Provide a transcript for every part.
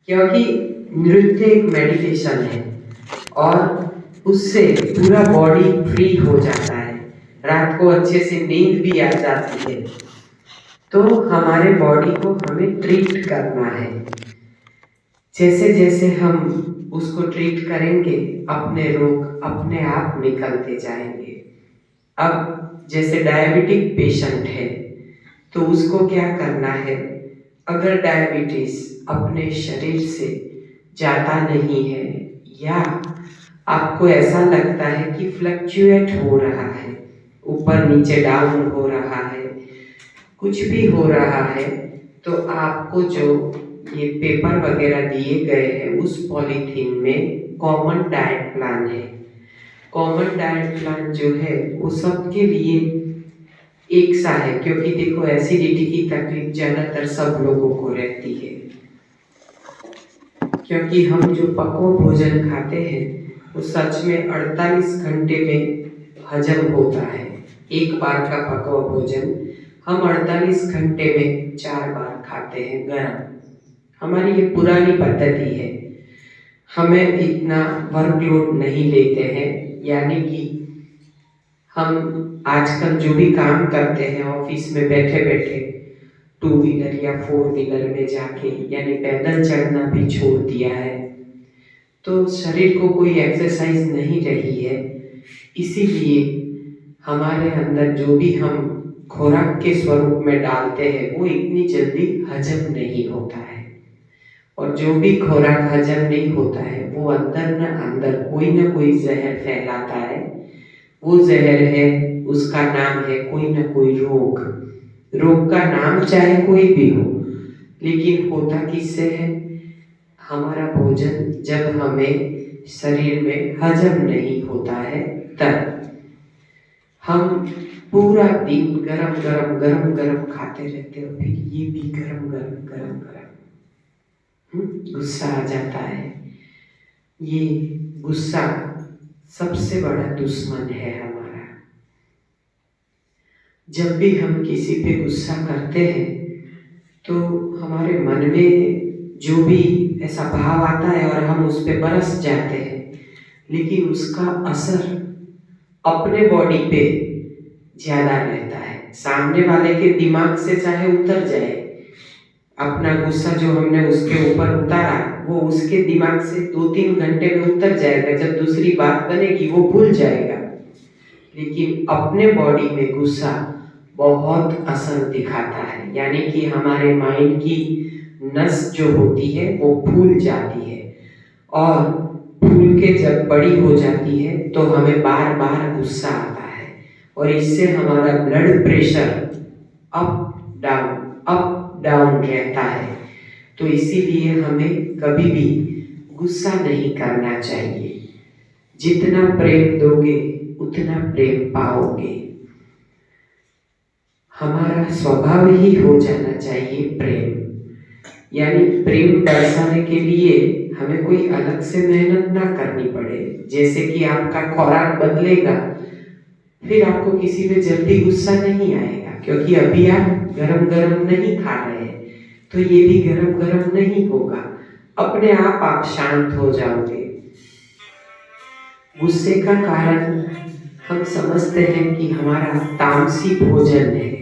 क्योंकि नृत्य एक मेडिटेशन है और उससे पूरा बॉडी फ्री हो जाता है, रात को अच्छे से नींद भी आ जाती है। तो हमारे बॉडी को हमें ट्रीट करना है। जैसे जैसे हम उसको ट्रीट करेंगे अपने रोग अपने आप निकलते जाएंगे। अब जैसे डायबिटिक पेशेंट है तो उसको क्या करना है, अगर डायबिटीज अपने शरीर से जाता नहीं है या आपको ऐसा लगता है कि फ्लक्चुएट हो रहा है, ऊपर नीचे डाउन हो रहा है, कुछ भी हो रहा है, तो आपको जो ये पेपर वगैरह दिए गए हैं उस पॉलीथीन में कॉमन डाइट प्लान है। कॉमन डाइट प्लान जो है वो सबके लिए एक सा है, क्योंकि देखो एसिडिटी की तकलीफ ज्यादातर सब लोगों को रहती है, क्योंकि हम जो पक्व भोजन खाते हैं वो सच में 48 घंटे में हजम होता है। एक बार का पक्व भोजन हम 48 घंटे में 4 बार खाते हैं गरम। हमारी ये पुरानी पद्धति है, हमें इतना वर्कलोड नहीं लेते हैं, यानी कि हम आजकल जो भी काम करते हैं ऑफिस में बैठे बैठे 2 व्हीलर या 4 व्हीलर में जाके, यानी पैदल चलना भी छोड़ दिया है, तो शरीर को कोई एक्सरसाइज नहीं रही है। इसीलिए हमारे अंदर जो भी हम खुराक के स्वरूप में डालते हैं वो इतनी जल्दी हजम नहीं होता है, और जो भी खुराक हजम नहीं होता है वो अंदर न अंदर कोई ना कोई जहर फैलाता है। वो जहर है, उसका नाम है कोई ना कोई रोग। रोग का नाम चाहे कोई भी हो, लेकिन होता किससे है, हमारा भोजन जब हमें शरीर में हजम नहीं होता है तब हम पूरा दिन गरम गरम गरम गरम खाते रहते हो, फिर ये भी गरम गरम गरम गरम गुस्सा आ जाता है। ये गुस्सा सबसे बड़ा दुश्मन है हमारा। जब भी हम किसी पे गुस्सा करते हैं तो हमारे मन में जो भी ऐसा भाव आता है और हम उस पे बरस जाते हैं, लेकिन उसका असर अपने बॉडी पे ज्यादा रहता है। सामने वाले के दिमाग से चाहे उतर जाए, अपना गुस्सा जो हमने उसके ऊपर उतारा वो उसके दिमाग से 2-3 घंटे में उतर जाएगा, जब दूसरी बात बनेगी वो भूल जाएगा। लेकिन अपने बॉडी में गुस्सा बहुत असर दिखाता है, यानी कि हमारे माइंड की नस जो होती है वो फूल जाती है, और फूल के जब बड़ी हो जाती है तो हमें बार बार गुस्सा आता है, और इससे हमारा ब्लड प्रेशर अप डाउन रहता है। तो इसीलिए हमें कभी भी गुस्सा नहीं करना चाहिए। जितना प्रेम दोगे उतना प्रेम पाओगे। हमारा स्वभाव ही हो जाना चाहिए प्रेम, यानी प्रेम बरसाने के लिए हमें कोई अलग से मेहनत ना करनी पड़े। जैसे कि आपका खुराक बदलेगा, फिर आपको किसी पे जल्दी गुस्सा नहीं आएगा, क्योंकि अभी आप गरम गरम नहीं खा रहे हैं, तो ये भी गरम गरम नहीं होगा, अपने आप शांत हो जाओगे। गुस्से का कारण हम समझते हैं कि हमारा तामसी भोजन है।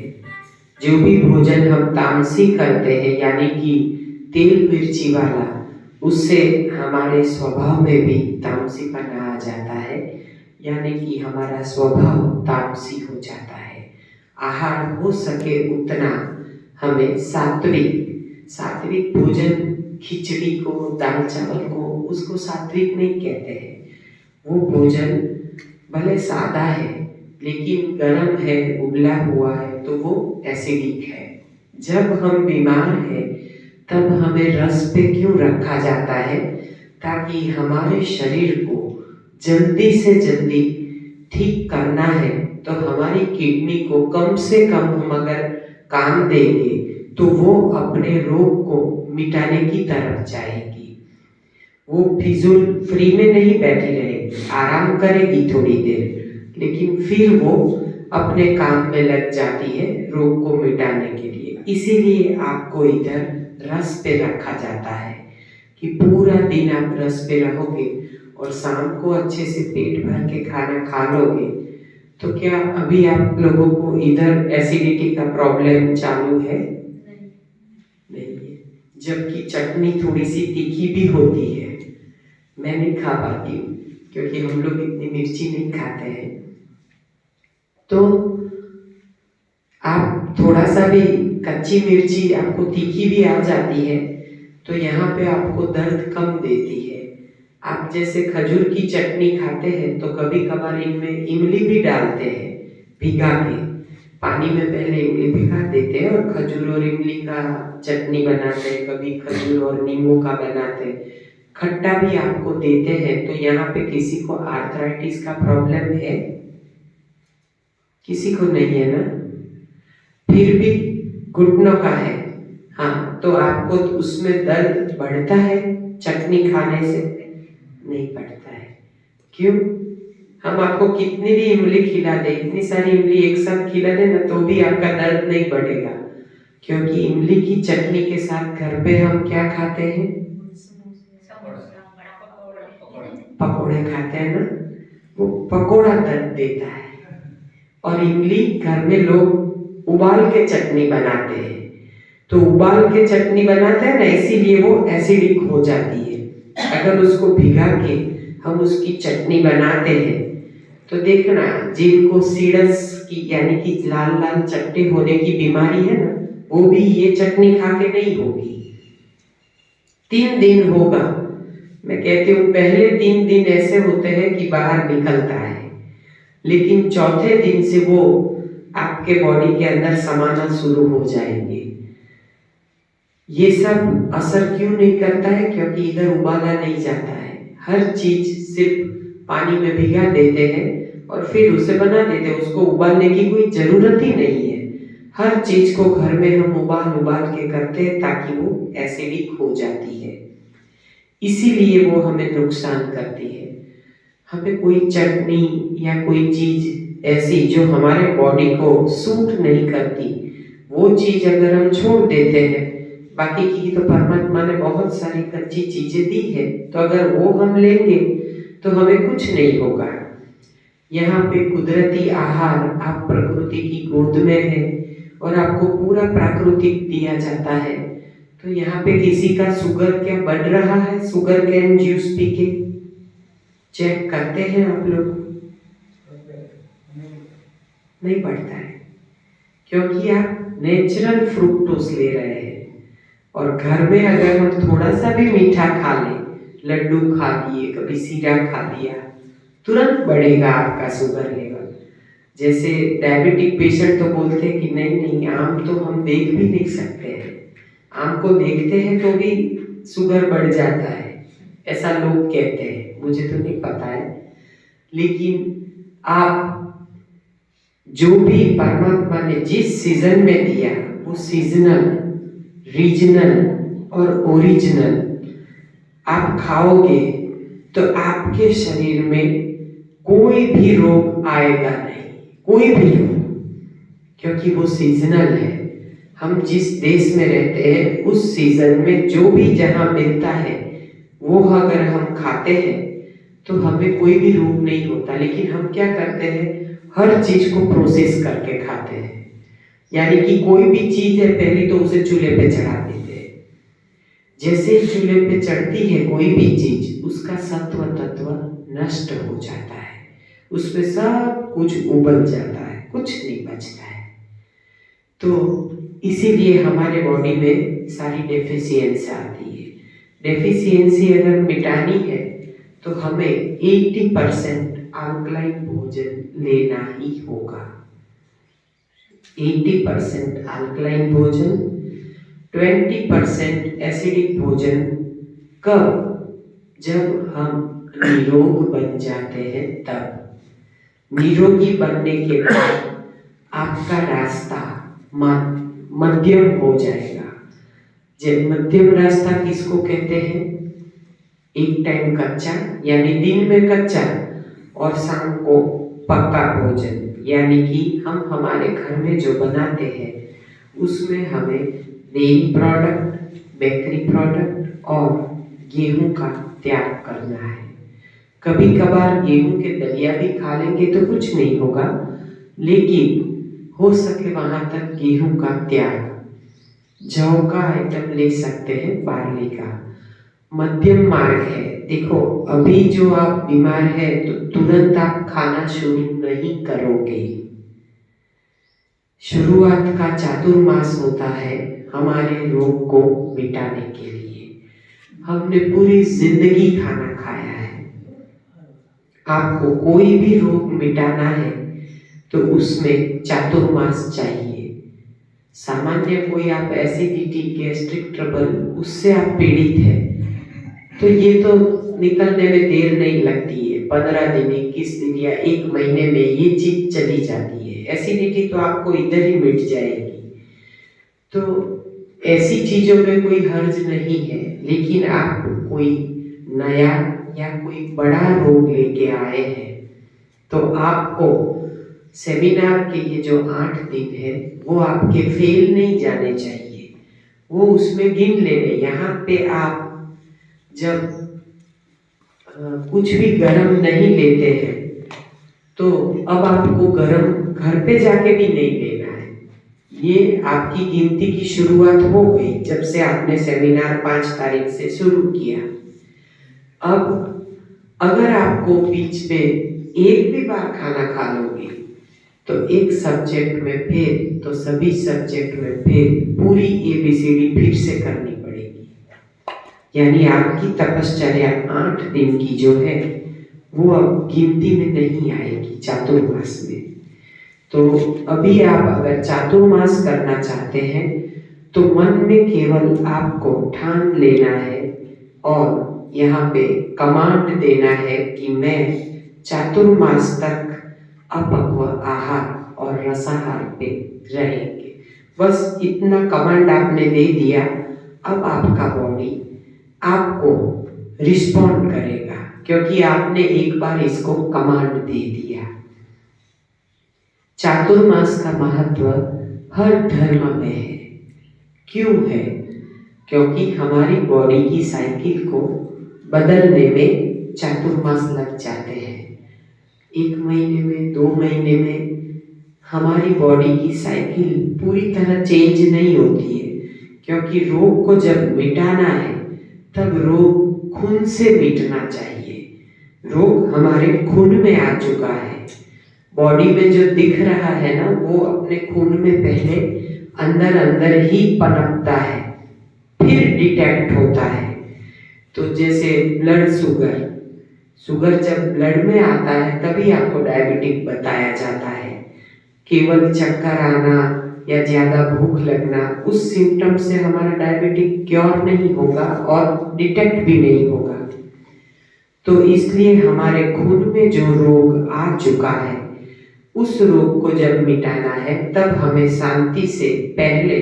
जो भी भोजन हम तामसी करते हैं, यानी कि तेल मिर्ची वाला, उससे हमारे स्वभाव में भी तामसीपन आ जाता है, यानी कि हमारा स्वभाव तामसी हो जाता है। आहार हो सके उतना हमें सात्विक भोजन, खिचड़ी को, दाल चावल को, उसको सात्विक नहीं कहते हैं। वो भोजन भले सादा है लेकिन गर्म है, उबला हुआ है, तो वो एसिडिक है। जब हम बीमार हैं तब हमें रस पे क्यों रखा जाता है, ताकि हमारे शरीर को जल्दी से जल्दी ठीक करना है। तो हमारी किडनी को कम से कम हम अगर काम देंगे तो वो अपने रोग को मिटाने की तरफ जाएगी। वो फिजूल फ्री में नहीं बैठी रहेगी, आराम करेगी थोड़ी देर, लेकिन फिर वो अपने काम में लग जाती है रोग को मिटाने के लिए। इसीलिए आपको इधर रस पे रखा जाता है कि पूरा दिन आप रस पे रहोगे और शाम को अच्छे से पेट भर के खाना खा लोगे, तो क्या अभी आप लोगों को इधर एसिडिटी का प्रॉब्लम चालू है? नहीं है। जबकि चटनी थोड़ी सी तीखी भी होती है, मैं नहीं खा पाती हूँ क्योंकि हम लोग इतनी मिर्ची नहीं खाते हैं। तो आप थोड़ा सा भी कच्ची मिर्ची आपको तीखी भी आ जाती है तो यहाँ पे आपको दर्द कम देती है। आप जैसे खजूर की चटनी खाते हैं तो कभी कभार इनमें इमली भी डालते हैं, भिगा के पानी में पहले इमली भिगा देते हैं और खजूर और इमली का चटनी बनाते हैं, कभी खजूर और नींबू का बनाते हैं, खट्टा भी आपको देते हैं। तो यहाँ पे किसी को आर्थराइटिस का प्रॉब्लम है? किसी को नहीं है ना? फिर भी घुटनों का है, हाँ, तो आपको उसमें दर्द बढ़ता है चटनी खाने से? नहीं बढ़ता है। क्यों? हम आपको कितनी भी इमली खिला दे, इतनी सारी इमली एक साथ खिला दे ना तो भी आपका दर्द नहीं बढ़ेगा, क्योंकि इमली की चटनी के साथ घर पे हम क्या खाते हैं? पकोड़े खाते हैं ना, वो पकोड़ा दर्द देता है। और इमली घर में लोग उबाल के चटनी बनाते हैं, तो उबाल के चटनी बनाते हैं ना, इसीलिए वो एसिडिक हो जाती है। अगर उसको भिगा के हम उसकी चटनी बनाते हैं तो देखना, जिनको सीडस की यानी कि लाल लाल चट्टे होने की बीमारी है ना, वो भी ये चटनी खा के नहीं होगी। 3 दिन होगा, मैं कहती हूँ पहले 3 दिन ऐसे होते हैं कि बाहर निकलता है, लेकिन चौथे दिन से वो आपके बॉडी के अंदर समाना शुरू हो जाएंगे। ये सब असर क्यों नहीं करता है? क्योंकि इधर उबाला नहीं जाता है। हर चीज सिर्फ पानी में भिगा देते हैं और फिर उसे बना देते हैं, उसको उबालने की कोई जरूरत ही नहीं है। हर चीज को घर में हम उबाल के करते हैं ताकि वो एसिडिक हो जाती है, इसीलिए वो हमें नुकसान करती है। हमें कोई चटनी या कोई चीज ऐसी जो हमारे बॉडी को सूट नहीं करती, वो चीज अगर हम छोड़ देते हैं, बाकी की तो परमात्मा ने बहुत सारी अच्छी चीजें दी है, तो अगर वो हम लेंगे तो हमें कुछ नहीं होगा। यहाँ पे कुदरती आहार, आप प्रकृति की गोद में है और आपको पूरा प्राकृतिक दिया जाता है। तो यहाँ पे किसी का शुगर क्या बढ़ रहा है? शुगर कैन जूस पी के चेक करते हैं आप लोग? नहीं बढ़ता है, क्योंकि आप नेचुरल फ्रुक्टोज ले रहे हैं। और घर में अगर हम थोड़ा सा भी मीठा खा लें, लड्डू खा लिए, कभी सीरा खा लिया, तुरंत बढ़ेगा आपका शुगर लेवल। जैसे डायबिटिक पेशेंट तो बोलते हैं कि नहीं, आम तो हम देख भी नहीं सकते हैं, आम को देखते हैं तो भी शुगर बढ़ जाता है, ऐसा लोग कहते हैं, मुझे तो नहीं पता है। लेकिन आप जो भी परमात्मा ने जिस सीजन में दिया, वो सीजनल, रीजनल और ओरिजिनल आप खाओगे तो आपके शरीर में कोई भी रोग आएगा नहीं, कोई भी रोग, क्योंकि वो सीजनल है। हम जिस देश में रहते हैं उस सीजन में जो भी जहाँ मिलता है वो अगर हम खाते हैं तो हमें कोई भी रोग नहीं होता। लेकिन हम क्या करते हैं, हर चीज को प्रोसेस करके खाते हैं, यानी कि कोई भी चीज है पहले तो उसे चूल्हे पे चढ़ा देते हैं। जैसे ही चूल्हे पे चढ़ती है कोई भी चीज, उसका सत्व तत्व नष्ट हो जाता है, उसमें सब कुछ उबल जाता है, कुछ नहीं बचता है। तो इसीलिए हमारे बॉडी में सारी डेफिशिएंसी आती है। डेफिशिएंसी अगर मिटानी है तो हमें 80% अल्कलाइन भोजन लेना ही होगा। 80% अल्कलाइन भोजन, 20% एसिडिक भोजन। कब? जब हम निरोग बन जाते हैं तब। निरोगी बनने के बाद आपका रास्ता मध्यम हो जाएगा। जब मध्यम रास्ता किसको कहते हैं? एक टाइम कच्चा यानी दिन में कच्चा और शाम को पक्का भोजन, यानी कि हम हमारे घर में जो बनाते हैं उसमें हमें डेयरी प्रोडक्ट, बेकरी प्रोडक्ट और गेहूं का त्याग करना है। कभी कभार गेहूं के दलिया भी खा लेंगे तो कुछ नहीं होगा, लेकिन हो सके वहां तक गेहूं का त्याग। जौ का आइटम ले सकते हैं, बार्ली का। मध्यम मार्ग है। देखो, अभी जो आप बीमार है तो तुरंत आप खाना शुरू नहीं करोगे। शुरुआत का चातुर्मास होता है हमारे रोग को मिटाने के लिए। हमने पूरी जिंदगी खाना खाया है। आपको कोई भी रोग मिटाना है तो उसमें चातुर्मास चाहिए। सामान्य कोई आप एसिडिटी, गैस्ट्रिक ट्रबल, उससे आप पीड़ित हैं तो ये तो निकलने में देर नहीं लगती है। 15 दिन, 21 दिन या 1 महीने में ये चीज चली जाती है। एसिडिटी तो आपको इधर ही मिट जाएगी। तो ऐसी चीजों में कोई हर्ज नहीं है। लेकिन आप कोई नया या कोई बड़ा रोग लेके आए हैं तो आपको सेमिनार के ये जो 8 दिन है वो आपके फेल नहीं जाने चाहिए, वो उसमें गिन लेने। यहाँ पे आप जब कुछ भी गरम नहीं लेते हैं तो अब आपको गरम घर पे जाके भी नहीं लेना है। ये आपकी गिनती की शुरुआत हो गई जब से आपने सेमिनार 5 तारीख से शुरू किया। अब अगर आपको बीच में एक भी बार खाना खा लोगे तो एक सब्जेक्ट में फेल तो सभी सब्जेक्ट में फेल, पूरी ABCD फिर से करनी पड़ेगी। यानी आपकी तपश्चर्या 8 दिन की जो है वो अब गिनती में नहीं आएगी चातुर्मास में। तो अभी आप अगर चातुर्मास करना चाहते हैं तो मन में केवल आपको ठान लेना है और यहाँ पे कमांड देना है कि मैं चातुर्मास तक अपक्व आहार और रसाहार पे रहेंगे। बस इतना कमांड आपने दे दिया। अब आपका बॉडी आपको रिस्पॉन्ड करेगा क्योंकि आपने एक बार इसको कमांड दे दिया। चातुर्मास का महत्व हर धर्म में है। क्यों है? क्योंकि हमारी बॉडी की साइकिल को बदलने में चातुर्मास लग जाते हैं। 1 महीने में, 2 महीने में हमारी बॉडी की साइकिल पूरी तरह चेंज नहीं होती है, क्योंकि रोग को जब मिटाना है तब रोग खून से मिटना चाहिए। रोग हमारे खून में आ चुका है। बॉडी में जो दिख रहा है ना वो अपने खून में पहले अंदर अंदर ही पनपता है, फिर डिटेक्ट होता है। तो जैसे ब्लड शुगर जब ब्लड में आता है तभी आपको डायबिटिक बताया जाता है। केवल चक्कर आना या ज्यादा भूख लगना, उस सिम्टम से हमारा डायबिटिक क्योर नहीं होगा और डिटेक्ट भी नहीं होगा। तो इसलिए हमारे खून में जो रोग आ चुका है उस रोग को जब मिटाना है तब हमें शांति से पहले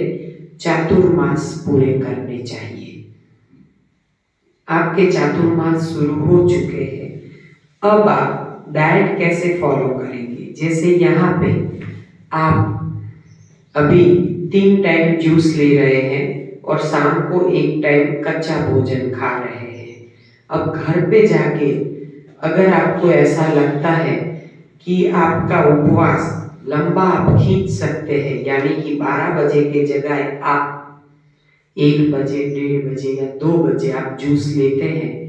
चातुर्मास पूरे करने चाहिए। आपके चातुर्मास शुरू हो चुके हैं। अब आप डाइट कैसे फॉलो करेंगे? जैसे यहाँ पे आप अभी 3 टाइम जूस ले रहे हैं और शाम को 1 टाइम कच्चा भोजन खा रहे हैं। अब घर पे जाके अगर आपको ऐसा लगता है कि आपका उपवास लंबा आप खींच सकते हैं, यानी कि 12 बजे के जगह आप 1 बजे, 1:30 बजे या 2 बजे आप जूस लेते हैं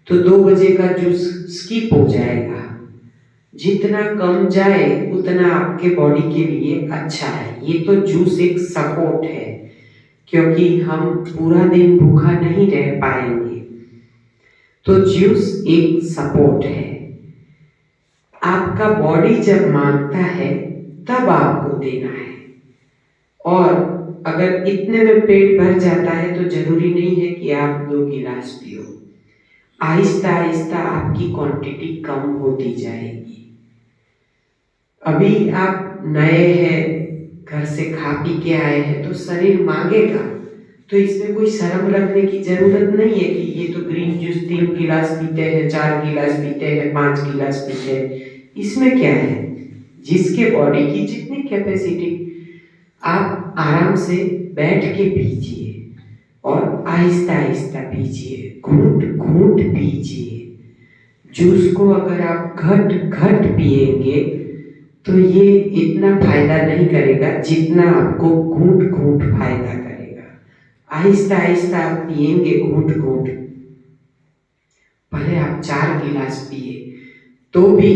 तो 2 बजे का जूस स्किप हो जाएगा। जितना कम जाए उतना आपके बॉडी के लिए अच्छा है। ये तो जूस एक सपोर्ट है, क्योंकि हम पूरा दिन भूखा नहीं रह पाएंगे, तो जूस एक सपोर्ट है। आपका बॉडी जब मांगता है तब आपको देना है। और अगर इतने में पेट भर जाता है तो जरूरी नहीं है कि आप 2 गिलास पियो। आहिस्ता आहिस्ता आपकी क्वांटिटी कम होती जाएगी। अभी आप नए हैं, घर से खा पी के आए हैं तो शरीर मांगेगा, तो इसमें कोई शर्म रखने की जरूरत नहीं है कि ये तो ग्रीन जूस 3 गिलास पीते हैं, 4 गिलास पीते हैं, 5 गिलास पीते हैं, इसमें क्या है? जिसके बॉडी की जितनी कैपेसिटी, आप आराम से बैठ के पीजिए। और आहिस्ता आहिस्ता पीजिए, घूंट घूंट पीजिए। जूस को अगर आप घट घट पिएंगे तो ये इतना फायदा नहीं करेगा जितना आपको घूंट घूंट फायदा करेगा। आहिस्ता आहिस्ता आप पिएंगे घूंट घूंट, भले आप 4 गिलास पिए तो भी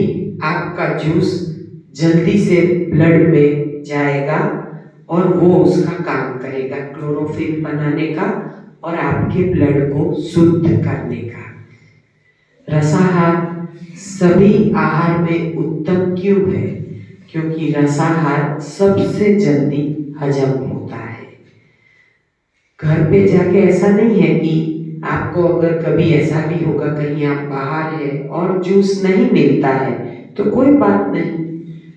आपका जूस जल्दी से ब्लड में जाएगा और वो उसका काम करेगा क्लोरोफिल बनाने का और आपके ब्लड को शुद्ध करने का। रसाहार सभी आहार में उत्तम क्यों है? क्योंकि रसाहार सबसे जल्दी हजम होता है। घर पे जाके ऐसा नहीं है कि आपको अगर कभी ऐसा भी होगा कहीं आप बाहर है और जूस नहीं मिलता है तो कोई बात नहीं,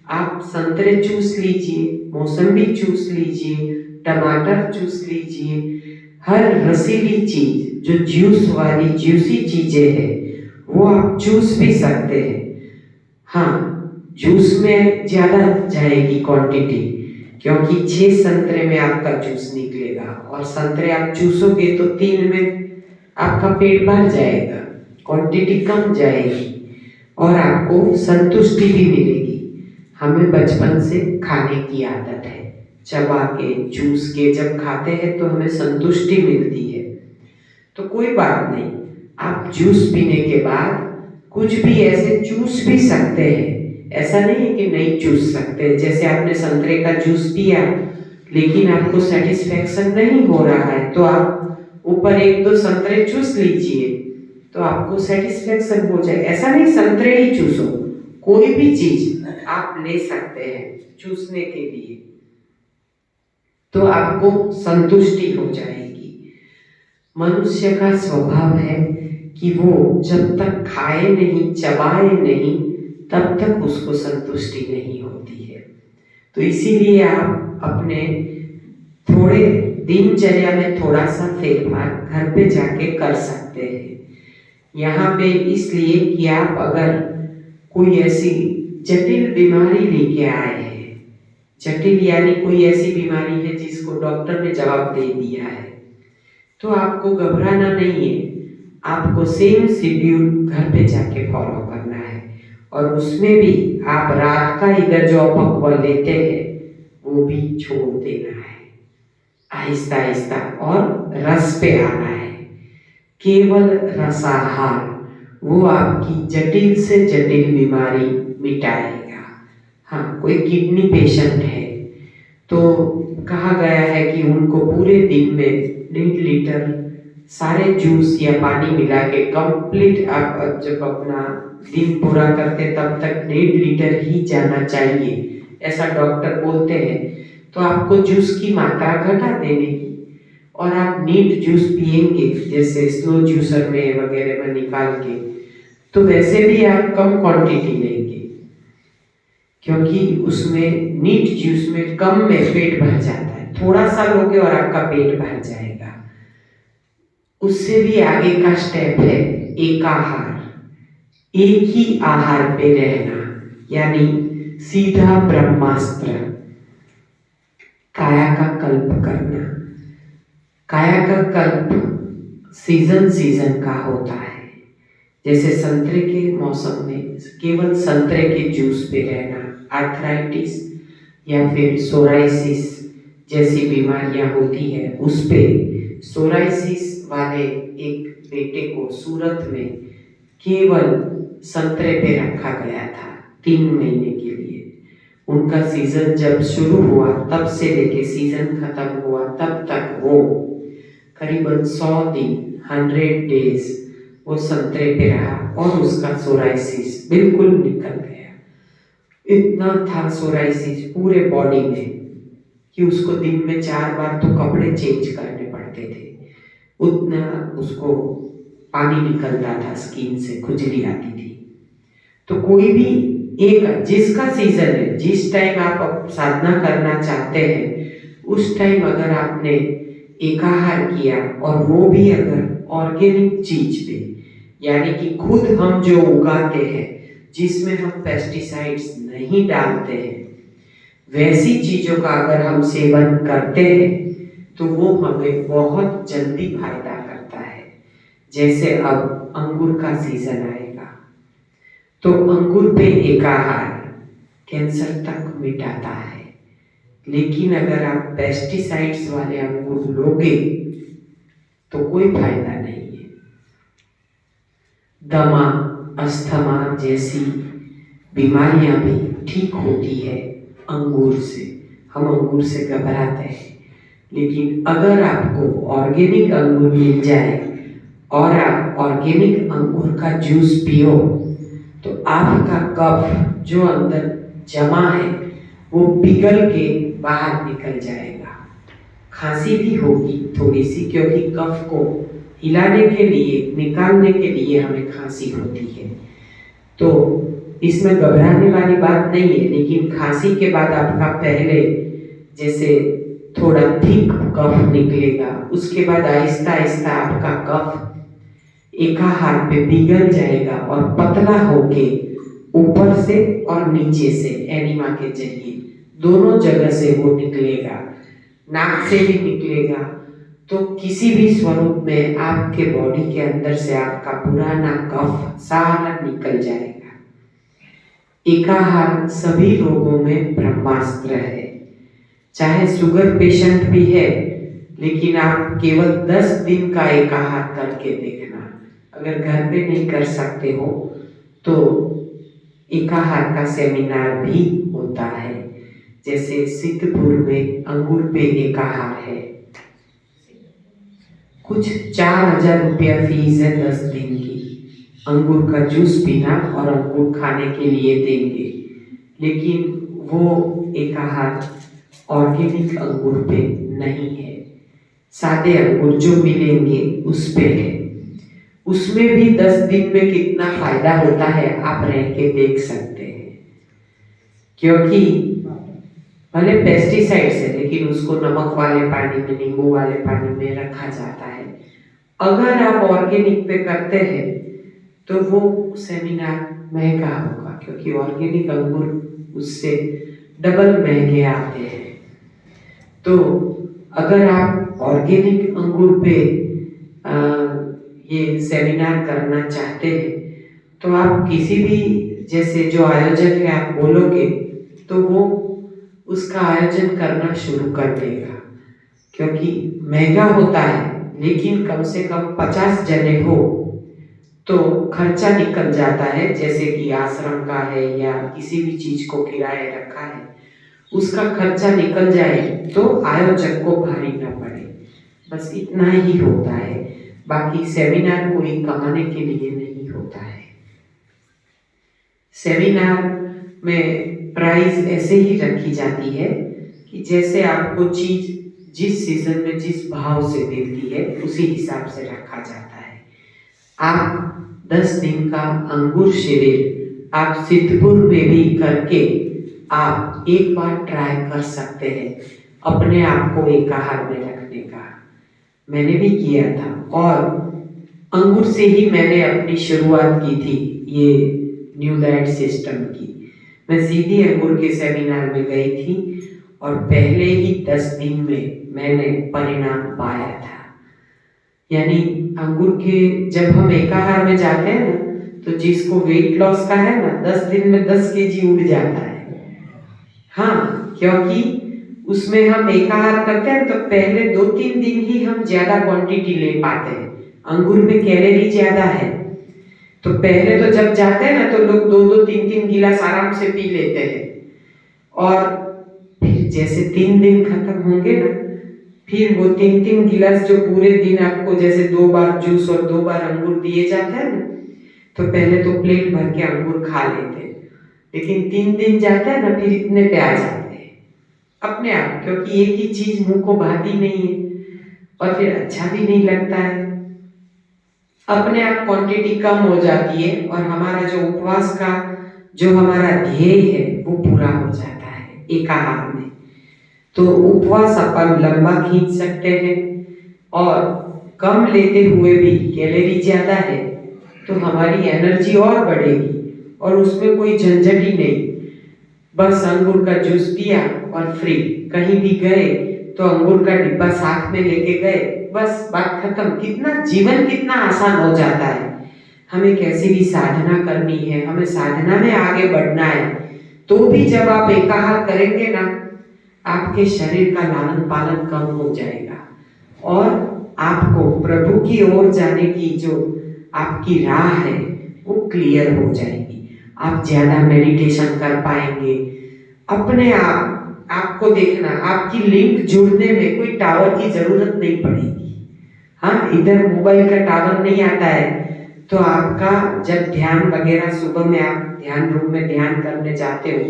आप संतरे चूस लीजिए, मौसम्बी चूस लीजिए, टमाटर चूस लीजिए। हर रसीली चीज जो जूस वाली जूसी चीजें हैं वो आप चूस भी सकते हैं। हाँ, जूस में ज्यादा जाएगी क्वांटिटी, क्योंकि 6 संतरे में आपका जूस निकलेगा और संतरे आप चूसोगे तो 3 में आपका पेट भर जाएगा, क्वांटिटी कम जाएगी और आपको संतुष्टि भी मिलेगी। हमें बचपन से खाने की आदत है, चबा के चूस के जब खाते हैं तो हमें संतुष्टि मिलती है। तो कोई बात नहीं, आप जूस पीने के बाद कुछ भी ऐसे चूस भी सकते हैं। ऐसा नहीं है कि नहीं चूस सकते। जैसे आपने संतरे का जूस पिया लेकिन आपको सेटिस्फेक्शन नहीं हो रहा है तो आप ऊपर 1-2 संतरे चूस लीजिए तो आपको सेटिस्फेक्शन हो जाए। ऐसा नहीं संतरे ही चूसो, कोई भी चीज आप ले सकते हैं चूसने के लिए तो आपको संतुष्टि हो जाएगी। मनुष्य का स्वभाव है कि वो जब तक खाए नहीं, चबाए नहीं, तब तक उसको संतुष्टि नहीं होती है। तो इसीलिए आप अपने थोड़े दिनचर्या में थोड़ा सा फेरफार घर पे जाके कर सकते हैं। यहाँ पे इसलिए कि आप अगर कोई ऐसी जटिल बीमारी लेके आए हैं, जटिल यानी कोई ऐसी बीमारी है जिसको डॉक्टर ने जवाब दे दिया है, तो आपको घबराना नहीं है। आपको सेम शेड्यूल घर पे जाके फॉलो करना है और उसमें भी आप रात का इधर जो अपक्व लेते हैं वो भी छोड़ देना है आहिस्ता आहिस्ता और रस पे आना है। केवल रसाहार वो आपकी जटिल से जटिल बीमारी मिटाएगा। हाँ, कोई किडनी पेशेंट है तो कहा गया है कि उनको पूरे दिन में 1.5 लीटर सारे जूस या पानी मिला के कंप्लीट आप जब अपना दिन पूरा करते तब तक 1.5 लीटर ही जाना चाहिए, ऐसा डॉक्टर बोलते हैं। तो आपको जूस की मात्रा घटा देने की और आप नीट जूस पिएंगे जैसे स्लो जूसर में वगैरह में निकाल के, तो वैसे भी आप कम क्वांटिटी लेंगे क्योंकि उसमें नीट जूस में कम में पेट भर जाता है। थोड़ा सा लोगे और आपका पेट भर जाएगा। उससे भी आगे का स्टेप है एकाहार, एक ही आहार पे रहना, यानी सीधा ब्रह्मास्त्र, काया का कल्प करना। काया का कल्प सीजन सीजन का होता है। जैसे संतरे के मौसम में केवल संतरे के जूस पे रहना, आर्थराइटिस या फिर सोराइसिस जैसी बीमारियां होती है उस पे, सोराइसिस वाले एक बेटे को सूरत में केवल संतरे पे रखा गया था 3 महीने के लिए। उनका सीजन जब शुरू हुआ तब से लेके सीजन खत्म हुआ तब तक वो करीबन 100 दिन 100 डेज वो संतरे पे रहा और उसका सोराइसिस बिल्कुल निकल गया। इतना था सोराइसिस पूरे बॉडी में कि उसको दिन में 4 बार तो कपड़े चेंज करने पड़ते थे, उतना उसको पानी निकलता था स्किन से, खुजली आती थी। तो कोई भी एक जिसका सीजन है, जिस टाइम आप साधना करना चाहते हैं उस टाइम अगर आपने एकाहार किया और वो भी अगर ऑर्गेनिक चीज पे, यानी कि खुद हम जो उगाते हैं जिसमें हम पेस्टिसाइड्स नहीं डालते हैं, वैसी चीजों का अगर हम सेवन करते हैं तो वो हमें बहुत जल्दी फायदा करता है। जैसे अब अंगूर का सीजन आएगा तो अंगूर पे एक आहार कैंसर तक मिटाता है। लेकिन अगर आप पेस्टिसाइड्स वाले अंगूर लोगे तो कोई फायदा नहीं है। दमा, अस्थमा जैसी बीमारियां भी ठीक होती है अंगूर से। हम अंगूर से घबराते हैं, लेकिन अगर आपको ऑर्गेनिक अंगूर मिल जाए और आप ऑर्गेनिक अंगूर का जूस पियो तो आपका कफ जो अंदर जमा है वो पिघल के बाहर निकल जाएगा। खांसी भी होगी थोड़ी सी, क्योंकि कफ को हिलाने के लिए, निकालने के लिए हमें खांसी होती है। तो इसमें घबराने वाली बात नहीं है। लेकिन खांसी के बाद आपका पहले जैसे थोड़ा थिक कफ निकलेगा, उसके बाद आहिस्ता आहिस्ता आपका कफ एक हाथ पे पिघल जाएगा और पतला होके ऊपर से और नीचे से एनिमा के जरिए दोनों जगह से वो निकलेगा, नाक से भी निकलेगा। तो किसी भी स्वरूप में आपके बॉडी के अंदर से आपका पुराना कफ सारा निकल जाएगा। एकाहार सभी रोगों में ब्रह्मास्त्र है। चाहे शुगर पेशेंट भी है, लेकिन आप केवल 10 दिन का एकाहार करके देखना। अगर घर पे नहीं कर सकते हो तो एकाहार का सेमिनार भी होता है। जैसे सिद्धपुर में अंगूर पे एकाहार है, कुछ 4000 रुपया फीस है 10 दिन की। अंगूर का जूस पीना और अंगूर खाने के लिए देंगे, लेकिन वो एकाहार ऑर्गेनिक अंगूर पे नहीं है। सादे अंगूर जो मिलेंगे उस पे है। उसमें भी 10 दिन में कितना फायदा होता है आप रह के देख सकते हैं। क्योंकि भले पेस्टिसाइड्स है, लेकिन उसको नमक वाले पानी में, नींबू वाले पानी में रखा जाता है। अगर आप ऑर्गेनिक पे करते हैं तो वो सेमिनार महंगा होगा, क्योंकि ऑर्गेनिक अंगूर उससे डबल महंगे आते हैं। तो अगर आप ऑर्गेनिक अंगूर पे ये सेमिनार करना चाहते हैं तो आप किसी भी जैसे जो आयोजक है आप बोलोगे तो वो उसका आयोजन करना शुरू कर देगा। क्योंकि महंगा होता है, लेकिन कम से कम 50 जने हो तो खर्चा निकल जाता है। जैसे कि आश्रम का है या किसी भी चीज को किराए रखा है, उसका खर्चा निकल जाए तो आयोजक को भारी ना पड़े। बस इतना ही होता है। बाकी सेमिनार कोई कमाने के लिए नहीं होता है। सेमिनार में प्राइस ऐसे ही रखी जाती है कि जैसे आपको चीज जिस सीजन में जिस भाव से मिलती है उसी हिसाब से रखा जाता है। आप 10 दिन का अंगूर शिविर आप सिद्धपुर में भी करके आप एक बार ट्राई कर सकते हैं अपने आप को एकाहार में रखने का। मैंने भी किया था और अंगूर से ही मैंने अपनी शुरुआत की थी ये न्यू डाइट सिस्टम की। मैं सीधी अंगूर के सेमिनार में गई थी और पहले ही 10 दिन में मैंने परिणाम पाया था। यानी अंगूर के जब हम एकाहार में जाते हैं ना, तो जिसको वेट लॉस का है ना, 10 दिन में 10 केजी उड़ जाता है। हाँ, क्योंकि उसमें हम एकाहार करते हैं तो पहले 2-3 दिन ही हम ज्यादा क्वांटिटी ले पाते हैं। अंगूर में कैलोरी ज्यादा है, तो पहले तो जब जाते हैं ना तो लोग 2-2, 3-3 गिलास आराम से पी लेते हैं। और फिर जैसे 3 दिन खत्म होंगे ना, फिर वो 3-3 गिलास जो पूरे दिन आपको जैसे 2 बार जूस और 2 बार अंगूर दिए जाते हैं ना, तो पहले तो प्लेट भर के अंगूर खा लेते हैं। लेकिन 3 दिन जाता है ना, फिर इतने पे आ जाते हैं अपने आप, क्योंकि एक ही चीज मुंह को भाती नहीं है और फिर अच्छा भी नहीं लगता है। अपने आप क्वांटिटी कम हो जाती है और हमारा जो उपवास का जो हमारा ध्येय है वो पूरा हो जाता है एकाहार में। तो उपवास अपन लंबा खींच सकते हैं और कम लेते हुए भी कैलोरी ज्यादा है तो हमारी एनर्जी और बढ़ेगी और उसमें कोई झंझट ही नहीं। बस अंगूर का जूस पिया और फ्री। कहीं भी गए तो अंगूर का डिब्बा साथ में लेके गए, बस बात खत्म। कितना जीवन कितना आसान हो जाता है। हमें कैसी भी साधना करनी है, हमें साधना में आगे बढ़ना है, तो भी जब आप एकाहार करेंगे ना, आपके शरीर का लालन पालन कम हो जाएगा और आपको प्रभु की ओर जाने की जो आपकी राह है वो क्लियर हो जाएगी। आप ज्यादा मेडिटेशन कर पाएंगे। अपने आपको देखना, आपकी लिंक जुड़ने में कोई टावर की जरूरत नहीं पड़ेगी। हाँ, इधर मोबाइल का टावर नहीं आता है तो आपका जब ध्यान वगैरह सुबह में आप ध्यान रूम में ध्यान करने जाते हो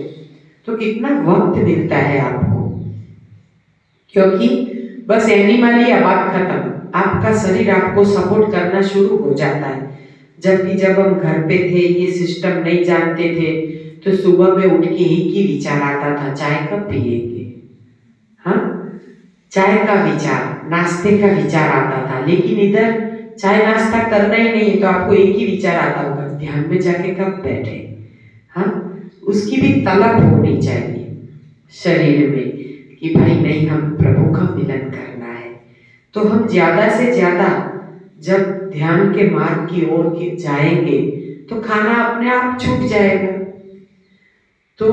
तो कितना वक्त मिलता है आपको, क्योंकि बस एनिमली बात खत्म। आपका शरीर आपको सपोर्ट करना शुरू हो जाता है। जबकि जब हम घर पे थे, ये सिस्टम नहीं जानते थे, तो सुबह में उठ के एक ही विचार आता था, चाय कब पिएंगे। हाँ, चाय का विचार, नाश्ते का विचार आता था। लेकिन इधर चाय नाश्ता करना ही नहीं है तो आपको एक ही विचार आता होगा, ध्यान में जाके कब बैठे। हाँ, उसकी भी तलब होनी चाहिए शरीर में कि भाई नहीं, हम प्रभु का मिलन करना है। तो हम ज्यादा से ज्यादा जब ध्यान के मार्ग की ओर जाएंगे तो खाना अपने आप छूट जाएगा। तो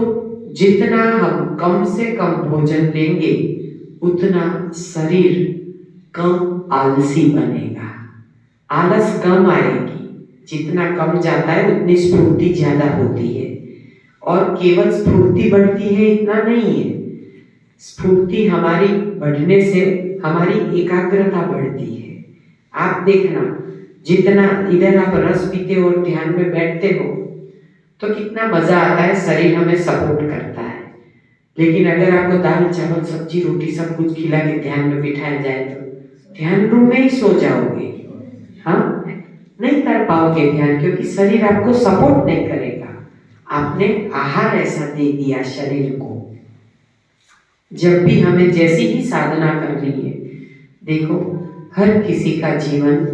जितना हम कम से कम भोजन लेंगे उतना शरीर कम आलसी बनेगा, आलस कम आएगी। जितना कम जाता है उतनी स्फूर्ति ज्यादा होती है। और केवल स्फूर्ति बढ़ती है इतना नहीं है, स्फूर्ति हमारी बढ़ने से हमारी एकाग्रता बढ़ती है। आप देखना, जितना इधर आप रस पीते हो और ध्यान में बैठते हो तो कितना मजा आता है, शरीर हमें सपोर्ट करता है। लेकिन अगर आपको दाल चावल सब्जी रोटी सब कुछ खिला के ध्यान में बिठाया जाए तो ध्यान रूम में ही सो जाओगे। हाँ, नहीं कर पाओगे ध्यान, क्योंकि शरीर आपको सपोर्ट नहीं करेगा। आपने आहार ऐसा दे दिया शरीर को। जब भी हमें जैसी ही साधना करनी है, देखो हर किसी का जीवन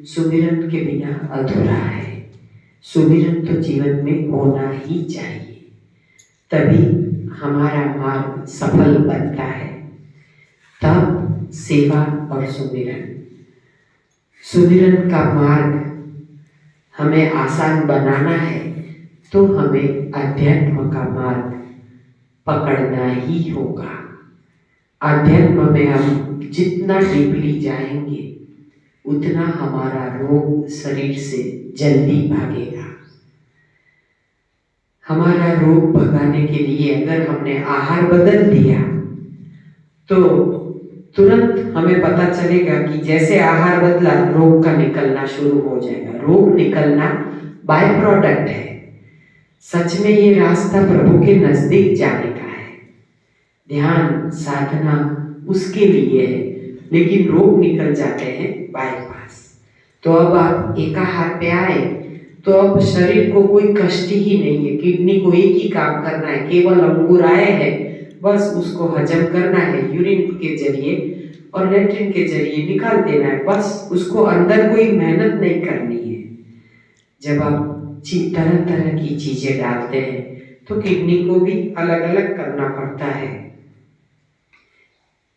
सुमिरन के बिना अधूरा है। सुमिरन तो जीवन में होना ही चाहिए, तभी हमारा मार्ग सफल बनता है। तब सेवा और सुमिरन, सुमिरन का मार्ग हमें आसान बनाना है तो हमें अध्यात्म का मार्ग पकड़ना ही होगा। अध्यात्म में हम जितना डीपली जाएंगे उतना हमारा रोग शरीर से जल्दी भागेगा। हमारा रोग भगाने के लिए अगर हमने आहार बदल दिया तो तुरंत हमें पता चलेगा कि जैसे आहार बदला रोग का निकलना शुरू हो जाएगा। रोग निकलना बाय प्रोडक्ट है। सच में ये रास्ता प्रभु के नजदीक जाने का है। ध्यान साधना उसके लिए है, लेकिन रोग निकल जाते हैं बाईपास। तो अब आप एकाहार पे आए तो अब शरीर को कोई कष्ट ही नहीं है। किडनी को एक ही काम करना है, केवल अंगूर आए हैं, बस उसको हजम करना है यूरिन के जरिए और लेट्रिन के जरिए निकाल देना है। बस उसको अंदर कोई मेहनत नहीं करनी है। जब आप तरह तरह की चीजें डालते हैं तो किडनी को भी अलग अलग करना पड़ता है।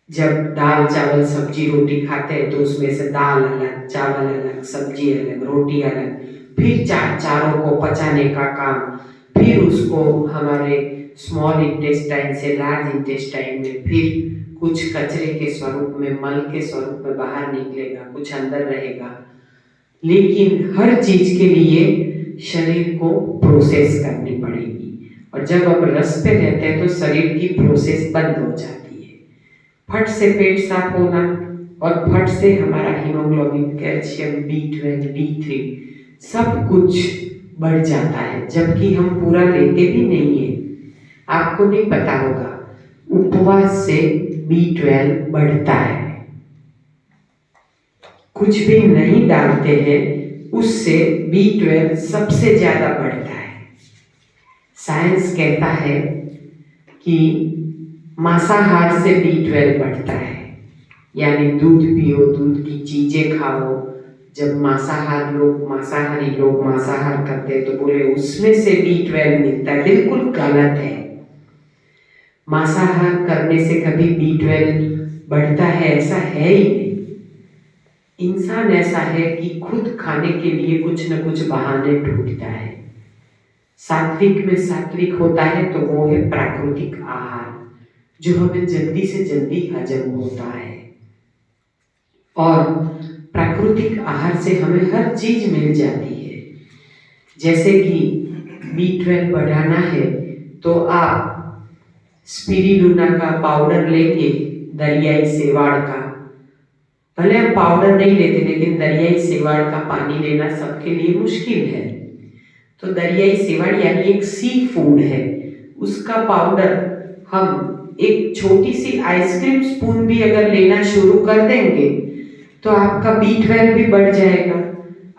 जब दाल चावल सब्जी रोटी खाते हैं तो उसमें से दाल अलग, चावल अलग, सब्जी अलग, रोटी अलग, फिर चारों को पचाने का काम, फिर उसको हमारे स्मॉल इंटेस्टाइन से लार्ज इंटेस्टाइन में फिर कुछ कचरे के स्वरूप में, मल के स्वरूप में बाहर निकलेगा, कुछ अंदर रहेगा। लेकिन हर चीज के लिए शरीर को प्रोसेस करनी पड़ेगी। और जब आप रस पे रहते हैं तो शरीर की प्रोसेस बंद हो जाती है। फट से पेट साफ होना और फट से हमारा हीमोग्लोबिन, कैल्शियम, B12, B3 सब कुछ बढ़ जाता है, जबकि हम पूरा लेते भी नहीं है। आपको नहीं पता होगा, उपवास से B12 बढ़ता है। कुछ भी नहीं डालते हैं उससे B12 सबसे ज्यादा बढ़ता है। साइंस कहता है कि मांसाहार से B12 बढ़ता है, यानी दूध पियो, दूध की चीजें खाओ। जब मांसाहारी लोग मांसाहार करते हैं तो बोले उसमें से B12 मिलता है। बिल्कुल गलत है। मांसाहार करने से कभी B12 बढ़ता है, ऐसा है ही नहीं। इंसान ऐसा है कि खुद खाने के लिए कुछ न कुछ बहाने ढूंढता है। सात्विक में सात्विक होता है तो वो है प्राकृतिक आहार, जो हमें जल्दी से जल्दी हजम होता है। और प्राकृतिक आहार से हमें हर चीज मिल जाती है। जैसे कि B12 बढ़ाना है तो आप स्पिरुलिना का पाउडर लेंगे, दरियाई सेवाड़ का। भले हम पाउडर नहीं लेते, लेकिन दरियाई सेवाड़ का पानी लेना सबके लिए मुश्किल है। तो दरियाई सेवाड़ यानी एक सी फूड है, उसका पाउडर हम एक छोटी सी आइसक्रीम स्पून भी अगर लेना शुरू कर देंगे तो आपका B12 भी बढ़ जाएगा।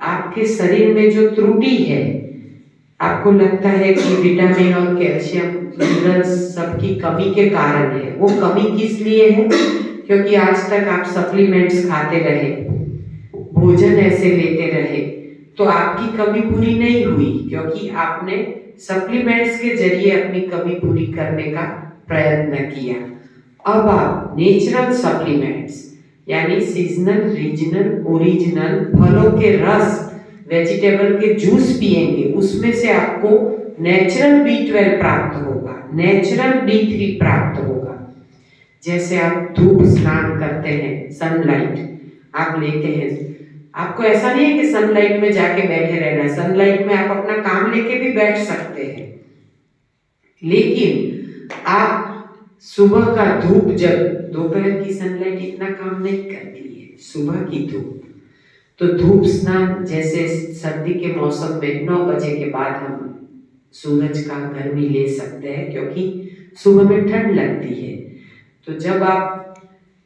आपके शरीर में जो त्रुटि है, आपको लगता है कि विटामिन और कैल्शियम मिनरल्स सबकी कमी के कारण है, वो कमी किस लिए है? क्योंकि आज तक आप सप्लीमेंट्स खाते रहे, भोजन ऐसे लेते रहे, तो आपकी कमी पूरी नहीं हुई, क्योंकि आपने सप्लीमेंट्स के जरिए अपनी कमी पूरी करने का प्रयत्न किया। अब आप नेचुरल सप्लीमेंट्स यानी सीजनल, रीजनल, ओरिजिनल फलों के रस, वेजिटेबल के जूस पिएंगे, उसमें से आपको नेचुरल B12 प्राप्त होगा, नेचुरल D3 प्राप्त होगा। जैसे आप धूप स्नान करते हैं, सनलाइट आप लेते हैं, आपको ऐसा नहीं है कि सनलाइट में जाके बैठे रहना है, सनलाइट में आप अपना काम लेके भी बैठ सकते हैं, लेकिन आप सुबह का धूप, जब दोपहर की सनलाइट इतना काम नहीं करती है, सुबह की धूप, तो धूप स्नान जैसे सर्दी के मौसम में 9 बजे के बाद हम सूरज का गर्मी ले सकते हैं, क्योंकि सुबह में ठंड लगती है। तो जब आप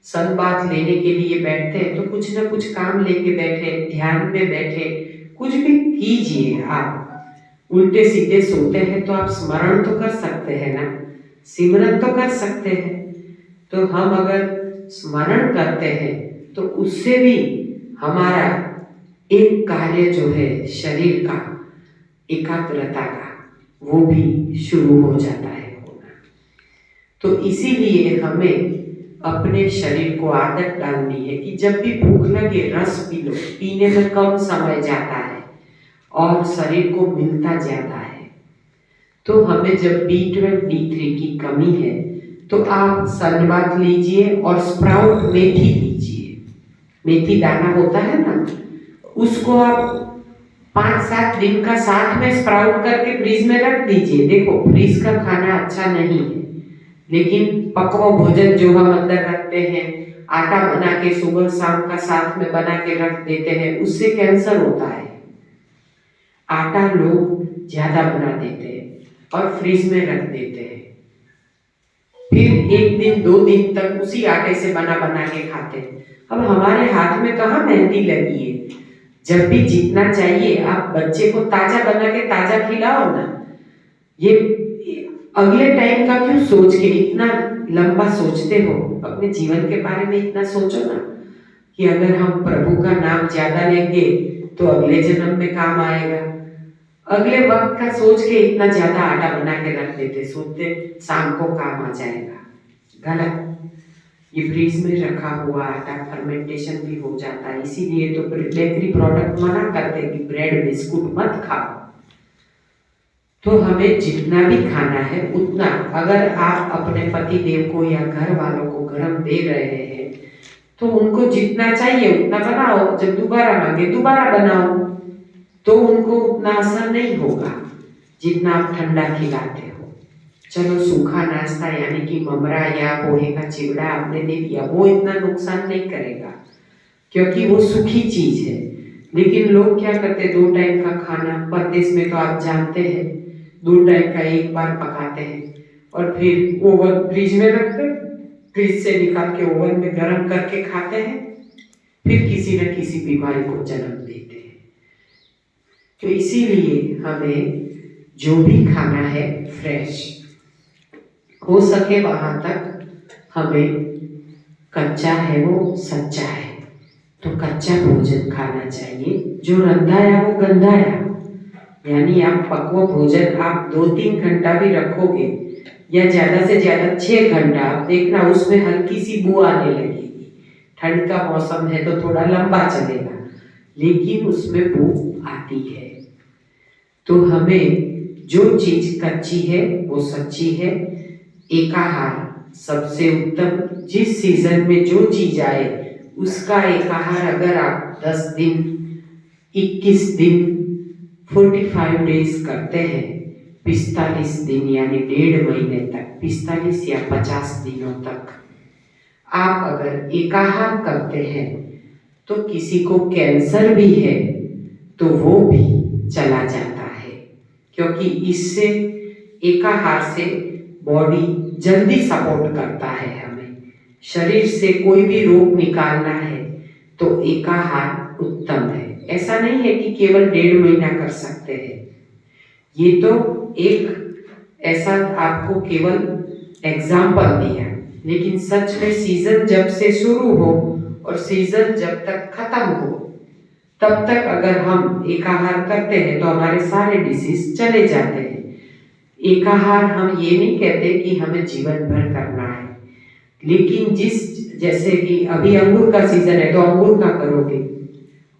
सन बाथ लेने के लिए बैठते हैं तो कुछ ना कुछ काम लेके बैठे, ध्यान में बैठे, कुछ भी कीजिए। आप उल्टे सीधे सोते हैं तो आप स्मरण तो कर सकते हैं ना, सिमरन तो कर सकते हैं। तो हम अगर स्मरण करते हैं तो उससे भी हमारा एक कार्य जो है शरीर का, एकाग्रता का, वो भी शुरू हो जाता है होना। तो इसीलिए हमें अपने शरीर को आदत डालनी है कि जब भी भूख लगे रस पी लो, पीने में कम समय जाता है और शरीर को मिलता ज्यादा है। तो हमें जब B12, D3 की कमी है तो आप सनबाथ लीजिए और स्प्राउट मेथी लीजिए, मेथी दाना होता है ना, उसको आप 5-7 दिन का साथ में स्प्राउट करके फ्रीज में रख दीजिए। देखो, फ्रीज का खाना अच्छा नहीं है, लेकिन पकवा भोजन जो हम अंदर रखते हैं, आटा बना के सुबह शाम का साथ में बना के रख देते हैं, उससे कैंसर होता है। आटा लोग ज्यादा बना देते हैं और फ्रीज में रख देते हैं, फिर 1 दिन 2 दिन तक उसी आटे से बना बना के खाते हैं। अब हमारे हाथ में कहाँ मेहंदी लगी है? जब भी जितना चाहिए आप बच्चे को ताजा बना के ताजा खिलाओ ना। ये अगले टाइम का क्यों सोच के इतना लंबा सोचते हो? अपने जीवन के बारे में इतना सोचो ना कि अगर हम प्रभु का नाम ज्यादा लेंगे तो अगले जन्म में काम आएगा। अगले वक्त का सोच के इतना ज्यादा आटा बना के रख देते, सोचते शाम को काम आ जाएगा। गलत। ये फ्रीज में रखा हुआ आटा फर्मेंटेशन भी हो जाता है, इसीलिए तो बेकरी प्रोडक्ट मना करते हैं कि ब्रेड बिस्कुट मत खाओ। तो हमें जितना भी खाना है उतना, अगर आप अपने पति देव को या घर वालों को गरम दे रहे हैं तो उनको जितना चाहिए उतना बनाओ, जब दोबारा मांगे दोबारा बनाओ, तो उनको उतना असर नहीं होगा जितना आप ठंडा खिलाते हो। चलो सूखा नाश्ता यानी कि ममरा या पोहे का चिवड़ा आपने दे दिया, वो इतना नुकसान नहीं करेगा क्योंकि वो सूखी चीज है। लेकिन लोग क्या करते, 2 टाइम का खाना, परदेश में तो आप जानते हैं 2 टाइम का एक बार पकाते हैं और फिर ओवन फ्रिज में रखते, फ्रिज से निकाल के ओवन में गर्म करके खाते हैं, फिर किसी न किसी बीमारी को जन्म देते हैं। तो इसीलिए हमें जो भी खाना है फ्रेश हो सके वहां तक हमें, कच्चा है वो सच्चा है तो कच्चा भोजन खाना चाहिए। जो रंधाया वो गंधाया, यानी आप पकवा भोजन आप 2-3 घंटा भी रखोगे या ज़्यादा से ज़्यादा 6 घंटा, आप देखना उसमें हल्की सी बू आने लगेगी। ठंड का मौसम है तो थोड़ा लंबा चलेगा, लेकिन उसमें बू आती है। तो हमें जो चीज कच्ची है वो सच्ची है। एकाहार सबसे उत्तम, जिस सीजन में जो चीज आए उसका एकाहार अगर आप 10 दिन, 21 दिन, 45 डेज करते हैं, 45 दिन यानी 1.5 महीने तक, 45 या 50 दिनों तक आप अगर एकाहार करते हैं तो किसी को कैंसर भी है तो वो भी चला जाता है, क्योंकि इससे एकाहार से बॉडी जल्दी सपोर्ट करता है। हमें शरीर से कोई भी रोग निकालना है तो एकाहार उत्तम है। ऐसा नहीं है कि केवल 1.5 महीना कर सकते हैं, ये तो एक ऐसा आपको केवल एग्जाम्पल दिया, लेकिन सच में सीजन जब से शुरू हो और सीजन जब तक खत्म हो तब तक अगर हम एकाहार करते हैं तो हमारे सारे डिसीज चले जाते हैं। एकाहार हम ये नहीं कहते कि हमें जीवन भर करना है, लेकिन जैसे कि अभी अंगूर का सीजन है तो अंगूर का करोगे,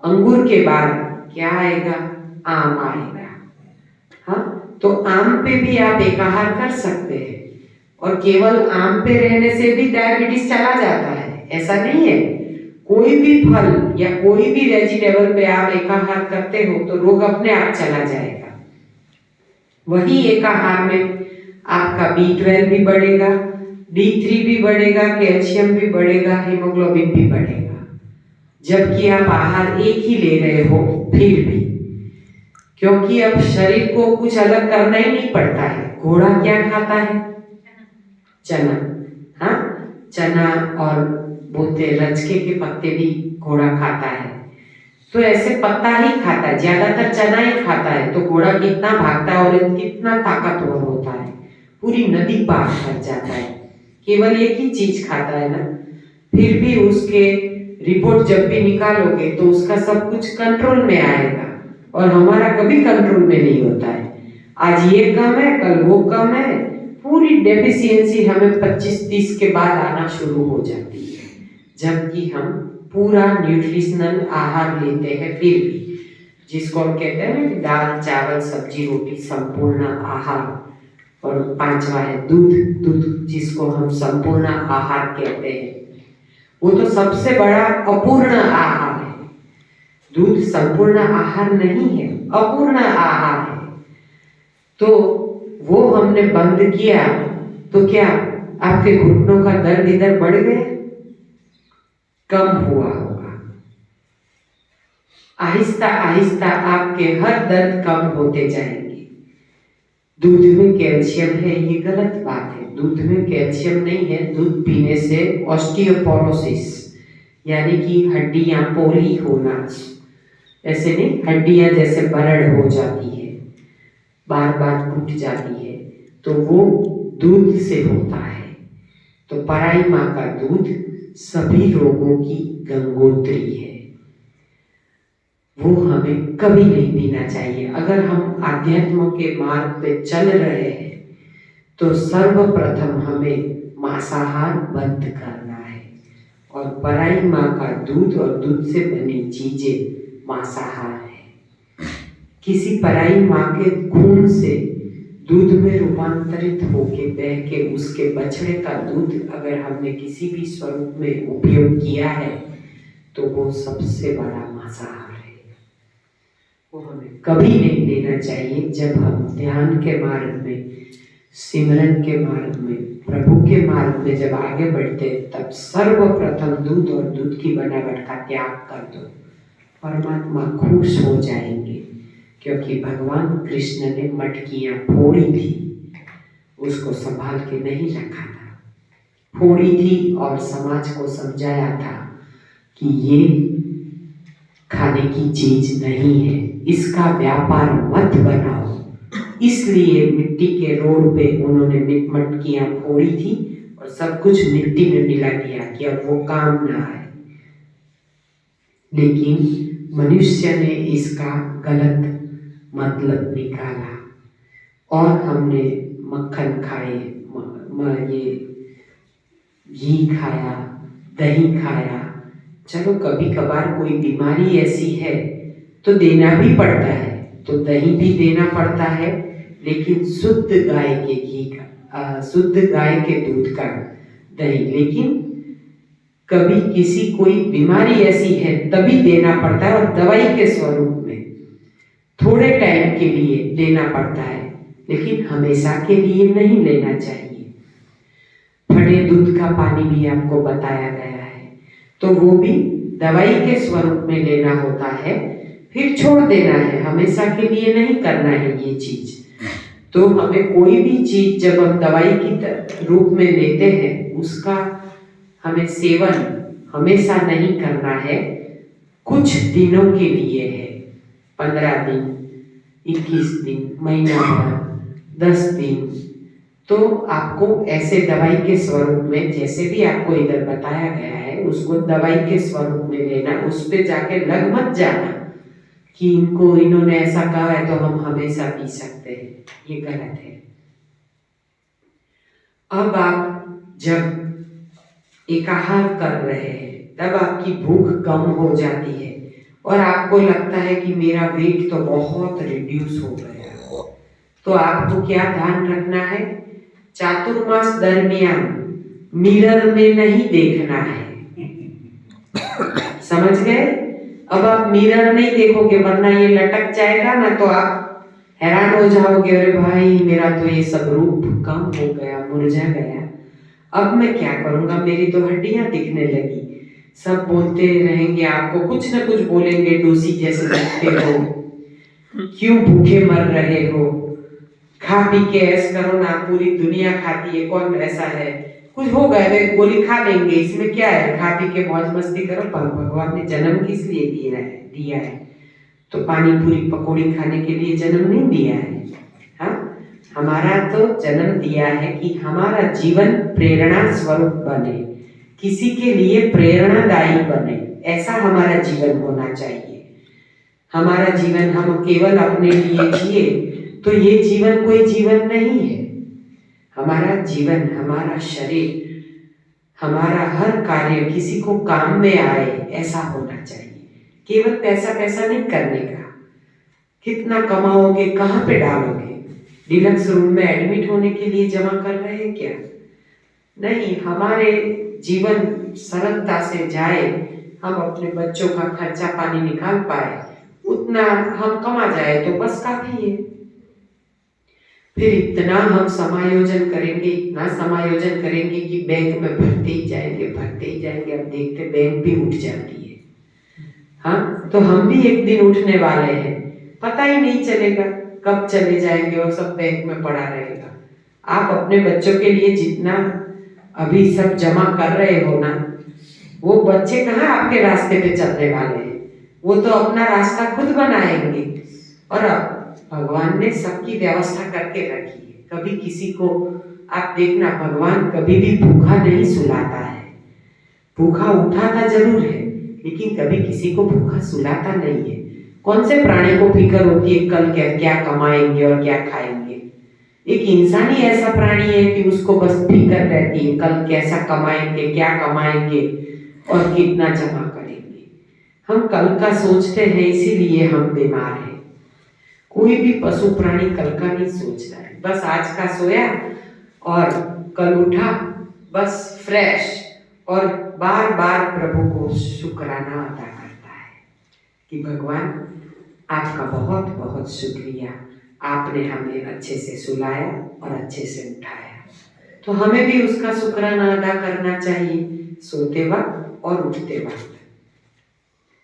अंगूर के बाद क्या आएगा, आम आएगा। हाँ, तो आम पे भी आप एकाहार कर सकते हैं, और केवल आम पे रहने से भी डायबिटीज चला जाता है, ऐसा नहीं है। कोई भी फल या कोई भी वेजिटेबल पे आप एकाहार करते हो तो रोग अपने आप चला जाएगा। वही एकाहार में आपका B12 भी बढ़ेगा, D3 भी बढ़ेगा, कैल्शियम भी बढ़ेगा, हीमोग्लोबिन भी बढ़ेगा, जबकि आप आहार एक ही ले रहे हो फिर भी, क्योंकि अब शरीर को कुछ अलग करना ही नहीं पड़ता है। घोड़ा क्या खाता है, चना। हाँ, चना और बोलते रचके के पत्ते भी घोड़ा खाता है, तो ऐसे पत्ता ही खाता है, ज्यादातर चना ही खाता है। तो घोड़ा कितना भागता है और कितना ताकतवर होता है, पूरी नदी पार कर जाता है, केवल एक ही चीज खाता है ना। फिर भी उसके रिपोर्ट जब भी निकालोगे तो उसका सब कुछ कंट्रोल में आएगा, और हमारा कभी कंट्रोल में नहीं होता है। आज ये कम है, कल वो कम है, पूरी डेफिशिएंसी हमें 25-30 के बाद आना शुरू हो जाती है, जबकि हम पूरा न्यूट्रिशनल आहार लेते हैं फिर भी, जिसको हम कहते हैं ना कि दाल चावल सब्जी रोटी संपूर्ण आहार। और 5वां है दूध, दूध जिसको हम संपूर्ण आहार कहते हैं, वो तो सबसे बड़ा अपूर्ण आहार है। दूध संपूर्ण आहार नहीं है, अपूर्ण आहार है। तो वो हमने बंद किया तो क्या आपके घुटनों का दर्द इधर बढ़ गया, कम हुआ होगा। आहिस्ता आहिस्ता आपके हर दर्द कम होते जाएंगे। दूध में कैल्शियम है, ये गलत बात है। दूध में कैल्शियम नहीं है। दूध पीने से ऑस्टियोपोरोसिस यानी कि हड्डियां पोली होना, ऐसे नहीं, हड्डियां जैसे बरड़ हो जाती है, बार बार टूट जाती है, तो वो दूध से होता है। तो पराई माँ का दूध सभी रोगों की गंगोत्री है, वो हमें कभी नहीं पीना चाहिए। अगर हम आध्यात्म के मार्ग पे चल रहे हैं तो सर्वप्रथम हमें मांसाहार बंद करना है, और पराई माँ का दूध और दूध से बनी चीजें मांसाहार है। किसी पराई माँ के खून से दूध में रूपांतरित होके बह के उसके बछड़े का दूध अगर हमने किसी भी स्वरूप में उपयोग किया है तो वो सबसे बड़ा मांसाहार है, वो हमें कभी नहीं लेना चाहिए। जब हम ध्यान के मार्ग में, सिमरन के मार्ग में, प्रभु के मार्ग में जब आगे बढ़ते तब सर्वप्रथम दूध और दूध की बनावट का त्याग कर दो, परमात्मा खुश हो जाएंगे। क्योंकि भगवान कृष्ण ने मटकियां फोड़ी थी, उसको संभाल के नहीं रखा था, फोड़ी थी और समाज को समझाया था कि ये खाने की चीज नहीं है, इसका व्यापार मत बनाओ। इसलिए मिट्टी के रोड पे उन्होंने मटकियां फोड़ी थी और सब कुछ मिट्टी में मिला दिया कि अब वो काम ना आए। लेकिन मनुष्य ने इसका गलत मतलब निकाला और हमने मक्खन खाए, ये घी खाया, दही खाया। चलो कभी कभार कोई बीमारी ऐसी है तो देना भी पड़ता है, तो दही भी देना पड़ता है, लेकिन शुद्ध गाय के घी का, शुद्ध गाय के दूध का दही। लेकिन कभी किसी कोई बीमारी ऐसी है तभी देना पड़ता है, और दवाई के स्वरूप में थोड़े टाइम के लिए लेना पड़ता है, लेकिन हमेशा के लिए नहीं लेना चाहिए। फटे दूध का पानी भी आपको बताया गया है, तो वो भी दवाई के स्वरूप में लेना होता है, फिर छोड़ देना है, हमेशा के लिए नहीं करना है ये चीज। तो हमें कोई भी चीज जब हम दवाई की रूप में लेते हैं, उसका हमें सेवन हमेशा नहीं करना है, कुछ दिनों के लिए है, 15 दिन, 21 दिन, महीना भर, 10 दिन। तो आपको ऐसे दवाई के स्वरूप में, जैसे भी आपको इधर बताया गया है, उसको दवाई के स्वरूप में लेना। उस पे जाके लग मत जाना कि इन्होंने ऐसा कहा है तो हम हमेशा पी सकते हैं, ये गलत है। अब आप जब एकाहार कर रहे हैं तब आपकी भूख कम हो जाती है और आपको लगता है कि मेरा वेट तो बहुत रिड्यूस हो गया, तो आपको क्या ध्यान रखना है? चातुर्मास दरमियान मिरर में नहीं देखना है, समझ गए? अब आप मिरर नहीं देखोगे, वरना ये लटक जाएगा ना, तो आप हैरान हो जाओगे, अरे भाई मेरा तो ये सब रूप कम हो गया, मुरझा गया, अब मैं क्या करूंगा, मेरी तो हड्डियां दिखने लगी। सब बोलते रहेंगे आपको, कुछ ना कुछ बोलेंगे, डोसी जैसे दिखते हो, क्यों भूखे मर रहे हो, खा पी के ऐस करो ना, पूरी दुनिया खाती है, कौन ऐसा है, कुछ हो गया वे गोली खा लेंगे, इसमें क्या है, खा पी के मौज मस्ती करो। पर भगवान ने जन्म किस लिए दिया है? तो पानी पूरी पकौड़ी खाने के लिए जन्म नहीं दिया है। हाँ, हमारा तो जन्म दिया है कि हमारा जीवन प्रेरणा स्वरूप बने, किसी के लिए प्रेरणादायी बने, ऐसा हमारा जीवन होना चाहिए। हमारा जीवन हम केवल अपने लिए जिए तो ये जीवन कोई जीवन नहीं है। हमारा जीवन, हमारा शरीर, हमारा हर कार्य किसी को काम में आए, ऐसा होना चाहिए। केवल पैसा पैसा नहीं करने का, कितना कमाओगे, कहाँ पे डालोगे, डिलक्स रूम में एडमिट होने के लिए जमा कर रहे हैं क्या? नहीं, हमारे जीवन सरलता से जाए, हम अपने बच्चों का खर्चा पानी निकाल पाए, उतना हम कमा जाए तो बस काफी है। फिर इतना हम समायोजन करेंगे, इतना समायोजन करेंगे कि बैंक में भरते ही जाएंगे, भरते ही जाएंगे। अब देखते बैंक भी उठ जाती है। हाँ, तो हम भी एक दिन उठने वाले हैं, पता ही नहीं चलेगा कब चले जाएंगे और सब बैंक में पड़ा रहेगा। आप अपने बच्चों के लिए जितना अभी सब जमा कर रहे हो ना, वो बच्चे कहाँ आपके रास्ते पे चलने वाले हैं, वो तो अपना रास्ता खुद बनाएंगे। और अब भगवान ने सबकी व्यवस्था करके रखी है, कभी किसी को आप देखना, भगवान कभी भी भूखा नहीं सुलाता है। भूखा उठाता जरूर है, लेकिन कभी किसी को भूखा सुलाता नहीं है। कौन से प्राणी को फिक्र होती है कल क्या कमाएंगे और क्या खाएंगे? एक इंसान ही ऐसा प्राणी है कि उसको बस फिक्र रहती है, कल कैसा कमाएंगे, क्या कमाएंगे और कितना जमा करेंगे। हम कल का सोचते हैं, इसीलिए हम बीमार हैं। कोई भी पशु प्राणी कल का नहीं सोचता है, बस आज का सोया और कल उठा, बस फ्रेश, और बार बार प्रभु को शुक्राना अदा करता है कि भगवान आपका बहुत बहुत शुक्रिया, आपने हमें अच्छे से सुलाया और अच्छे से उठाया। तो हमें भी उसका शुक्राना अदा करना चाहिए, सोते वक्त और उठते वक्त।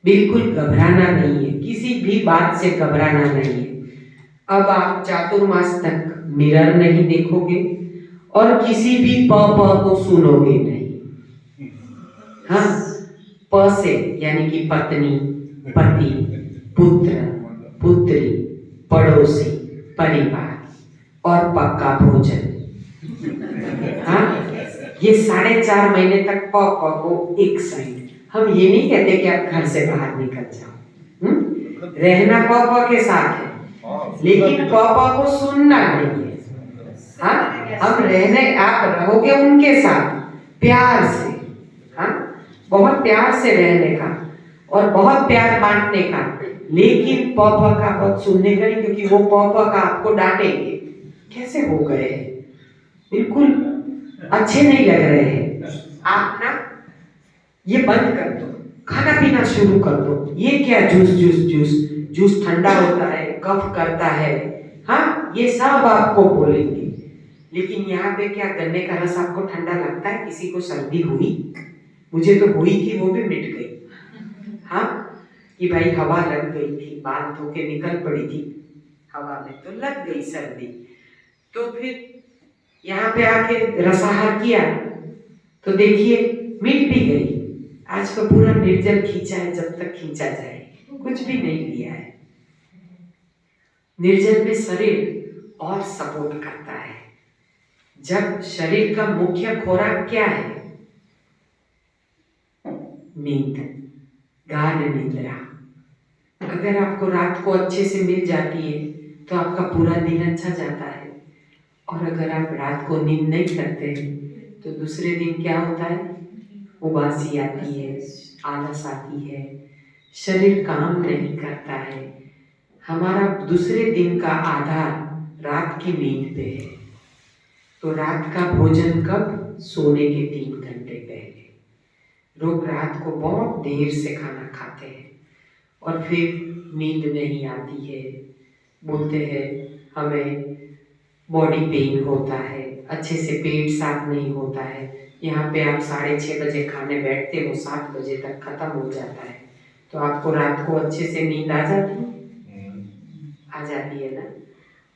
बिल्कुल घबराना नहीं है, किसी भी बात से घबराना नहीं है। अब आप चातुर्मास तक मिरर नहीं देखोगे और किसी भी प को सुनोगे नहीं। हाँ, प से यानी कि पत्नी, पति, पुत्र, पुत्री, पड़ोसी, परिवार और पक्का भोजन। हाँ, ये 4.5 महीने तक प को एक साइड। हम ये नहीं कहते कि आप घर से बाहर निकल जाओ, रहना प के साथ है, लेकिन प को सुनना नहीं है। हाँ, हम रहने, आप रहोगे उनके साथ प्यार से, हाँ, बहुत प्यार से रहने का और बहुत प्यार बांटने का, लेकिन पापा का बात सुनने का नहीं, क्योंकि वो पापा का आपको डांटेंगे, कैसे हो गए, बिल्कुल अच्छे नहीं लग रहे हैं, आप ना ये बंद कर दो, खाना पीना शुरू कर दो, ये क्या जूस जूस जूस जूस ठंडा होता है, कफ करता है, हाँ, ये सब आपको बोलेंगे। लेकिन यहाँ पे क्या, गन्ने का रस आपको ठंडा लगता है? किसी को सर्दी हुई? मुझे तो हुई थी, वो भी मिट गई, हाँ, कि भाई हवा लग गई थी, बाल धो के निकल पड़ी थी हवा में, तो लग गई सर्दी। तो फिर यहाँ पे आके रसाहार किया तो देखिए मिट भी गई। आज का पूरा निर्जल खींचा है, जब तक खींचा जाए, कुछ भी नहीं लिया है। निर्जल में शरीर और सपोर्ट करता है। जब शरीर का मुख्य खुराक क्या है? नींद, गाढ़ निद्रा। अगर आपको रात को अच्छे से मिल जाती है तो आपका पूरा दिन अच्छा जाता है, और अगर आप रात को नींद नहीं करते हैं तो दूसरे दिन क्या होता है? उबासी आती है, आलस आती है, शरीर काम नहीं करता है। हमारा दूसरे दिन का आधार रात की नींद पे है। तो रात का भोजन कब? सोने के 3 घंटे पहले। लोग रात को बहुत देर से खाना खाते हैं और फिर नींद नहीं आती है, बोलते हैं हमें बॉडी पेन होता है, अच्छे से पेट साफ नहीं होता है। यहाँ पे आप 6:30 बजे खाने बैठते हो, 7 बजे तक खत्म हो जाता है, तो आपको रात को अच्छे से नींद आ जाती है? आ जाती है ना।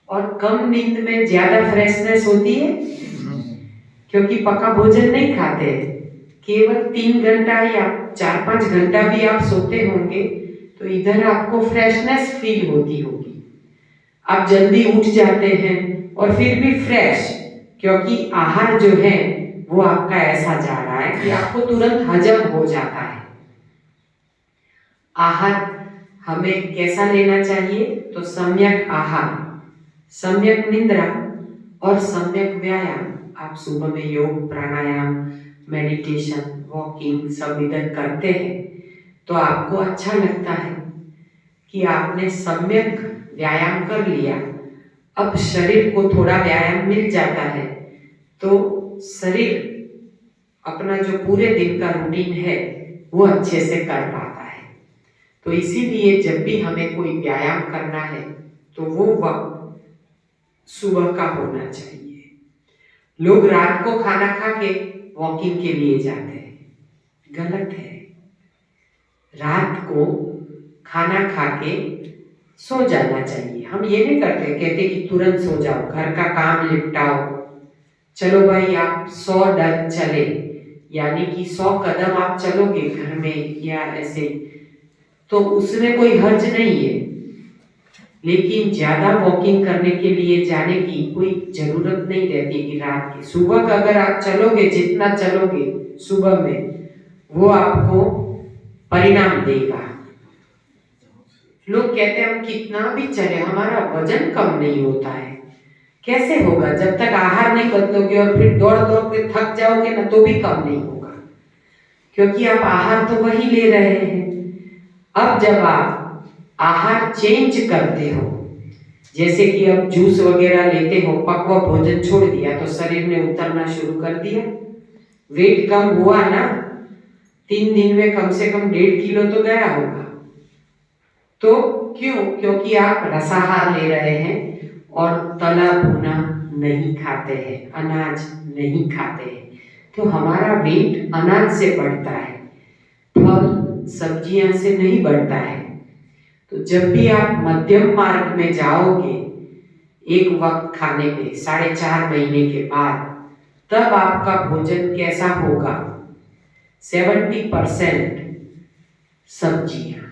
और कम नींद में ज्यादा फ्रेशनेस होती है, क्योंकि पका भोजन नहीं खाते हैं। केवल 3 घंटा या 4-5 घंटा भी आप सोते होंगे तो इधर आपको फ्रेशनेस फील होती होगी, आप जल्दी उठ जाते हैं और फिर भी फ्रेश, क्योंकि आहार जो है वो आपका ऐसा जा रहा है कि आपको तुरंत हजम हो जाता है। आहार हमें कैसा लेना चाहिए? तो सम्यक आहार, सम्यक निद्रा और सम्यक व्यायाम। आप सुबह में योग, प्राणायाम, मेडिटेशन, वॉकिंग सब इधर करते हैं तो आपको अच्छा लगता है कि आपने सम्यक व्यायाम कर लिया। अब शरीर को थोड़ा व्यायाम मिल जाता है तो शरीर अपना जो पूरे दिन का रूटीन है वो अच्छे से कर पाता है। तो इसीलिए जब भी हमें कोई व्यायाम करना है तो वो वक्त सुबह का होना चाहिए। लोग रात को खाना खा के वॉकिंग के लिए जाते हैं, गलत है। रात को खाना खा के सो जाना चाहिए। हम ये नहीं कहते कि तुरंत सो जाओ, घर का काम निपटाओ, चलो भाई आप 100 डग चले, यानी कि 100 कदम आप चलोगे घर में या ऐसे, तो उसमें कोई हर्ज नहीं है। लेकिन ज्यादा वॉकिंग करने के लिए जाने की कोई जरूरत नहीं रहती कि रात की। सुबह का अगर आप चलोगे, जितना चलोगे सुबह में, वो आपको परिणाम देगा। लोग कहते हैं हम कितना भी चले हमारा वजन कम नहीं होता है। कैसे होगा? जब तक आहार नहीं बदलोगे और फिर दौड़ दौड़ के थक जाओगे ना, तो भी कम नहीं होगा, क्योंकि आप आहार तो वही ले रहे हैं। अब जब आप आहार चेंज करते हो, जैसे कि अब जूस वगैरह लेते हो, पकवा भोजन छोड़ दिया तो शरीर ने उतरना शुरू कर दिया, वेट कम हुआ ना, 3 दिन में कम से कम 1.5 किलो तो गया होगा। तो क्यों? क्योंकि आप रसाहार ले रहे हैं और तला भुना नहीं खाते हैं, अनाज नहीं खाते हैं, तो हमारा वेट अनाज से बढ़ता है, फल सब्जियां से नहीं बढ़ता है। तो जब भी आप मध्यम मार्ग में जाओगे एक वक्त खाने पे 4.5 महीने के बाद, तब आपका भोजन कैसा होगा? 70% सब्जियां,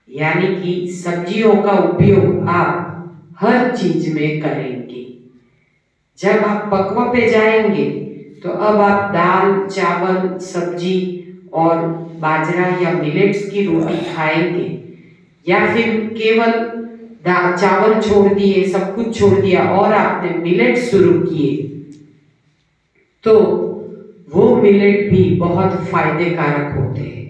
यानी कि सब्जियों का उपयोग आप हर चीज में करेंगे। जब आप पकवा पे जाएंगे तो अब आप दाल, चावल, सब्जी और बाजरा या मिलेट्स की रोटी खाएंगे, या फिर केवल चावल छोड़ दिए, सब कुछ छोड़ दिया और आपने मिलेट शुरू किए, तो वो मिलेट भी बहुत फायदे कारक होते हैं।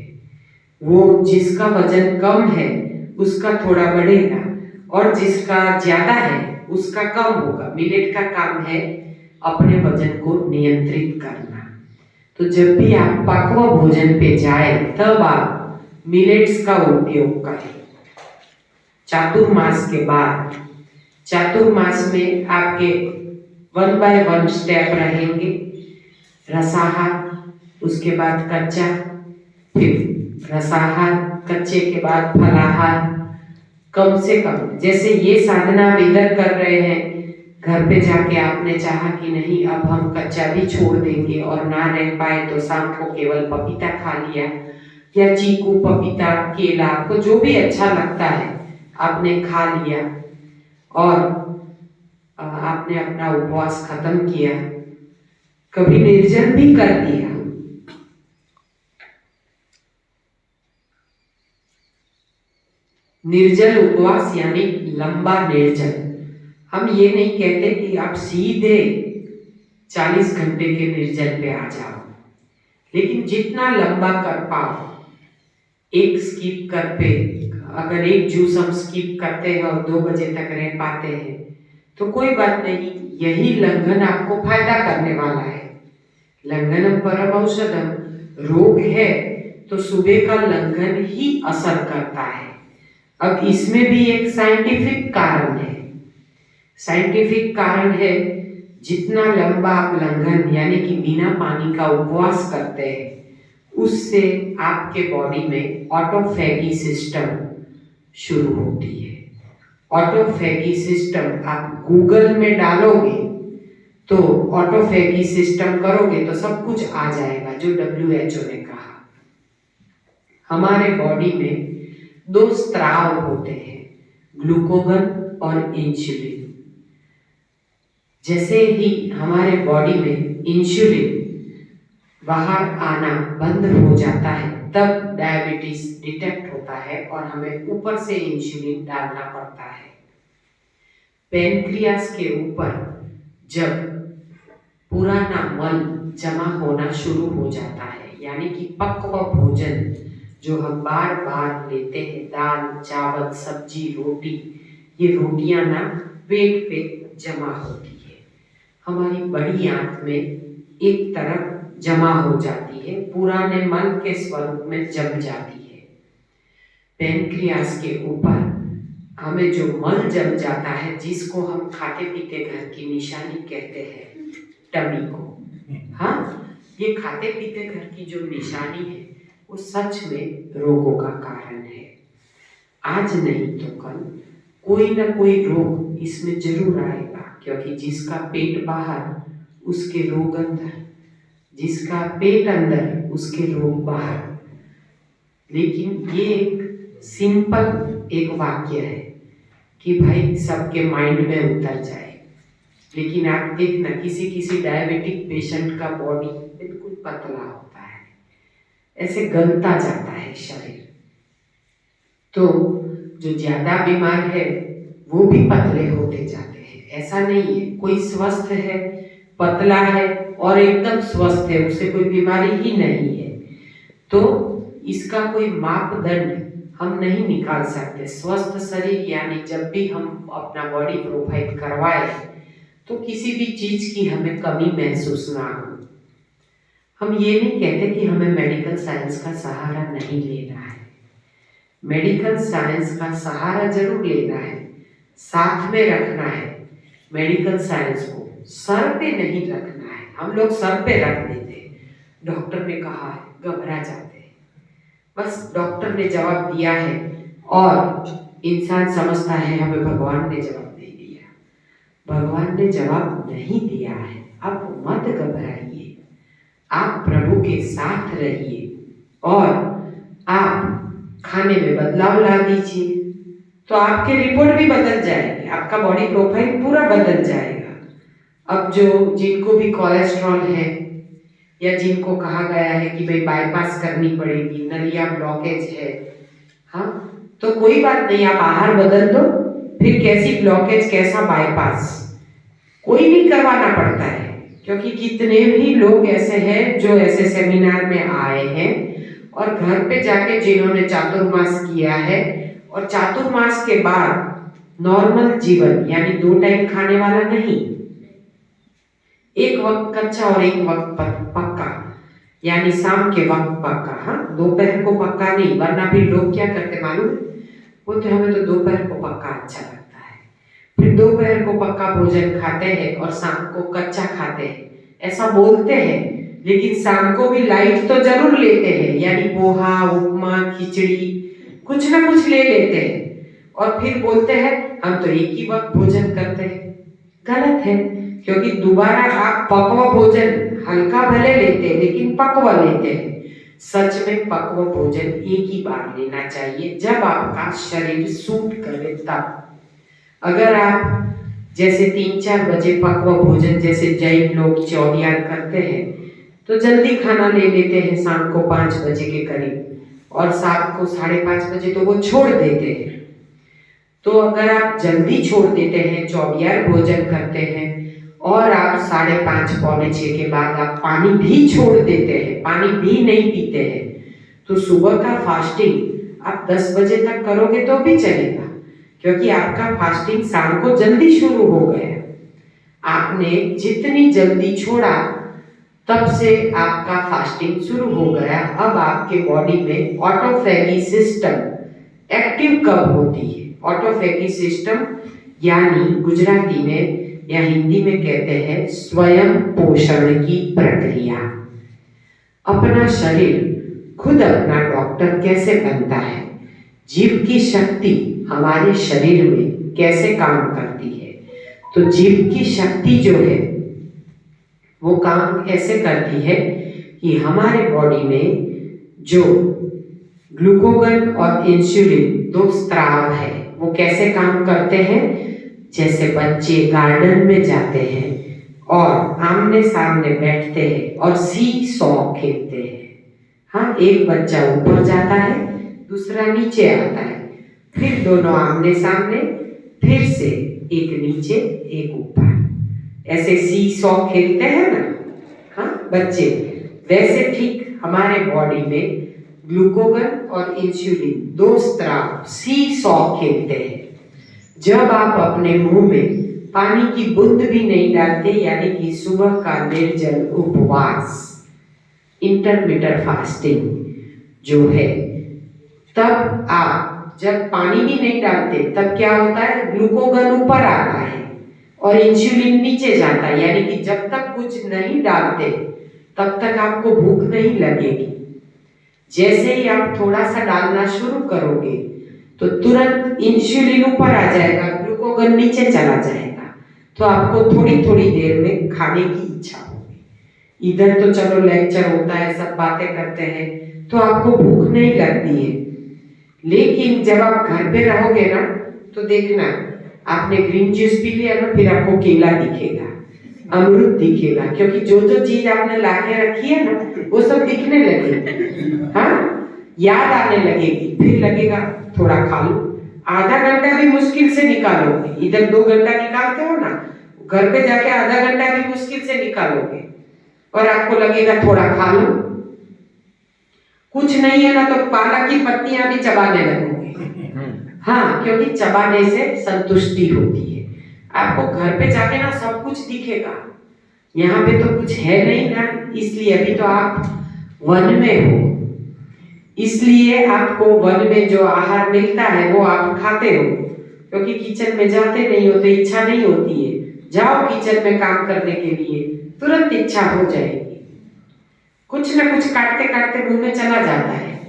वो जिसका वजन कम है उसका थोड़ा बढ़ेगा और जिसका ज्यादा है उसका कम होगा। मिलेट का काम है अपने वजन को नियंत्रित करना। तो जब भी आप पक्व भोजन पे जाए तब आप मिलेट्स का उपयोग करें। चातुर्मास के बाद, चातुर्मास में आपके 1 बाय 1 स्टेप रहेंगे। रसाहार, उसके बाद कच्चा, फिर रसाहार, कच्चे के बाद फलाहार। कम से कम जैसे ये साधना आप इधर कर रहे हैं, घर पे जाके आपने चाहा कि नहीं अब हम कच्चा भी छोड़ देंगे और ना रह पाए तो शाम को केवल पपीता खा लिया, या चीकू, पपीता, केला, आपको जो भी अच्छा लगता है आपने खा लिया और आपने अपना उपवास खत्म किया। कभी निर्जल भी कर दिया। निर्जल उपवास यानी लंबा निर्जल। हम ये नहीं कहते कि आप सीधे 40 घंटे के निर्जल पे आ जाओ, लेकिन जितना लंबा कर पाओ। एक स्किप कर पे, अगर एक जूस हम स्किप करते हैं और 2 बजे तक रह पाते हैं तो कोई बात नहीं, यही लंघन आपको फायदा करने वाला है। लंघनम परम औषधम, रोग है तो सुबह का लंघन ही असर करता है। अब इसमें भी एक साइंटिफिक कारण है। साइंटिफिक कारण है, जितना लंबा आप लंघन यानी कि बिना पानी का उपवास करते हैं उससे आपके बॉडी में ऑटोफैगी सिस्टम शुरू होती है। ऑटोफैगी सिस्टम आप गूगल में डालोगे तो ऑटोफैगी सिस्टम करोगे तो सब कुछ आ जाएगा जो WHO ने कहा। हमारे बॉडी में 2 स्त्राव होते हैं, ग्लूकोगन और इंसुलिन। जैसे ही हमारे बॉडी में इंसुलिन बाहर आना बंद हो जाता है तब डायबिटीज डिटेक्ट होता है और हमें ऊपर से इंसुलिन डालना पड़ता है। पेनक्रियास के ऊपर जब पुराना मल जमा होना शुरू हो जाता है, यानी कि पक्व भोजन जो हम बार बार लेते हैं, दाल, चावल, सब्जी, रोटी, ये रोटियां ना पेट पे जमा होती है, हमारी बड़ी आंत में एक तरफ जमा हो जाती है, पुराने मल के स्वरूप में जम जाती है। पेनक्रियास के ऊपर हमें जो मल जम जाता है, जिसको हम खाते पीते घर की निशानी कहते हैं, टमी को, हाँ, ये खाते पीते घर की जो निशानी है वो सच में रोगों का कारण है। आज नहीं तो कल कोई ना कोई रोग इसमें जरूर आएगा, क्योंकि जिसका पेट बाहर उसके रोग अंदर, जिसका पेट अंदर उसके रोग बाहर। लेकिन ये एक सिंपल एक वाक्य है कि भाई सबके माइंड में उतर जाए, लेकिन आप देखना किसी किसी डायबिटिक पेशेंट का बॉडी बिल्कुल पतला होता है, ऐसे गलता जाता है शरीर। तो जो ज्यादा बीमार है वो भी पतले होते जाते हैं। ऐसा नहीं है कोई स्वस्थ है, पतला है और एकदम स्वस्थ है, उसे कोई बीमारी ही नहीं है, तो इसका कोई मापदंड हम नहीं निकाल सकते। स्वस्थ शरीर यानी जब भी हम अपना बॉडी प्रोफाइल करवाए तो किसी भी चीज की हमें कमी महसूस ना हो। हम ये नहीं कहते कि हमें मेडिकल साइंस का सहारा नहीं लेना है, मेडिकल साइंस का सहारा जरूर लेना है, साथ में रखना है। मेडिकल साइंस को सर पे नहीं रखना है। हम लोग सर पे रख देते हैं, डॉक्टर ने कहा है, घबरा जाते हैं, बस डॉक्टर ने जवाब दिया है और इंसान समझता है हमें भगवान ने जवाब दे दिया। भगवान ने जवाब नहीं दिया है। आप मत घबराइए, आप प्रभु के साथ रहिए और आप खाने में बदलाव ला दीजिए तो आपके रिपोर्ट भी बदल जाएगी, आपका बॉडी प्रोफाइल पूरा बदल जाएगा। अब जो जिनको भी कोलेस्ट्रॉल है या जिनको कहा गया है कि भाई बाईपास करनी पड़ेगी, नलिया ब्लॉकेज है, हाँ, तो कोई बात नहीं, आप आहार बदल दो, फिर कैसी ब्लॉकेज, कैसा बाईपास, कोई भी करवाना पड़ता है। क्योंकि कितने भी लोग ऐसे हैं जो ऐसे सेमिनार में आए हैं और घर पे जाके जिन्होंने चातुर्मास किया है और चातुर्मास के बाद नॉर्मल जीवन यानी 2 टाइम खाने वाला नहीं, एक वक्त कच्चा और एक वक्त पक्का, यानी शाम के वक्त पक्का, हाँ दोपहर को पक्का नहीं, वरना फिर लोग क्या करते मालूम, बोलते हमें तो दोपहर को पक्का अच्छा लगता है, फिर दोपहर को पक्का भोजन खाते हैं और शाम को कच्चा खाते हैं, ऐसा बोलते हैं। लेकिन शाम को भी लाइट तो जरूर लेते हैं, यानी पोहा, उपमा, खिचड़ी, कुछ ना कुछ ले लेते हैं और फिर बोलते हैं हम तो एक ही वक्त भोजन करते हैं। गलत है, क्योंकि दोबारा आप पक्व भोजन हल्का भले लेते हैं लेकिन पक्व लेते हैं। सच में पक्व भोजन एक ही बार लेना चाहिए जब आपका शरीर सूट करे तब। अगर आप जैसे 3-4 बजे पक्व भोजन जैसे जैन लोग चौरियार करते हैं तो जल्दी खाना ले लेते हैं शाम को 5 बजे के करीब और शाम को 5:30 बजे तो वो छोड़ देते हैं। तो अगर आप जल्दी छोड़ देते हैं, चौरियार भोजन करते हैं और आप 5:30 पौने 6 के बाद आप पानी भी छोड़ देते हैं, पानी भी नहीं पीते हैं, तो सुबह का फास्टिंग आप 10 बजे तक करोगे तो भी चलेगा, क्योंकि आपका फास्टिंग शाम को जल्दी शुरू हो गया। आपने जितनी जल्दी छोड़ा तब से आपका फास्टिंग शुरू हो गया। अब आपके बॉडी में ऑटोफेगी सिस्टम एक्टिव कब होती है? ऑटोफेगी सिस्टम यानी गुजराती में या हिंदी में कहते हैं स्वयं पोषण की प्रक्रिया। अपना शरीर खुद अपना डॉक्टर कैसे बनता है, जीव की शक्ति हमारे शरीर में कैसे काम करती है। तो जीव की शक्ति जो है वो काम ऐसे करती है कि हमारे बॉडी में जो ग्लूकोगन और इंसुलिन 2 स्राव है वो कैसे काम करते हैं। जैसे बच्चे गार्डन में जाते हैं और आमने सामने बैठते हैं और सी सॉ खेलते हैं। हाँ, एक बच्चा ऊपर जाता है, दूसरा नीचे आता है, फिर दोनों आमने सामने, फिर से एक नीचे एक ऊपर, ऐसे सी सॉ खेलते हैं ना, हाँ बच्चे, वैसे ठीक हमारे बॉडी में ग्लूकोगन और इंसुलिन 2 स्राव सी सॉ खेलते हैं। जब आप अपने मुंह में पानी की बूंद भी नहीं डालते, यानी कि सुबह का निर्जल उपवास, इंटरमिटेंट फास्टिंग जो है, तब आप जब पानी भी नहीं डालते तब क्या होता है, ग्लूकोगन ऊपर आता है और इंसुलिन नीचे जाता है, यानी कि जब तक कुछ नहीं डालते तब तक आपको भूख नहीं लगेगी। जैसे ही आप थोड़ा सा डालना शुरू करोगे तो तुरंत इंसुलिन ऊपर आ जाएगा, ग्लूकोगन नीचे चला जाएगा, तो आपको थोड़ी थोड़ी देर में खाने की इच्छा होगी। इधर तो चलो लेक्चर होता है, सब बातें करते हैं तो आपको भूख नहीं लगती है, लेकिन जब आप घर पे रहोगे ना तो देखना, आपने ग्रीन जूस पी लिया ना, फिर आपको केला दिखेगा, अमरूद दिखेगा, क्योंकि जो जो चीज आपने लाके रखी है ना वो सब दिखने लगेगी, हाँ याद आने लगेगी, फिर लगेगा थोड़ा खा लो। आधा घंटा भी मुश्किल से निकालोगे, इधर 2 घंटा निकालते हो ना, घर पे जाके आधा घंटा भी मुश्किल से निकालोगे और आपको लगेगा थोड़ा खा लो। कुछ नहीं है ना तो पालक की पत्तियां भी चबाने लगोगे, हाँ, क्योंकि चबाने से संतुष्टि होती है। आपको घर पे जाके ना सब कुछ दिखेगा, यहाँ पे तो कुछ है नहीं ना, इसलिए अभी तो आप वन में हो, इसलिए आपको वन में जो आहार मिलता है वो आप खाते हो, क्योंकि किचन में जाते नहीं हो तो इच्छा नहीं होती है। जाओ किचन में काम करने के लिए, तुरंत इच्छा हो जाएगी, कुछ ना कुछ काटते काटते मुंह में चला जाता है।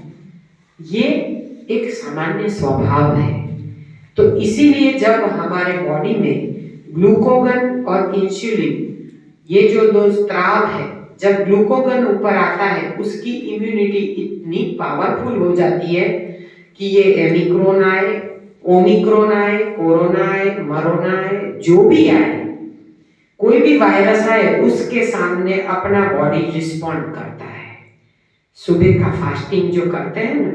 ये एक सामान्य स्वभाव है। तो इसीलिए जब हमारे बॉडी में ग्लूकोगन और इंसुलिन ये जो 2 स्राव है, जब ग्लूकोगन ऊपर आता है उसकी इम्यूनिटी इतनी पावरफुल हो जाती है कि ये एमिक्रोन आए, ओमिक्रोन आए, कोरोना आए, मरोना आए, जो भी आए, कोई भी वायरस आए, उसके सामने अपना बॉडी रिस्पॉन्ड करता है। सुबह का फास्टिंग जो करते हैं ना,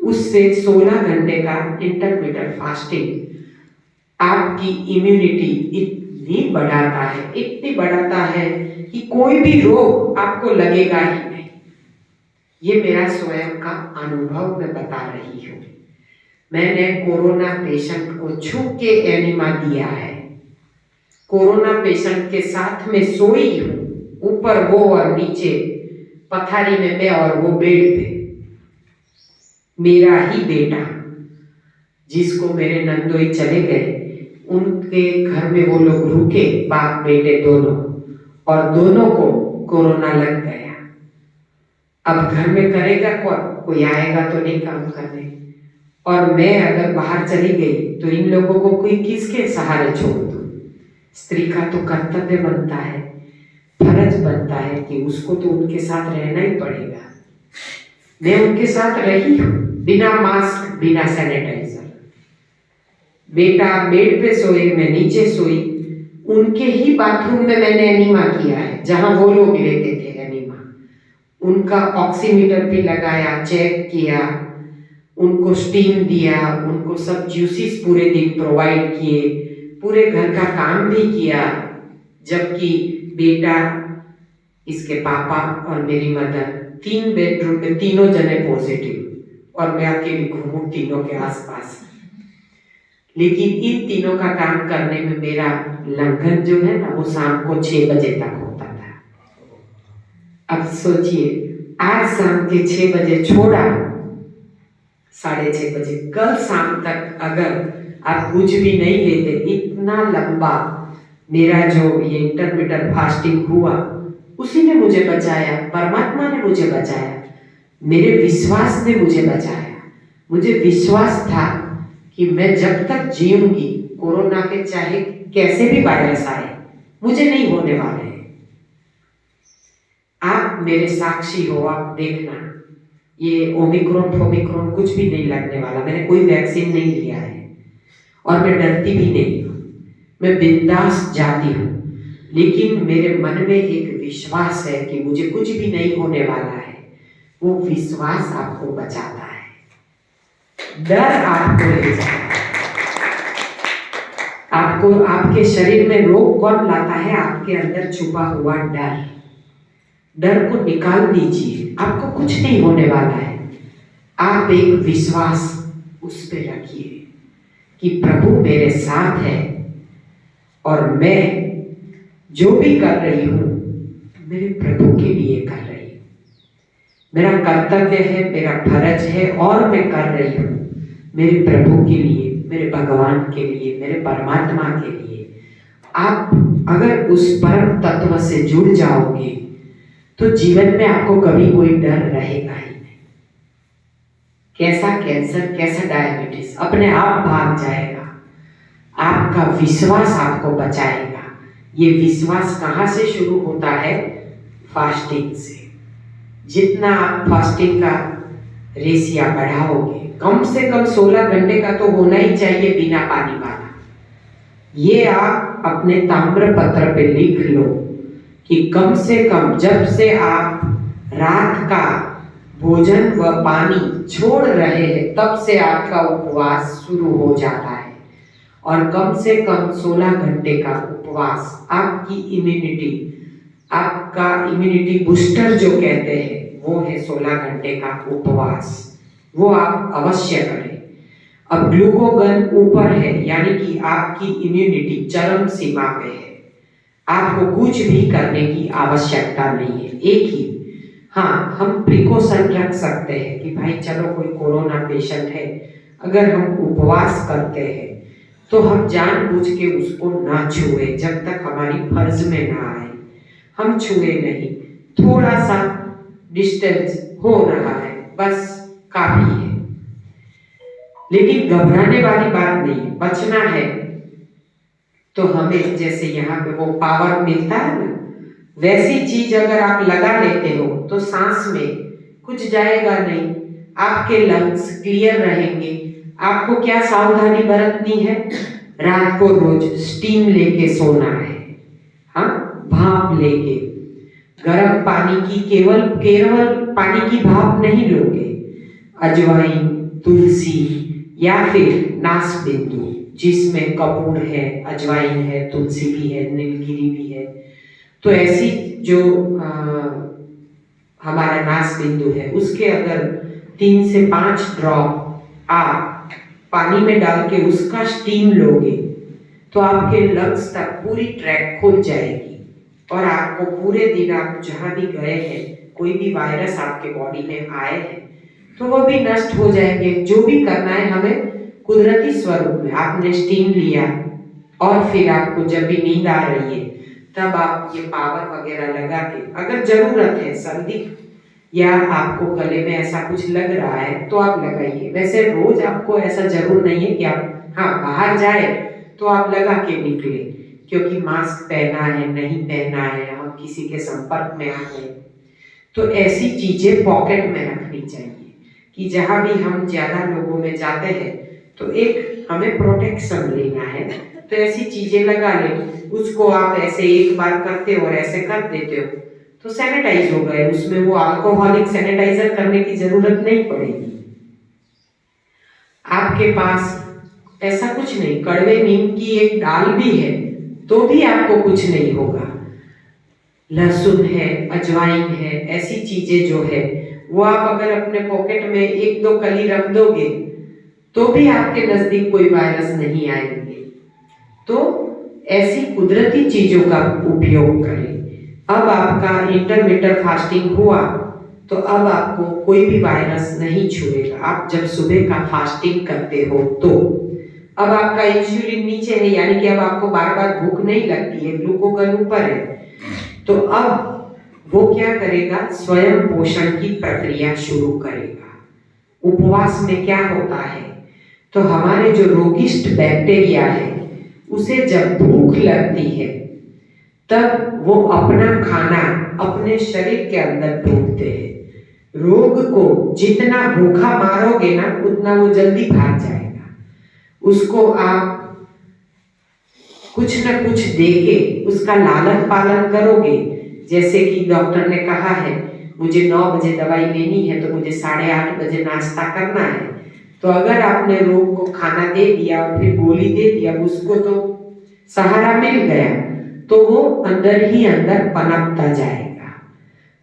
उससे 16 घंटे का इंटरमिटेंट फास्टिंग आपकी इम्यूनिटी इतनी बढ़ाता है कि कोई भी रोग आपको लगेगा ही नहीं। ये मेरा स्वयं का अनुभव मैं बता रही हूँ। मैंने कोरोना पेशेंट को छू के एनिमा दिया है। कोरोना पेशेंट के साथ में सोई हूँ, ऊपर वो और नीचे पथारी में मैं और वो बेड पे। मेरा ही बेटा जिसको मेरे नंदोई चले गए, उनके घर में वो लोग रुके, बाप बेटे दोनों, और दोनों को कोरोना लग गया। अब घर में करेगा कौन? कोई आएगा तो नहीं काम करने। और मैं अगर बाहर चली गई तो इन लोगों को कोई किसके सहारे छोड़ दूं? स्त्री का तो कर्तव्य बनता है, फर्ज बनता है कि उसको तो उनके साथ रहना ही पड़ेगा। मैं उनके साथ रही हूँ, बिना मास्क, बिना सैनिटाइजर। बेटा बेड पे सोए, मैं नीचे सोई। उनके ही बाथरूम में मैंने एनीमा किया है, जहां वो लोग लेते थे एनीमा। उनका ऑक्सीमीटर भी लगाया, चेक किया, उनको स्टीम दिया, उनको सब जूसेस पूरे दिन प्रोवाइड किए, पूरे घर का काम भी किया। जबकि बेटा, इसके पापा और मेरी मदर 3 बेडरूम में, तीनों जने पॉजिटिव, और मैं अकेली घूमूं तीनों के आसपास। लेकिन इन तीनों का काम करने में मेरा लंघन जो है ना, वो शाम को 6 बजे तक होता था। अब सोचिए, आज शाम के 6 बजे छोड़ा, 6:30 बजे, कल शाम तक अगर आप कुछ भी नहीं लेते, इतना लंबा मेरा जो ये इंटरमिटेंट फास्टिंग हुआ, उसी ने मुझे बचाया, परमात्मा ने मुझे बचाया, मेरे विश्वास ने मुझे बचाया। मुझे विश्वास था कि मैं जब तक जीऊंगी, कोरोना के चाहे कैसे भी वायरस आए, मुझे नहीं होने वाले हैं। आप मेरे साक्षी हो, आप देखना, ये ओमिक्रॉन कुछ भी नहीं लगने वाला। मैंने कोई वैक्सीन नहीं लिया है और मैं डरती भी नहीं हूँ, मैं बिंदास जाती हूँ। लेकिन मेरे मन में एक विश्वास है कि मुझे कुछ भी नहीं होने वाला है। वो विश्वास आपको बचाता है, डर आपको ले जाता है। आपको, आपके शरीर में रोग कौन लाता है? आपके अंदर छुपा हुआ डर। डर को निकाल दीजिए, आपको कुछ नहीं होने वाला है। आप एक विश्वास उस पे रखिए कि प्रभु मेरे साथ है और मैं जो भी कर रही हूं, मेरे प्रभु के लिए कर रही हूं। मेरा कर्तव्य है, मेरा फर्ज है, और मैं कर रही हूं मेरे प्रभु के लिए, मेरे भगवान के लिए, मेरे परमात्मा के लिए। आप अगर उस परम तत्व से जुड़ जाओगे तो जीवन में आपको कभी कोई डर रहेगा ही नहीं। कैसा कैंसर, कैसा डायबिटीज अपने आप भाग जाएगा। आपका विश्वास आपको बचाएगा। ये विश्वास कहाँ से शुरू होता है? फास्टिंग से। जितना आप फास्टिंग का रेशिया बढ़ाओगे, कम से कम 16 घंटे का तो होना ही चाहिए बिना पानी वाला। ये आप अपने ताम्र पत्र पे लिख लो कि कम से कम जब से आप रात का भोजन व पानी छोड़ रहे हैं, तब से आपका उपवास शुरू हो जाता है। और कम से कम 16 घंटे का उपवास आपकी इम्यूनिटी, आपका इम्यूनिटी बूस्टर जो कहते हैं, वो है 16 घंटे का उपवास। वो आप अवश्य करें। अब ग्लूकोगन ऊपर है, यानी कि आपकी इम्यूनिटी चरम सीमा पे है। आपको कुछ भी करने की आवश्यकता नहीं है। एक ही, हाँ, हम प्रिकॉशन रख सकते हैं कि भाई चलो कोई कोरोना पेशेंट है, अगर हम उपवास करते हैं तो हम जानबूझ के उसको ना छुए जब तक हमारी फर्ज में ना आए। हम छुए नहीं, थोड़ा सा डिस्टेंस हो रहा है, बस काफी है। लेकिन घबराने वाली बात नहीं, बचना है तो हमें जैसे यहाँ पे वो पावर मिलता है ना, वैसी चीज अगर आप लगा लेते हो तो सांस में कुछ जाएगा नहीं, आपके लंग्स क्लियर रहेंगे। आपको क्या सावधानी बरतनी है? रात को रोज स्टीम लेके सोना है, हाँ, भाप लेके। गर्म पानी की केवल पानी की भाप नहीं लोगे, अजवाइन, तुलसी या फिर नासबिंदु, जिसमें कपूर है, अजवाइन है, तुलसी भी है, नीलगिरी भी है। तो ऐसी जो हमारा नास बिंदु है उसके अगर 3 से 5 ड्रॉप आप पानी में डाल के उसका स्टीम लोगे तो आपके लंग्स तक पूरी ट्रैक खुल जाएगी और आपको पूरे दिन आप जहाँ भी गए हैं, कोई भी वायरस आपके बॉडी में आए हैं तो वो भी नष्ट हो जाएंगे। जो भी करना है हमें कुदरती स्वरूप में, आपने स्टीम लिया और फिर आपको जब भी नींद आ रही है तब आप ये पावर वगैरह लगा के, अगर जरूरत है सर्दी या आपको गले में ऐसा कुछ लग रहा है तो आप लगाइए। वैसे रोज आपको ऐसा जरूर नहीं है कि आप बाहर जाए तो आप लगा के निकले, क्योंकि मास्क पहना है नहीं पहना है, हम किसी के संपर्क में आ गए तो ऐसी चीजें पॉकेट में रखनी चाहिए कि जहां भी हम ज्यादा लोगों में जाते हैं तो एक हमें प्रोटेक्शन लेना है, तो ऐसी चीजें लगा ले। उसको आप ऐसे एक बार करते हो और ऐसे कर देते हो तो सैनिटाइज हो गए, उसमें वो अल्कोहलिक सैनिटाइजर करने की जरूरत नहीं पड़ेगी। आपके पास ऐसा कुछ नहीं, कड़वे नीम की एक डाल भी है तो भी आपको कुछ नहीं होगा। लहसुन है, अजवाइन है, ऐसी चीजें जो है वो आप अगर अपने पॉकेट में 1-2 कली रख दोगे तो भी आपके नजदीक कोई वायरस नहीं आएंगे। तो ऐसी कुदरती चीजों का उपयोग करें। अब आपका इंटरमिटेंट फास्टिंग हुआ तो अब आपको कोई भी वायरस नहीं छुएगा। आप जब सुबह का फास्टिंग करते हो तो अब आपका इंसुलिन नीचे है, यानी कि अब आपको बार बार भूख नहीं लगती है, ग्लूकोगन ऊपर है, तो अब वो क्या करेगा, स्वयं पोषण की प्रक्रिया शुरू करेगा। उपवास में क्या होता है, तो हमारे जो रोगिष्ट बैक्टीरिया है उसे जब भूख लगती है तब वो अपना खाना अपने शरीर के अंदर ढूंढते हैं। रोग को जितना भूखा मारोगे ना उतना वो जल्दी भाग जाएगा। उसको आप कुछ न कुछ देके उसका लालन पालन करोगे। जैसे कि डॉक्टर ने कहा है मुझे 9 बजे दवाई लेनी है तो मुझे 8:30 बजे नाश्ता करना है, तो अगर आपने रोग को खाना दे दिया और फिर गोली दे दिया, उसको तो सहारा मिल गया तो वो अंदर ही अंदर पनपता जाएगा।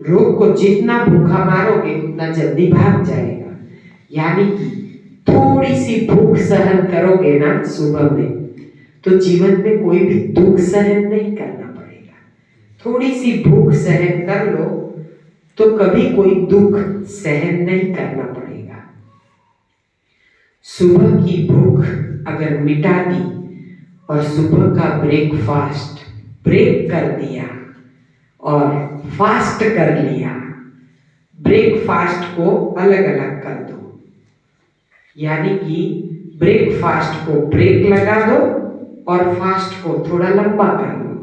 रोग को जितना भूखा मारोगे उतना जल्दी भाग जाएगा। यानी कि थोड़ी सी भूख सहन करोगे ना सुबह में तो जीवन में कोई भी दुख सहन नहीं करना पड़ेगा। थोड़ी सी भूख सहन कर लो तो कभी कोई दुख सहन नहीं करना पड़ेगा। सुबह की भूख अगर मिटा दी और सुबह का ब्रेकफास्ट ब्रेक कर दिया और फास्ट कर लिया, ब्रेकफास्ट को अलग अलग कर दो, यानी कि ब्रेकफास्ट को ब्रेक लगा दो और फास्ट को थोड़ा लंबा कर लो,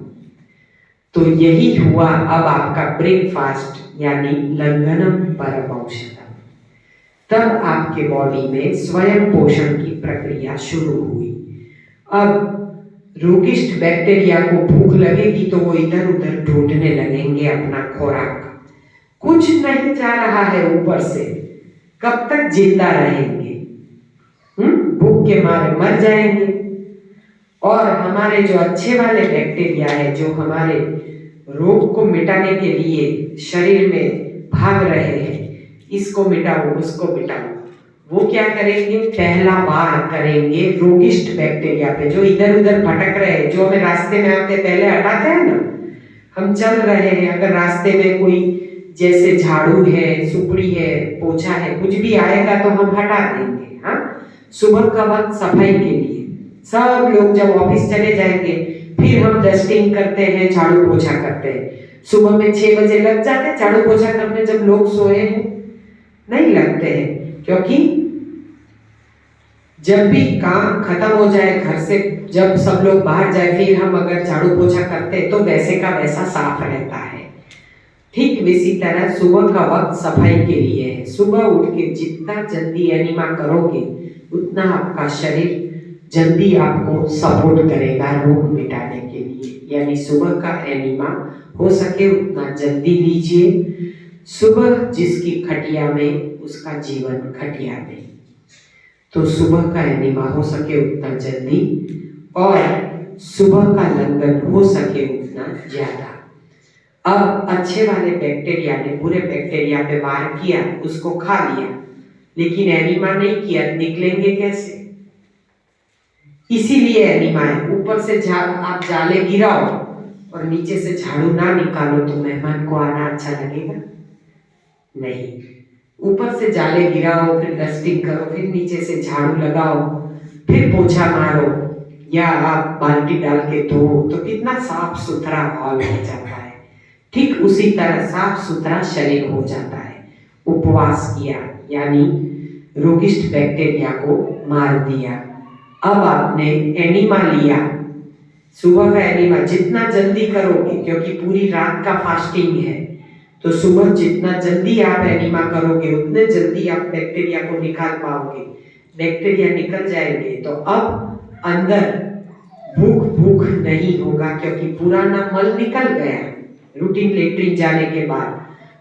तो यही हुआ अब आपका ब्रेकफास्ट, यानी लंघनम परमौषधम। तब आपके बॉडी में स्वयं पोषण की प्रक्रिया शुरू हुई। अब रोगिष्ट बैक्टीरिया को भूख लगेगी तो वो इधर उधर ढूंढने लगेंगे अपना खुराक। कुछ नहीं जा रहा है ऊपर से, कब तक जिंदा रहेंगे, भूख के मारे मर जाएंगे। और हमारे जो अच्छे वाले बैक्टीरिया है जो हमारे रोग को मिटाने के लिए शरीर में भाग रहे हैं, इसको मिटाओ उसको मिटाओ, वो क्या करेंगे, पहला वार करेंगे रोगिष्ट बैक्टीरिया पे जो इधर उधर भटक रहे हैं, जो हमें रास्ते में आते पहले हटाते हैं ना। हम चल रहे हैं, अगर रास्ते में कोई जैसे झाड़ू है, सुपड़ी है, पोछा है, कुछ भी आएगा तो हम हटा देंगे। हाँ, सुबह का वक्त सफाई के लिए सब लोग जब ऑफिस चले जाएंगे फिर हम डस्टिंग करते हैं, झाड़ू पोछा करते हैं। सुबह में 6 बजे लग जाते हैं झाड़ू पोछा करने, जब लोग सोए हैं नहीं लगते हैं, क्योंकि जब भी काम खत्म हो जाए घर से, जब सब लोग बाहर जाए फिर हम अगर झाड़ू पोछा करते हैं तो वैसे का वैसा साफ रहता है। ठीक इसी तरह सुबह का वक्त सफाई के लिए है। सुबह उठ के जितना जल्दी एनिमा करोगे उतना आपका शरीर जल्दी आपको सपोर्ट करेगा रोग मिटाने के लिए। यानी सुबह का एनिमा हो सके उतना जल्दी लीजिए। सुबह जिसकी खटिया में उसका जीवन खटिया में। तो सुबह का एनिमा हो सके उतना जल्दी और सुबह का लंघन हो सके उतना ज्यादा। अब अच्छे वाले बैक्टीरिया ने बुरे बैक्टीरिया पे वार किया, उसको खा लिया, लेकिन एनिमा नहीं किया, निकलेंगे कैसे? इसीलिए एनिमा है। ऊपर से आप जाले गिराओ और नीचे से झाड़ू ना निकालो तो मेहमान को आना अच्छा लगेगा? नहीं। ऊपर से जाले गिराओ, फिर डस्टिंग करो, फिर नीचे से झाड़ू लगाओ, फिर पोछा मारो या आप बाल्टी डाल के धो, तो कितना साफ सुथरा हॉल हो जाता है। ठीक उसी तरह साफ सुथरा शरीर हो जाता है। उपवास किया यानी रोगिष्ट बैक्टीरिया को मार दिया। अब आपने एनिमा लिया, सुबह का एनिमा जितना जल्दी करोगे, क्योंकि पूरी रात का फास्टिंग है, तो सुबह जितना जल्दी आप एनिमा करोगे उतने जल्दी आप बैक्टीरिया को निकाल पाओगे। बैक्टीरिया निकल जाएंगे तो अब अंदर भूख नहीं होगा, क्योंकि पुराना मल निकल गया। रूटीन लेटरिन जाने के बाद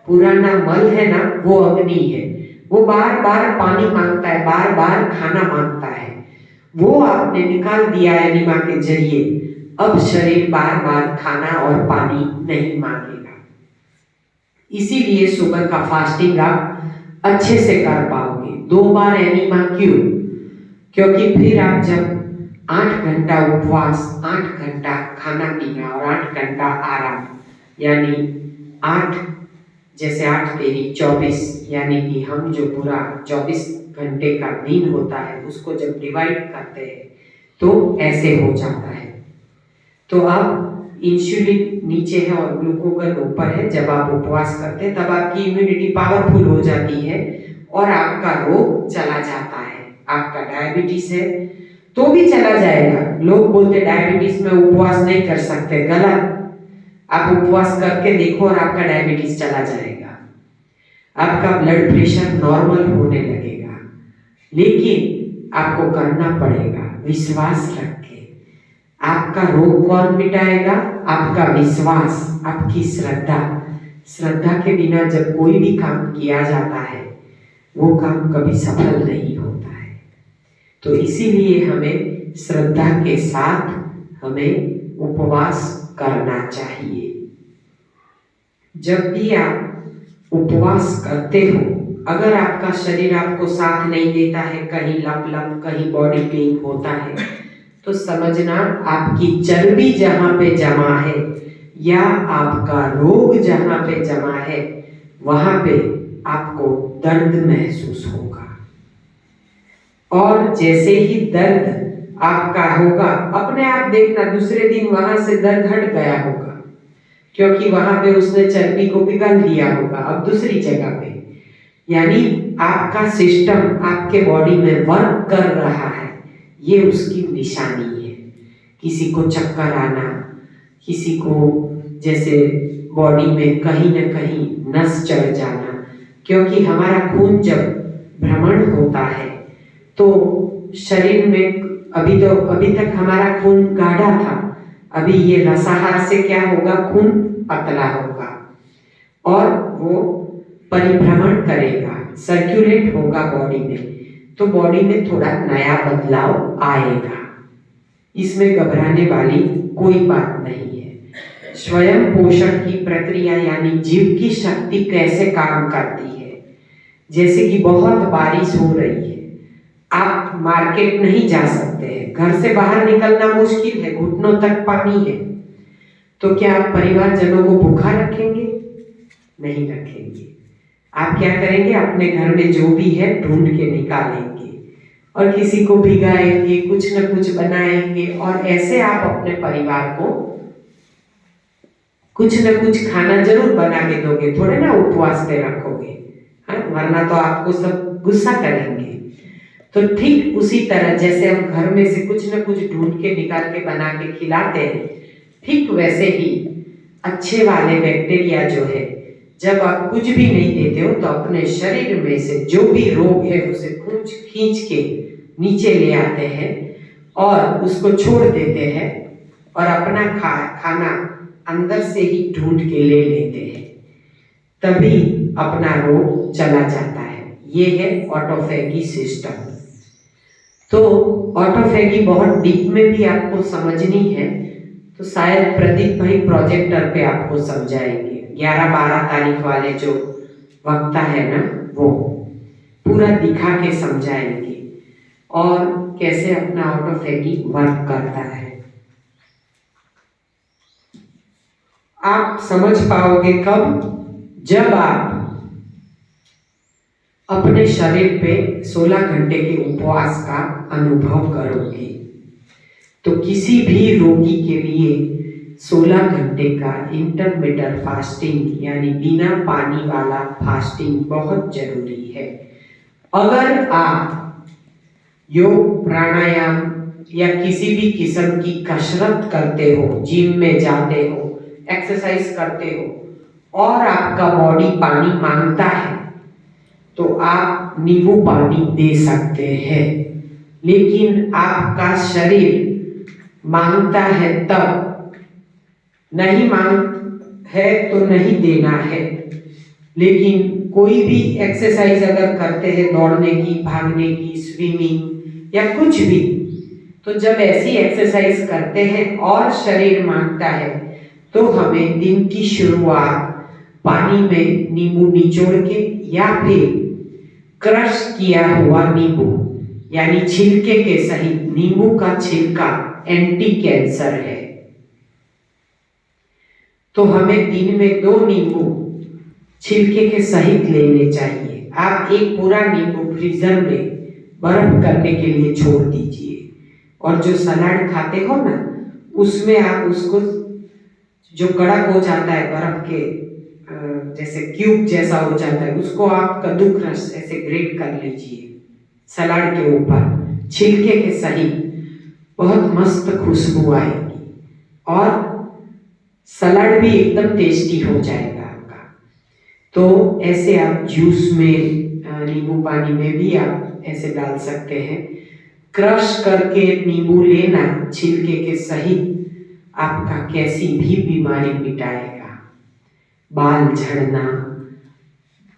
पुराना मल है ना, वो अग्नि है, वो बार बार पानी मांगता है, बार बार खाना मांगता है, वो आपने निकाल दिया एनिमा के जरिए। अब शरीर बार बार खाना और पानी नहीं मांगेगा। इसीलिए सुबह का फास्टिंग आप अच्छे से कर पाओगे। 2 बार एनिमा क्यों? क्योंकि फिर आप जब 8 घंटा उपवास, 8 घंटा खाना पीना और 8 घंटा आराम, यानी 8 जैसे 8 तेरी 24, यानी कि हम जो पूरा 24 घंटे का दिन होता है उसको जब डिवाइड करते हैं तो ऐसे हो जाता है। तो अब इंसुलिन नीचे है और ग्लूकोगन ऊपर है। जब आप उपवास करते हैं तब आपकी इम्यूनिटी पावरफुल हो जाती है और आपका रोग चला जाता है। आपका डायबिटीज है तो भी चला जाएगा। लोग बोलते डायबिटीज में उपवास नहीं कर सकते, गलत। आप उपवास करके देखो और आपका डायबिटीज चला जाएगा। आपका ब्लड प्रेशर नॉर्मल होने लगेगा, लेकिन आपको करना पड़ेगा विश्वास रख के। आपका रोग कौन मिटाएगा? आपका विश्वास, आपकी श्रद्धा। श्रद्धा के बिना जब कोई भी काम किया जाता है वो काम कभी सफल नहीं होता है। तो इसीलिए हमें श्रद्धा के साथ हमें उपवास करना चाहिए। जब भी आप उपवास करते हो, अगर आपका शरीर आपको साथ नहीं देता है, कहीं लप कहीं बॉडी पेन होता है, तो समझना आपकी चर्बी जहां पे जमा है या आपका रोग जहां पे जमा है वहां पे आपको दर्द महसूस होगा। और जैसे ही दर्द आपका होगा, अपने आप देखना दूसरे दिन वहां से दर्द हट गया होगा, क्योंकि वहां पे उसने चर्बी को पिघल दिया होगा अब दूसरी जगह पे। यानी आपका सिस्टम आपके बॉडी में वर्क कर रहा है, ये उसकी निशानी है। किसी को चक्कर आना, किसी को जैसे बॉडी में कहीं न कहीं नस चढ़ जाना, क्योंकि हमारा खून जब भ्रमण होता है तो शरीर में अभी तक हमारा खून गाढ़ा था, अभी ये रसाहार से क्या होगा, खून पतला होगा और वो परिभ्रमण करेगा, सर्कुलेट होगा बॉडी में, तो बॉडी में थोड़ा नया बदलाव आएगा। इसमें घबराने वाली कोई बात नहीं है। स्वयं पोषण की प्रक्रिया यानी जीव की शक्ति कैसे काम करती है। जैसे कि बहुत बारिश हो रही है, आप मार्केट नहीं जा सकते हैं, घर से बाहर निकलना मुश्किल है, घुटनों तक पानी है, तो क्या आप परिवारजनों को भूखा रखेंगे? नहीं रखेंगे। आप क्या करेंगे? अपने घर में जो भी है ढूंढ के निकालेंगे और किसी को भिगाएंगे, कुछ न कुछ बनाएंगे और ऐसे आप अपने परिवार को कुछ न कुछ खाना जरूर बना के दोगे, थोड़े ना उपवास पे रखोगे, हाँ, वरना तो आपको सब गुस्सा करेंगे। तो ठीक उसी तरह जैसे हम घर में से कुछ न कुछ ढूंढ के निकाल के बना के खिलाते हैं, ठीक वैसे ही अच्छे वाले बैक्टीरिया जो है, जब आप कुछ भी नहीं देते हो तो अपने शरीर में से जो भी रोग है उसे खींच के नीचे ले आते हैं और उसको छोड़ देते हैं और अपना खाना अंदर से ही ढूंढ के ले लेते हैं, तभी अपना रोग चला जाता है। ये है ऑटोफेगी सिस्टम। तो ऑटोफैगी बहुत डीप में भी आपको समझनी है तो शायद प्रदीप भाई प्रोजेक्टर पे आपको समझाएंगे। 11-12 तारीख वाले जो वक्ता है ना, वो पूरा दिखा के समझाएंगे और कैसे अपना ऑटोफैगी वर्क करता है। आप समझ पाओगे कब? जब आप अपने शरीर पे 16 घंटे के उपवास का अनुभव करोगे। तो किसी भी रोगी के लिए 16 घंटे का इंटरमिटेंट फास्टिंग यानी बिना पानी वाला फास्टिंग बहुत जरूरी है। अगर आप योग, प्राणायाम या किसी भी किस्म की कसरत करते हो, जिम में जाते हो, एक्सरसाइज करते हो और आपका बॉडी पानी मांगता है तो आप नींबू पानी दे सकते हैं। लेकिन आपका शरीर मांगता है तब, नहीं मांग है तो नहीं देना है। लेकिन कोई भी एक्सरसाइज अगर करते हैं, दौड़ने की, भागने की, स्विमिंग या कुछ भी, तो जब ऐसी एक्सरसाइज करते हैं और शरीर मांगता है तो हमें दिन की शुरुआत पानी में नींबू निचोड़ के या फिर क्रश किया हुआ नींबू यानी छिलके के सहित, नींबू का छिलका एंटी कैंसर है, तो हमें दिन में 2 नींबू छिलके के सहित लेने चाहिए। आप एक पूरा नींबू फ्रीजर में बर्फ करने के लिए छोड़ दीजिए और जो सलाद खाते हो ना, उसमें आप उसको जो कड़क हो जाता है बर्फ के जैसे क्यूब जैसा हो जाता है, उसको आप कद्दूकस ऐसे ग्रेट कर लीजिए सलाद के ऊपर छिलके के सहित। बहुत मस्त खुशबू आएगी और सलाद भी एकदम टेस्टी हो जाएगा आपका। तो ऐसे आप जूस में, नींबू पानी में भी आप ऐसे डाल सकते हैं। क्रश करके नींबू लेना छिलके के सहित आपका कैसी भी बीमारी मिटाएगा। बाल झड़ना,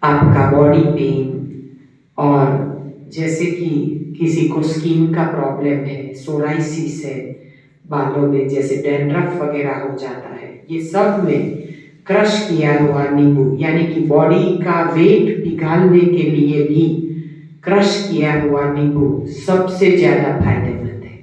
आपका बॉडी पेन, और जैसे कि किसी को स्किन का प्रॉब्लम है, सोराइसिस है, बालों में जैसे डैंड्रफ वगैरह हो जाता है, ये सब में क्रश किया हुआ नींबू यानी कि बॉडी का वेट पिघालने के लिए भी क्रश किया हुआ नींबू सबसे ज्यादा फायदेमंद है।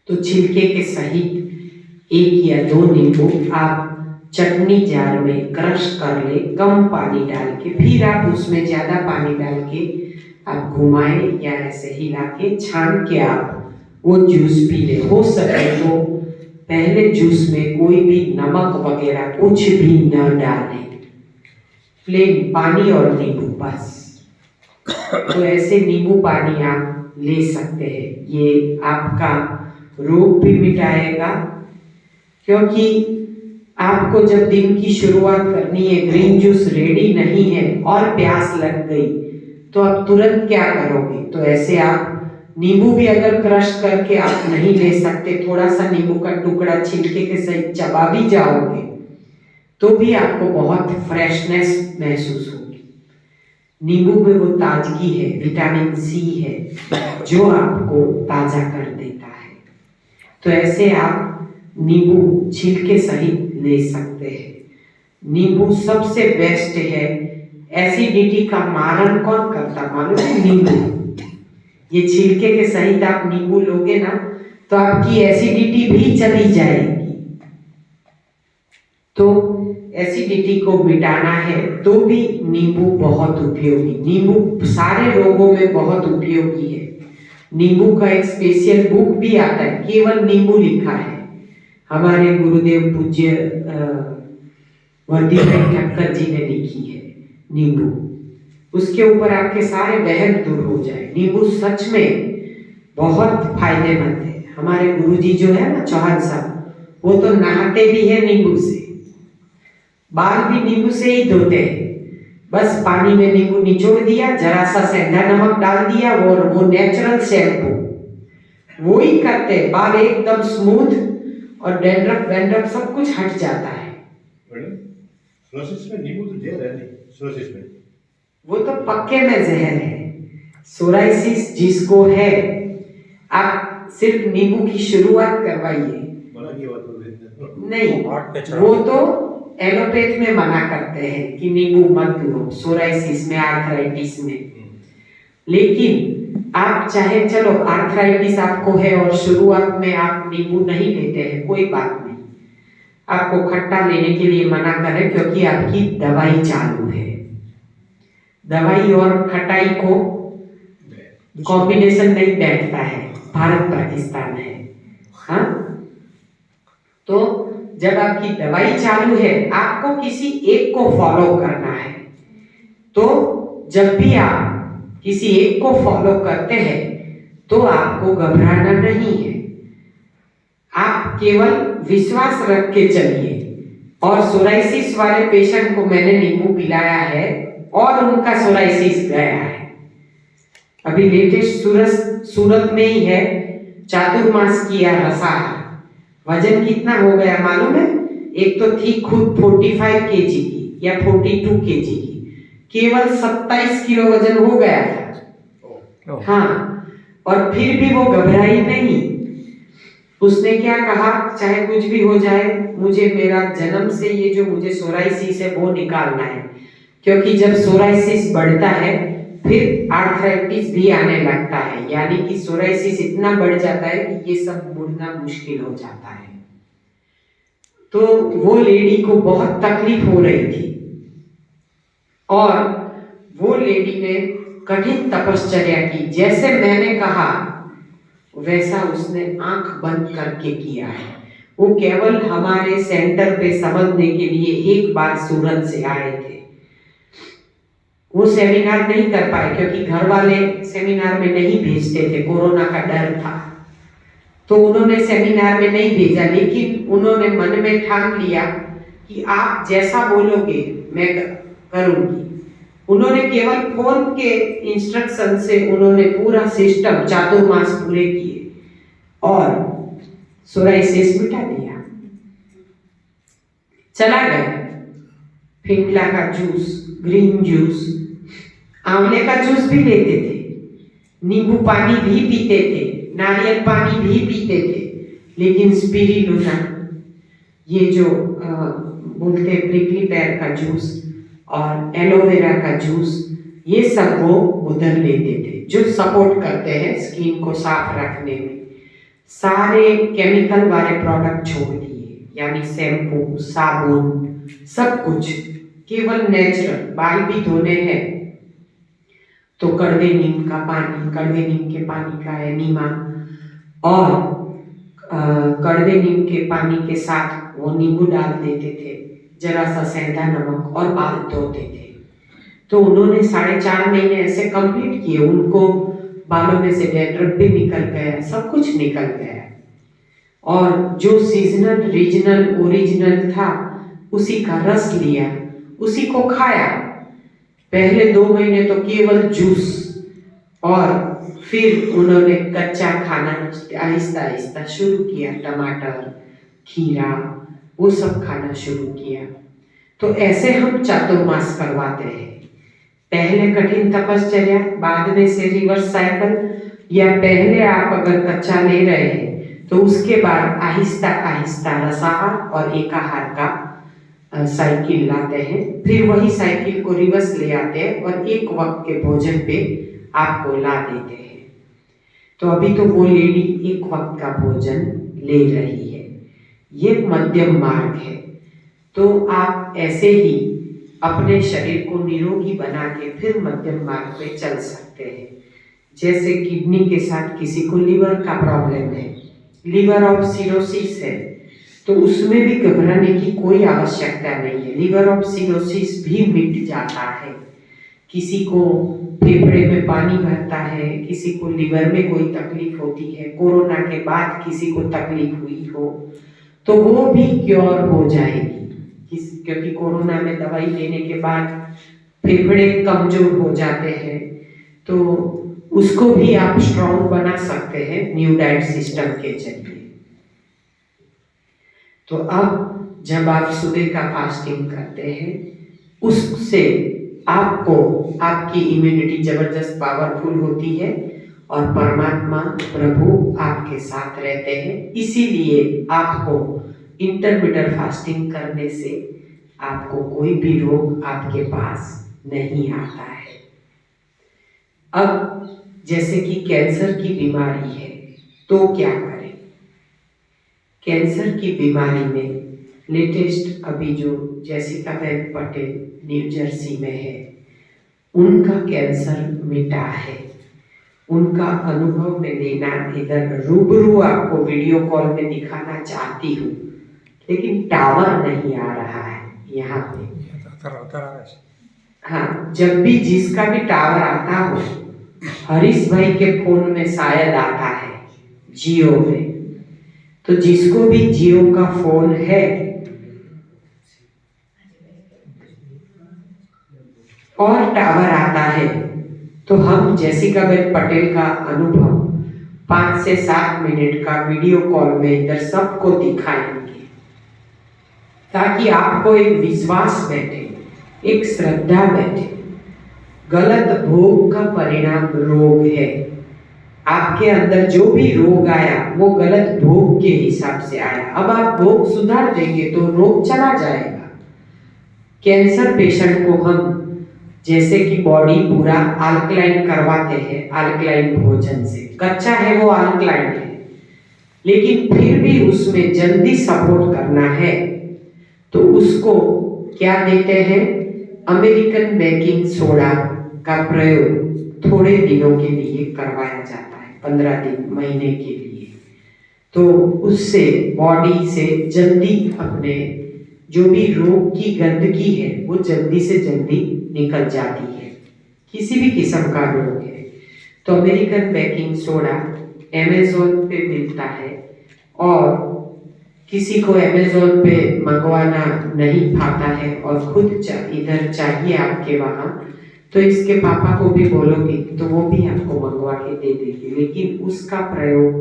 तो छिलके के सहित 1 या 2 नींबू आप चटनी जार में क्रश कर ले, कम पानी डाल के, फिर आप उसमें ज्यादा पानी डाल के आप घुमाएं या ऐसे हिला के छान के आप वो जूस पी ले। हो सके तो पहले जूस में कोई भी नमक वगैरह कुछ भी न डालें, प्लेन पानी और नींबू बस। तो ऐसे नींबू पानी आप ले सकते हैं। ये आपका रोग भी मिटाएगा, क्योंकि आपको जब दिन की शुरुआत करनी है, ग्रीन जूस रेडी नहीं है और प्यास लग गई, तो आप तुरंत क्या करोगे? तो ऐसे आप नींबू भी अगर क्रश करके आप नहीं ले सकते, थोड़ा सा नींबू का टुकड़ा छिलके के सहित चबा भी जाओगे तो भी आपको बहुत फ्रेशनेस महसूस होगी। नींबू में वो ताजगी है, विटामिन सी है जो आपको ताजा कर देता है। तो ऐसे आप नींबू छिलके सहित ले सकते हैं। नींबू सबसे बेस्ट है। एसिडिटी का मारण कौन करता मालूम है? नींबू। ये छिलके के सहित आप नींबू लोगे ना तो आपकी एसिडिटी भी चली जाएगी। तो एसिडिटी को मिटाना है तो भी नींबू बहुत उपयोगी। नींबू सारे रोगों में बहुत उपयोगी है। नींबू का एक स्पेशल बुक भी आता है, केवल नींबू लिखा है, हमारे गुरुदेव पूज्य वर्दी भाई ठक्कर जी ने लिखी है नींबू। उसके ऊपर आपके सारे वहम दूर हो जाए। नींबू सच में बहुत फायदेमंद है। हमारे गुरुजी जो है ना चौहान साहब, वो तो नहाते भी है नींबू से, बाल भी नींबू से ही धोते हैं। बस पानी में नींबू निचोड़ दिया, जरा सा सेंधा नमक डाल दिया और वो नेचुरल शैम्पू वो ही करते हैं, बाल एकदम स्मूथ और डैंड्रफ वैंड्रफ सब कुछ हट जाता है। सोसिस में नींबू तो जहर है नहीं, सोसिस में वो तो पक्के में जहर है, सोराइसिस जिसको है, आप सिर्फ नींबू की शुरुआत करवाइए। नहीं, वो तो एलोपैथ में मना करते हैं कि नींबू मत लो सोराइसिस में, आर्थराइटिस में। लेकिन आप चाहे, चलो आर्थराइटिस आपको है और शुरुआत में आप नींबू नहीं लेते हैं, कोई बात नहीं, आपको खट्टा लेने के लिए मना करें क्योंकि आपकी दवाई चालू है। दवाई और खटाई को कॉम्बिनेशन नहीं बैठता है, भारत पाकिस्तान है। हाँ, तो जब आपकी दवाई चालू है, आपको किसी एक को फॉलो करना है। तो जब भी आप किसी एक को फॉलो करते हैं तो आपको घबराना नहीं है, आप केवल विश्वास रख के चलिए। और सोराइसिस वाले पेशेंट को मैंने नींबू पिलाया है और उनका सोराइसिस गया है। अभी लेटेस्ट सूरत में ही है, चातुर्मास किया रसाहार। वजन कितना हो गया मालूम है? एक तो थी खुद 45 kg की या 42 kg की, केवल 27 किलो वजन हो गया था। हाँ, और फिर भी वो घबराई नहीं। उसने क्या कहा, चाहे कुछ भी हो जाए, मुझे मेरा जन्म से ये जो मुझे सोराइसिस है वो निकालना है। क्योंकि जब सोराइसिस बढ़ता है फिर आर्थराइटिस भी आने लगता है, यानी कि सोराइसिस इतना बढ़ जाता है कि ये सब मुड़ना मुश्किल हो जाता है। तो वो लेडी को बहुत तकलीफ हो रही थी और वो लेडी ने कठिन तपश्चर्या की। जैसे मैंने कहा वैसा उसने आंख बंद करके किया है। वो केवल हमारे सेंटर पे समझने के लिए एक बार सूरत से आए थे। वो सेमिनार नहीं कर पाए क्योंकि घर वाले सेमिनार में नहीं भेजते थे, कोरोना का डर था, तो उन्होंने सेमिनार में नहीं भेजा। लेकिन उन्होंने मन में ठान लिया कि आप जैसा बोलोगे मैं करूंगी। उन्होंने केवल फोन के इंस्ट्रक्शन से उन्होंने पूरा सिस्टम चातुर्मास पूरे किए और सोराइसिस मिटा दिया। चला गया। फिंटला का जूस, ग्रीन जूस, आंवले का जूस भी लेते थे, नींबू पानी भी पीते थे, नारियल पानी भी पीते थे, लेकिन स्पिरुलिना, ये जो बोलते प्रिकली पेयर का जूस और एलोवेरा का जूस, ये सब वो उधर लेते थे, जो सपोर्ट करते हैं स्किन को साफ रखने में। सारे केमिकल वाले प्रोडक्ट छोड़ दिए, यानी शैम्पू, साबुन, सब कुछ केवल नेचुरल। बाल भी धोने हैं तो कड़वे नीम का पानी, कड़वे नीम के पानी का एनीमा, और कड़वे नीम के पानी के साथ वो नींबू डाल देते थे, जरा सा सेंधा नमक, और बाल धोते थे। तो उन्होंने 4.5 महीने ऐसे कंप्लीट किए। उनको बालों में से डैंड्रफ भी निकल गया, सब कुछ निकल गया। और जो सीजनल, रीजनल, ओरिजिनल था उसी का रस लिया, उसी को खाया। पहले 2 महीने तो केवल जूस, और फिर उन्होंने कच्चा खाना आहिस्ता आहिस्ता शुरू किया, टमाटर, खीरा, वो सब खाना शुरू किया। तो ऐसे हम चातुर्मास करवाते हैं। पहले कठिन तपश्चर्या, बाद में से रिवर्स साइकिल, या पहले आप अगर कच्चा ले रहे हैं तो उसके बाद आहिस्ता आहिस्ता रसाहार और एकाहार का साइकिल लाते हैं। फिर वही साइकिल को रिवर्स ले आते हैं और एक वक्त के भोजन पे आपको ला देते हैं। तो अभी तो वो लेडी एक वक्त का भोजन ले रही है, ये मध्यम मार्ग है। तो आप ऐसे ही अपने शरीर को निरोगी बना के फिर मध्यम मार्ग पे चल सकते हैं। जैसे किडनी के साथ किसी को लीवर का प्रॉब्लम है, लीवर ऑफ सिरोसिस है, तो उसमें भी घबराने की कोई आवश्यकता नहीं है। लीवर ऑफ सिरोसिस भी मिट जाता है। किसी को फेफड़े में पानी भरता है, किसी को लीवर में कोई तकलीफ होती है, कोरोना के बाद किसी को तकलीफ हुई हो तो वो भी क्योर हो जाएगी। क्योंकि कोरोना में दवाई लेने के बाद फेफड़े कमजोर हो जाते हैं, तो उसको भी आप स्ट्रॉन्ग बना सकते हैं न्यू डाइट सिस्टम के जरिए। तो अब जब आप सुबह का फास्टिंग करते हैं, उससे आपको आपकी इम्यूनिटी जबरदस्त पावरफुल होती है और परमात्मा प्रभु आपके साथ रहते हैं। इसीलिए आपको इंटरमिटेंट फास्टिंग करने से आपको कोई भी रोग आपके पास नहीं आता है। अब जैसे कि कैंसर की बीमारी है तो क्या करें? कैंसर की बीमारी में लेटेस्ट अभी जो Jessica Ben Patel new Jersey में है, उनका कैंसर मिटा है। उनका अनुभव में लेना इधर रूबरू आपको वीडियो कॉल में दिखाना चाहती हूँ, लेकिन टावर नहीं आ रहा है यहाँ पे। हाँ, जब भी जिसका भी टावर आता हो, हरीश भाई के फोन में शायद आता है जियो में, तो जिसको भी जियो का फोन है और टावर आता है तो हम जैसिका बेन पटेल का अनुभव 5 से 7 मिनट का वीडियो कॉल में इधर सबको दिखाएंगे, ताकि आपको एक विश्वास बैठे, एक श्रद्धा बैठे। गलत भोग का परिणाम रोग है। आपके अंदर जो भी रोग आया वो गलत भोग के हिसाब से आया। अब आप भोग सुधार देंगे तो रोग चला जाएगा। कैंसर पेशेंट को हम जैसे कि बॉडी पूरा अल्कलाइन करवाते हैं, अल्कलाइन भोजन से। कच्चा है वो अल्कलाइन है, लेकिन फिर भी उसमें जल्दी सपोर्ट करना है तो उसको क्या देते हैं? अमेरिकन बेकिंग सोडा का प्रयोग थोड़े दिनों के लिए करवाया जाता है, 15 दिन, महीने के लिए। तो उससे बॉडी से जल्दी अपने जो भी रोग की गंदगी है वो जल्दी से जल्दी निकल जाती है। किसी भी किस्म का रोग है तो अमेरिकन बेकिंग सोडा अमेज़न पे मिलता है, और किसी को अमेज़न पे मंगवाना नहीं पाता है और खुद इधर चाहिए आपके वहाँ, तो इसके पापा को भी बोलोगे तो वो भी आपको मंगवा के दे देंगे। लेकिन उसका प्रयोग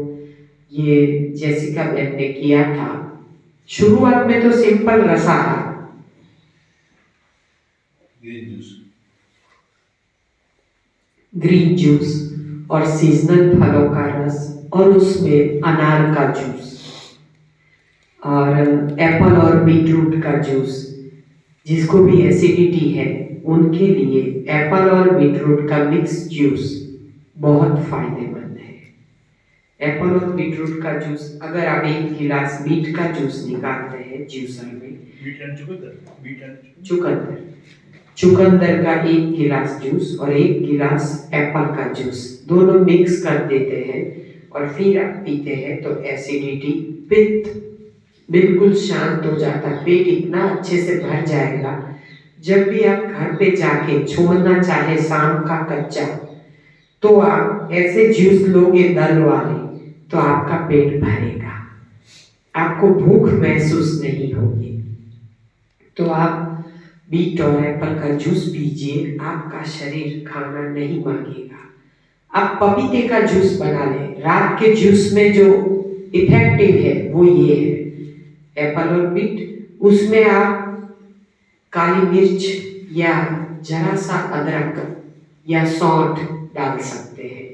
ये जैसिका बेन ने किया था। शुरुआत में तो सिंपल रसा था, ग्रीन जूस और सीजनल फलों का रस, और उसमें अनार का जूस और एप्पल और बीटरूट का जूस। जिसको भी एसिडिटी है उनके लिए एप्पल और बीटरूट का मिक्स जूस बहुत फायदेमंद है। एप्पल और बीटरूट का जूस, अगर आप 1 गिलास बीट का जूस निकालते हैं जूसर में, चुकंदर का 1 गिलास जूस और 1 गिलास एप्पल का जूस दोनों मिक्स कर देते हैं और फिर आप पीते हैं तो एसिडिटी, पित्त बिल्कुल शांत हो जाता है। पेट इतना अच्छे से भर जाएगा। जब भी आप घर पे जाके छोड़ना चाहे शाम का कच्चा, तो आप ऐसे जूस लोगे दल वाले तो आपका पेट भरेगा, आपको भूख महसूस नहीं होगी। तो आप बीट और एप्पल का जूस पीजिए, आपका शरीर खाना नहीं मांगेगा। आप पपीते का जूस बना लें। रात के जूस में जो इफेक्टिव है वो ये है, एप्पल और बीट, उसमें आप काली मिर्च या जरा सा अदरक या सौंठ डाल सकते हैं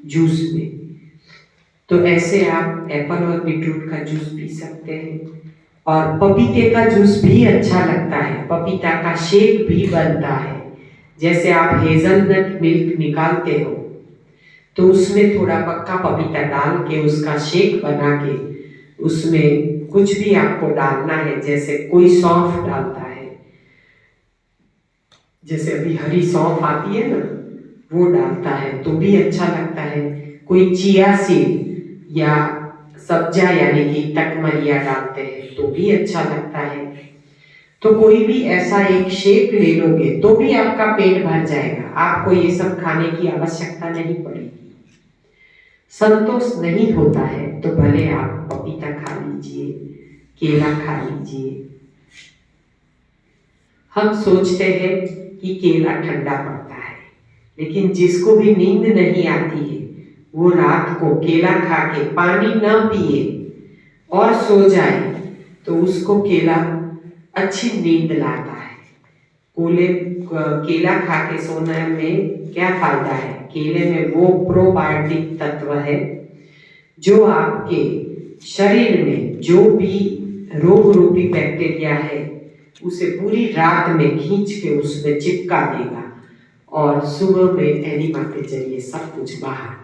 जूस में। तो ऐसे आप एप्पल और बीटरूट का जूस पी सकते हैं। और पपीते का जूस भी अच्छा लगता है, पपीता का शेक भी बनता है। जैसे आप हेजलनट मिल्क निकालते हो तो उसमें थोड़ा पक्का पपीता डाल के उसका शेक बना के उसमें कुछ भी आपको डालना है, जैसे कोई सौंफ डालता है, जैसे अभी हरी सौंफ आती है ना, वो डालता है तो भी अच्छा लगता है। कोई चिया सीड या सब्जा यानी कि तकमरिया डालते हैं तो भी अच्छा लगता है। तो कोई भी ऐसा एक शेक ले लोगे तो भी आपका पेट भर जाएगा, आपको ये सब खाने की आवश्यकता नहीं पड़ेगी। संतोष नहीं होता है तो भले आप पपीता खा लीजिए, केला खा लीजिए। हम सोचते हैं कि केला ठंडा पड़ता है, लेकिन जिसको भी नींद नहीं आती है वो रात को केला खा के पानी न पिए और सो जाए तो उसको केला अच्छी नींद लाता है। केला खा के सोने में क्या फायदा है? केले में वो प्रोबायोटिक तत्व है जो आपके शरीर में जो भी रोग रूपी बैक्टीरिया है उसे पूरी रात में खींच के उसमें चिपका देगा और सुबह में एनिमा के जरिए सब कुछ बाहर।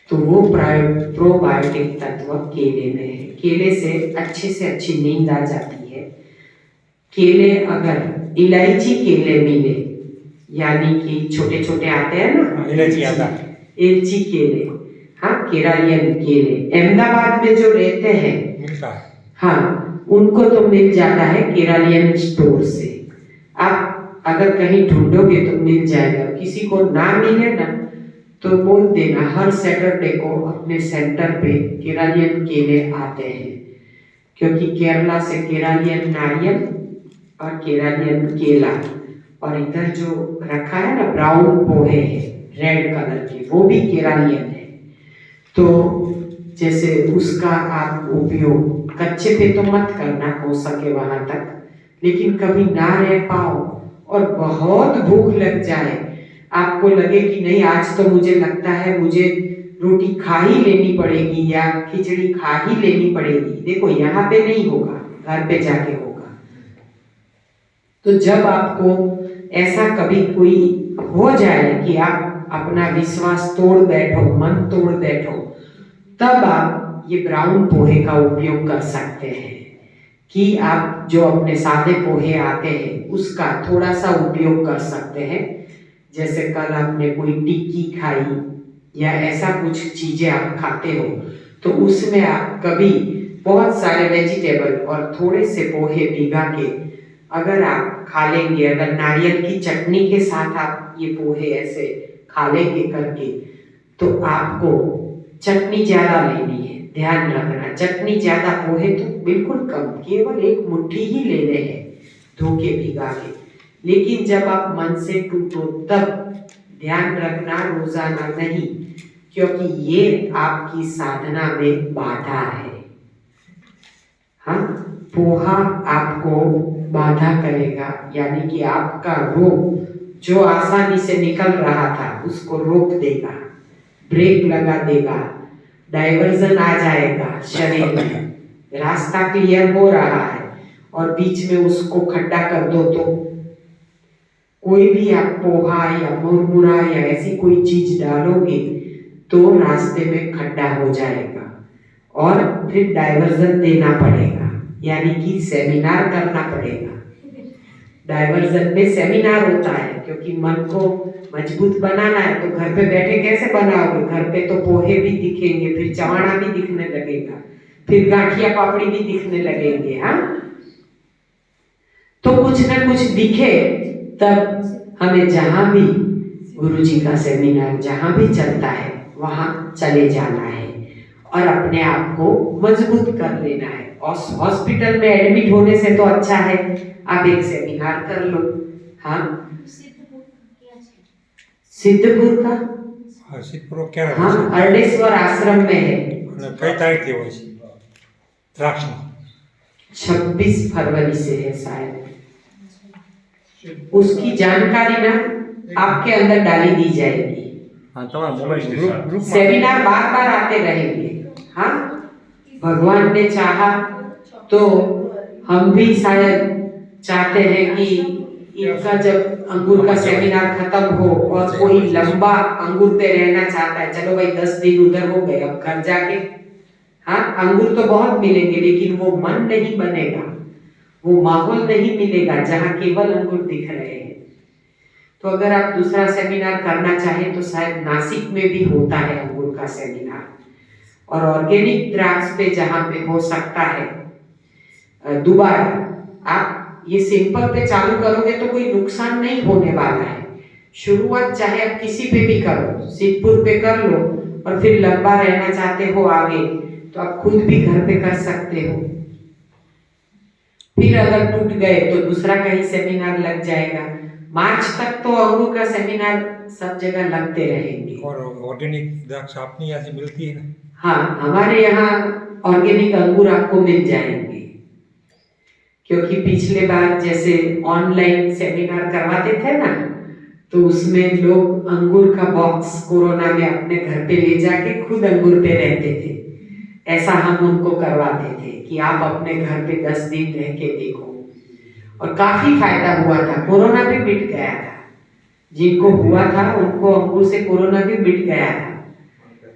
तो वो प्रोबायोटिक तत्व केले में है। केले से अच्छी नींद आ जाती है। केले अगर इलायची केले मिले, यानी कि छोटे छोटे आते हैं ना, इलायची केले, हाँ, केरलियन केले अहमदाबाद में जो रहते हैं मिलता है, हाँ, उनको तो मिल जाता है केरलियन स्टोर से। आप अगर कहीं ढूंढोगे तो मिल जाएगा। किसी को ना मिले ना तो बोल देना, हर सैटरडे को अपने सेंटर पे केरलियन केले आते हैं, क्योंकि केरला से केरलियन नारियल और केरलियन केला, और इधर जो रखा है ना ब्राउन पोहे है रेड कलर के, वो भी केरलियन है। तो जैसे उसका आप उपयोग कच्चे पे तो मत करना, हो सके वहां तक, लेकिन कभी ना रह पाओ और बहुत भूख लग जाए, आपको लगे कि नहीं आज तो मुझे लगता है मुझे रोटी खा ही लेनी पड़ेगी या खिचड़ी खा ही लेनी पड़ेगी, देखो यहाँ पे नहीं होगा, घर पे जाके होगा। तो जब आपको ऐसा कभी कोई हो जाए कि आप अपना विश्वास तोड़ बैठो, मन तोड़ बैठो, तब आप ये ब्राउन पोहे का उपयोग कर सकते हैं कि आप जो अपने सादे पोहे आते हैं उसका थोड़ा सा उपयोग कर सकते हैं। जैसे कल आपने कोई टिक्की खाई या ऐसा कुछ चीजें आप खाते हो तो उसमें आप कभी बहुत सारे वेजिटेबल और थोड़े से पोहे भिगा के अगर आप खा लेंगे, अगर नारियल की चटनी के साथ आप ये पोहे ऐसे खा लेंगे करके, तो आपको चटनी ज्यादा लेनी है। ध्यान रखना, चटनी ज्यादा, पोहे तो बिल्कुल कम, केवल एक मुट्ठी ही लेने हैं धो के भिगा के। लेकिन जब आप मन से टूटो तब ध्यान रखना, रोजाना नहीं, क्योंकि ये आपकी साधना में बाधा है। हाँ, पोहा आपको बाधा करेगा, यानी कि आपका रोग जो आसानी से निकल रहा था उसको रोक देगा, ब्रेक लगा देगा, डाइवर्जन आ जाएगा शरीर में, रास्ता क्लियर हो रहा है और बीच में उसको खड्डा कर दो तो कोई भी आप पोहा या मुरमुरा या ऐसी कोई चीज डालोगे तो रास्ते में खड्डा हो जाएगा और फिर डाइवर्जन देना पड़ेगा, यानी कि सेमिनार करना पड़ेगा। डाइवर्जन में सेमिनार होता है, क्योंकि मन को मजबूत बनाना है तो घर पे बैठे कैसे बनाओगे? घर पे तो पोहे भी दिखेंगे, फिर चवाणा भी दिखने लगेगा, फिर गाठिया पापड़ी भी दिखने लगेंगे। हाँ, तो कुछ ना कुछ दिखे तब हमें जहां भी गुरुजी का सेमिनार जहां भी चलता है वहां चले जाना है और अपने आप को मजबूत कर लेना है। और हॉस्पिटल में एडमिट होने से तो अच्छा है आप एक सेमिनार कर लो। हाँ, सिद्धपुर का, सिद्धपुर क्या, हाँ, अर्डेश्वर आश्रम में है। कई तारीख थी वो द्राक्ष 26 फरवरी से है शायद। उसकी जानकारी ना आपके अंदर डाली दी जाएगी। हाँ, तो सेमिनार बार बार आते रहेंगे। हाँ, भगवान ने चाहा तो हम भी शायद चाहते हैं कि इनका जब अंगूर का सेमिनार खत्म हो और कोई लंबा अंगूर पे रहना चाहता है, चलो भाई 10 दिन उधर हो गए, अब घर जाके हाँ अंगूर तो बहुत मिलेंगे लेकिन वो मन नहीं बनेगा, वो माहौल नहीं मिलेगा जहाँ केवल अंगूर दिख रहे हैं। तो अगर आप दूसरा सेमिनार करना चाहें तो शायद नासिक में भी होता है अंगूर का सेमिनार, और ऑर्गेनिक द्राक्ष पे जहाँ पे हो सकता है दोबारा। आप ये सिंपल पे चालू करोगे तो कोई नुकसान नहीं होने वाला है। शुरुआत चाहे आप किसी पे भी करो, सिद्धपुर पे कर लो और फिर लंबा रहना चाहते हो आगे तो आप खुद भी घर पे कर सकते हो। फिर अगर टूट गए तो दूसरा कहीं सेमिनार लग जाएगा। मार्च तक तो अंगूर का सेमिनार सब जगह लगते रहेंगे। और ऑर्गेनिक द्राक्ष अपने यहाँ से मिलती है ना? हाँ, हमारे यहाँ ऑर्गेनिक अंगूर आपको मिल जाएंगे, क्योंकि पिछले बार जैसे ऑनलाइन सेमिनार करवाते थे ना, तो उसमें लोग अंगूर का बॉक्स कोरोना में अपने घर पे ले जाके खुद अंगूर पे रहते थे। ऐसा हम उनको करवाते थे कि आप अपने घर पे 10 दिन रह के देखो, और काफी फायदा हुआ था। कोरोना भी मिट गया था, जिनको हुआ था उनको अंगूर से कोरोना भी मिट गया था।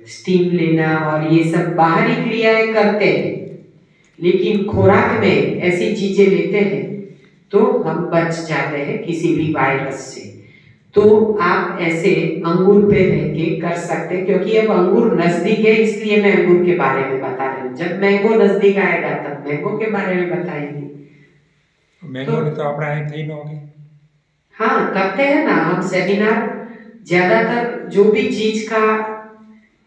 स्टीम लेना और ये सब बाहरी क्रियाएं करते हैं, लेकिन खुराक में ऐसी चीजें लेते हैं तो हम बच जाते हैं किसी भी वायरस से। तो आप ऐसे अंगूर पे रह के कर सकते हैं, क्योंकि अब अंगूर नजदीक है, इसलिए मैं अंगूर के बारे में बता रही हूँ। जब मैंगो नजदीक आएगा तब मैंगो के बारे में बताएंगे। मैंगो ने तो अपना અહીં થઈ ન હોગે। हाँ, करते हैं ना हम सेमिनार। ज्यादातर जो भी चीज का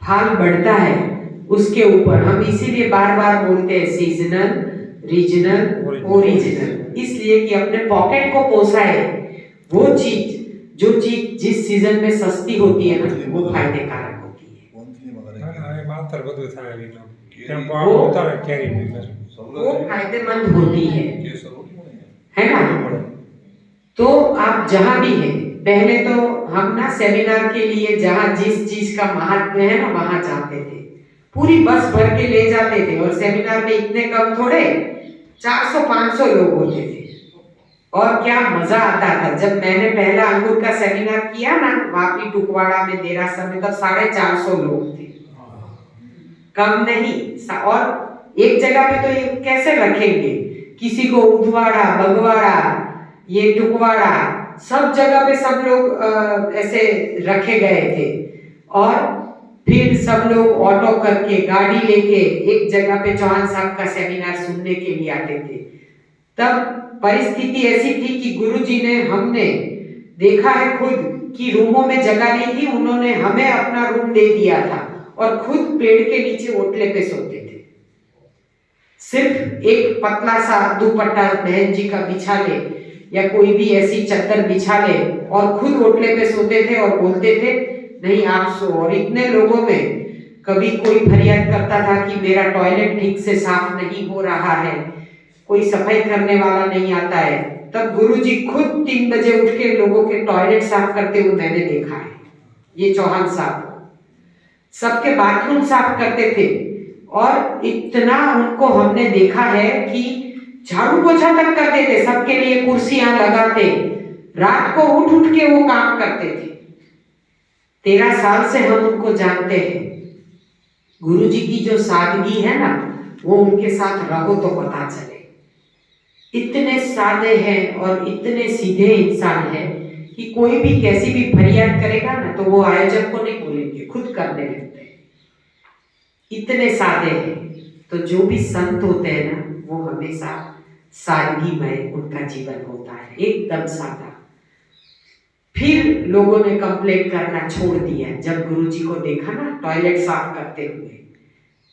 फाल बढ़ता है उसके ऊपर हम इसीलिए बार बार बोलते हैं सीजनल, रीजनल, ओरिजिनल, इसलिए कि अपने पॉकेट को पोसाए। वो चीज जो चीज जिस सीजन में सस्ती होती है ना, वो फायदे कारक होती है। હવે માતર બધું થાય એવી તો ટેમ્પો वो આવો ઉતારે કેરી નહીં બસ वो फायदेमंद होती है ना। तो आप जहां भी हैं, पहले तो हम ना सेमिनार के लिए जहां जिस चीज का महात्म्य है ना वहां जाते थे, पूरी बस भर के ले जाते थे। और सेमिनार में इतने कम थोड़े 400-500 लोग होते थे, और क्या मजा आता था। जब मैंने पहला अंगूर का सेमिनार किया ना वापी टुकवाड़ा में देरासर में, तब 450 लोग थे, कम नहीं। और एक जगह पे तो ये कैसे रखेंगे, किसी को उधवाड़ा, बगवाड़ा, ये टुकवाड़ा, सब जगह पे सब लोग ऐसे रखे गए थे। और फिर सब लोग ऑटो करके गाड़ी लेके एक जगह पे चौहान साहब का सेमिनार सुनने के लिए आते थे। तब परिस्थिति ऐसी थी कि गुरुजी ने, हमने देखा है खुद कि रूमों में जगह नहीं थी, उन्होंने हमें अपना रूम दे दिया था और खुद पेड़ के नीचे ओटले पे सोते थे। सिर्फ एक पतला सा दुपट्टा बहन जी का बिछा ले या कोई भी ऐसी चद्दर बिछा ले और खुद ओटले पे सोते थे और बोलते थे नहीं आप सो। और इतने लोगों में कभी कोई फरियाद करता था कि मेरा टॉयलेट ठीक से साफ नहीं हो रहा है, कोई सफाई करने वाला नहीं आता है, तब गुरुजी खुद 3 बजे उठ के लोगों के टॉयलेट साफ करते हुए मैंने देखा है। ये चौहान साहब सबके बाथरूम साफ करते थे, और इतना उनको हमने देखा है कि झाड़ू पोछा तक करते थे, सबके लिए कुर्सियां लगाते, रात को उठ उठ के वो काम करते थे। 13 साल से हम उनको जानते हैं। गुरुजी की जो सादगी है ना, वो उनके साथ रहो तो पता चले। इतने सादे हैं और इतने सीधे इंसान हैं कि कोई भी कैसी भी फरियाद करेगा ना तो वो आयोजक को नहीं बोलेंगे, खुद करने लगते हैं। इतने सादे हैं। तो जो भी संत होते हैं ना, वो हमेशा सादगीमय उनका जीवन होता है, एकदम सादा। फिर लोगों ने कंप्लेंट करना छोड़ दिया। जब गुरुजी को देखा ना टॉयलेट साफ करते हुए,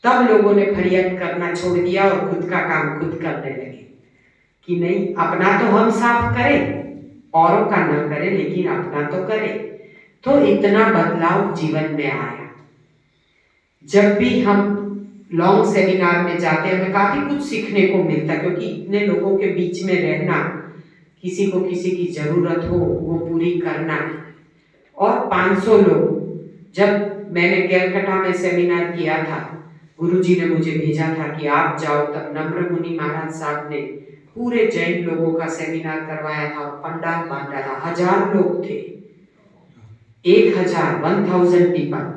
तब लोगों ने फरियाद करना छोड़ दिया और खुद का काम खुद करने लगे कि नहीं, अपना तो हम साफ करें, औरों का ना करें, लेकिन अपना तो करें। तो इतना बदलाव जीवन में आया। जब भी हम लॉन्ग सेमिनार में जाते हैं, हमें काफी कुछ सीखने को मिलता है, क्योंकि इतने लोगों के बीच में रहना, किसी को किसी की जरूरत हो वो पूरी करना। और 500 लोग, जब मैंने कैलकाटा में सेमिनार किया था, गुरुजी ने मुझे भेजा था कि आप जाओ, तब नम्र मुनि महाराज साहब ने पूरे जैन लोगों का सेमिनार करवाया था और पंडाल बांधा था। 1000 लोग थे, 1000 पीपल।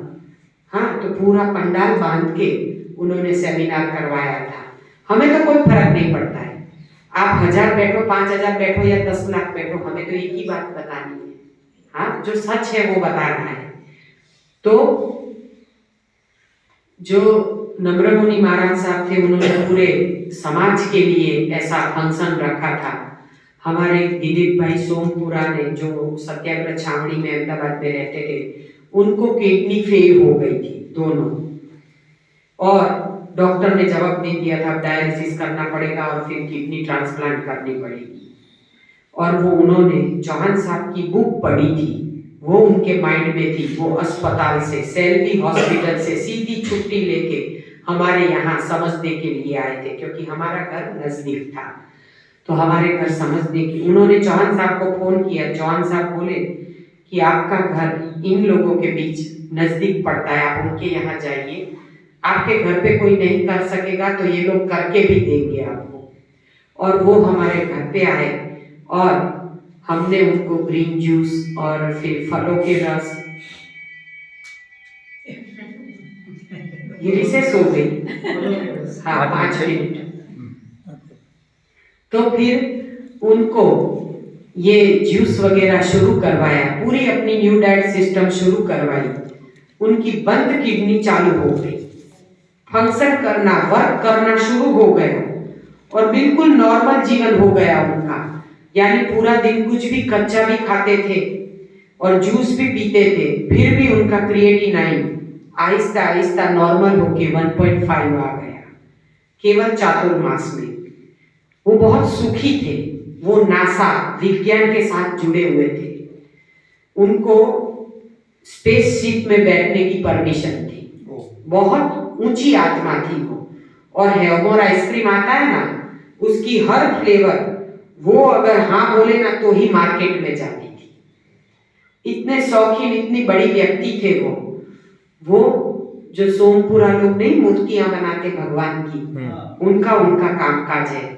हाँ, तो पूरा पंडाल बांध के उन्होंने सेमिनार करवाया था। हमें तो कोई फर्क नहीं पड़ता है, आप 1000 बैठो, 5000 बैठो या 10 लाख बैठो, हमें तो एक ही बात बतानी है। हाँ, जो सच है वो बताना है। तो जो नम्र मुनि महाराज साहब थे, उन्होंने पूरे समाज के लिए ऐसा फंक्शन रखा था। हमारे दिलीप भाई सोमपुरा ने, जो सत्याग्रह छावनी में अहमदाबाद में रहते थे, उनको किडनी फेल हो गई थी दोनों, और डॉक्टर ने जवाब दे दिया था डायलिसिस करना पड़ेगा और फिर किडनी ट्रांसप्लांट करनी पड़ेगी। और वो उन्होंने चौहान साहब की बुक पढ़ी थी, वो उनके माइंड में थी। वो अस्पताल से, सेल्फी हॉस्पिटल से सीधी छुट्टी लेके हमारे यहाँ समझने के लिए आए थे, क्योंकि हमारा घर नजदीक था। तो हमारे घर समझने की उन्होंने चौहान साहब को फोन किया। चौहान साहब बोले कि आपका घर इन लोगों के बीच नजदीक पड़ता है, आप उनके यहाँ जाइए, आपके घर पे कोई नहीं कर सकेगा तो ये लोग करके भी देंगे आपको। और वो हमारे घर पे आए और हमने उनको ग्रीन जूस और फिर फलों के रस, ये रिसेस हो गई, हाँ 5 मिनट। तो फिर उनको ये जूस वगैरह शुरू करवाया, पूरी अपनी न्यू डाइट सिस्टम शुरू करवाई। उनकी बंद किडनी चालू हो गई, फंक्शन करना, वर्क करना शुरू हो गया और बिल्कुल नॉर्मल जीवन हो गया उनका। यानी पूरा दिन कुछ भी कच्चा भी खाते थे और जूस भी पीते थे, फिर भी उनका क्रिएटिनाइन आहिस्ता आहिस्ता नॉर्मल होके 1.5 आ गया केवल चातुर्मास में। वो बहुत सुखी थे, वो नासा विज्ञान के साथ जुड़े हुए थे, उनको स्पेसशिप में बैठने की परमिशन थी, बहुत ऊंची आत्मा थी वो। और हेवमोर आइसक्रीम आता है ना, उसकी हर फ्लेवर वो अगर हाँ बोले ना तो ही मार्केट में जाती थी। इतने शौकीन, इतनी बड़ी व्यक्ति थे वो जो सोमपुरा लोग नहीं मूर्तियां बनाते भगवान की, उनका कामकाज है।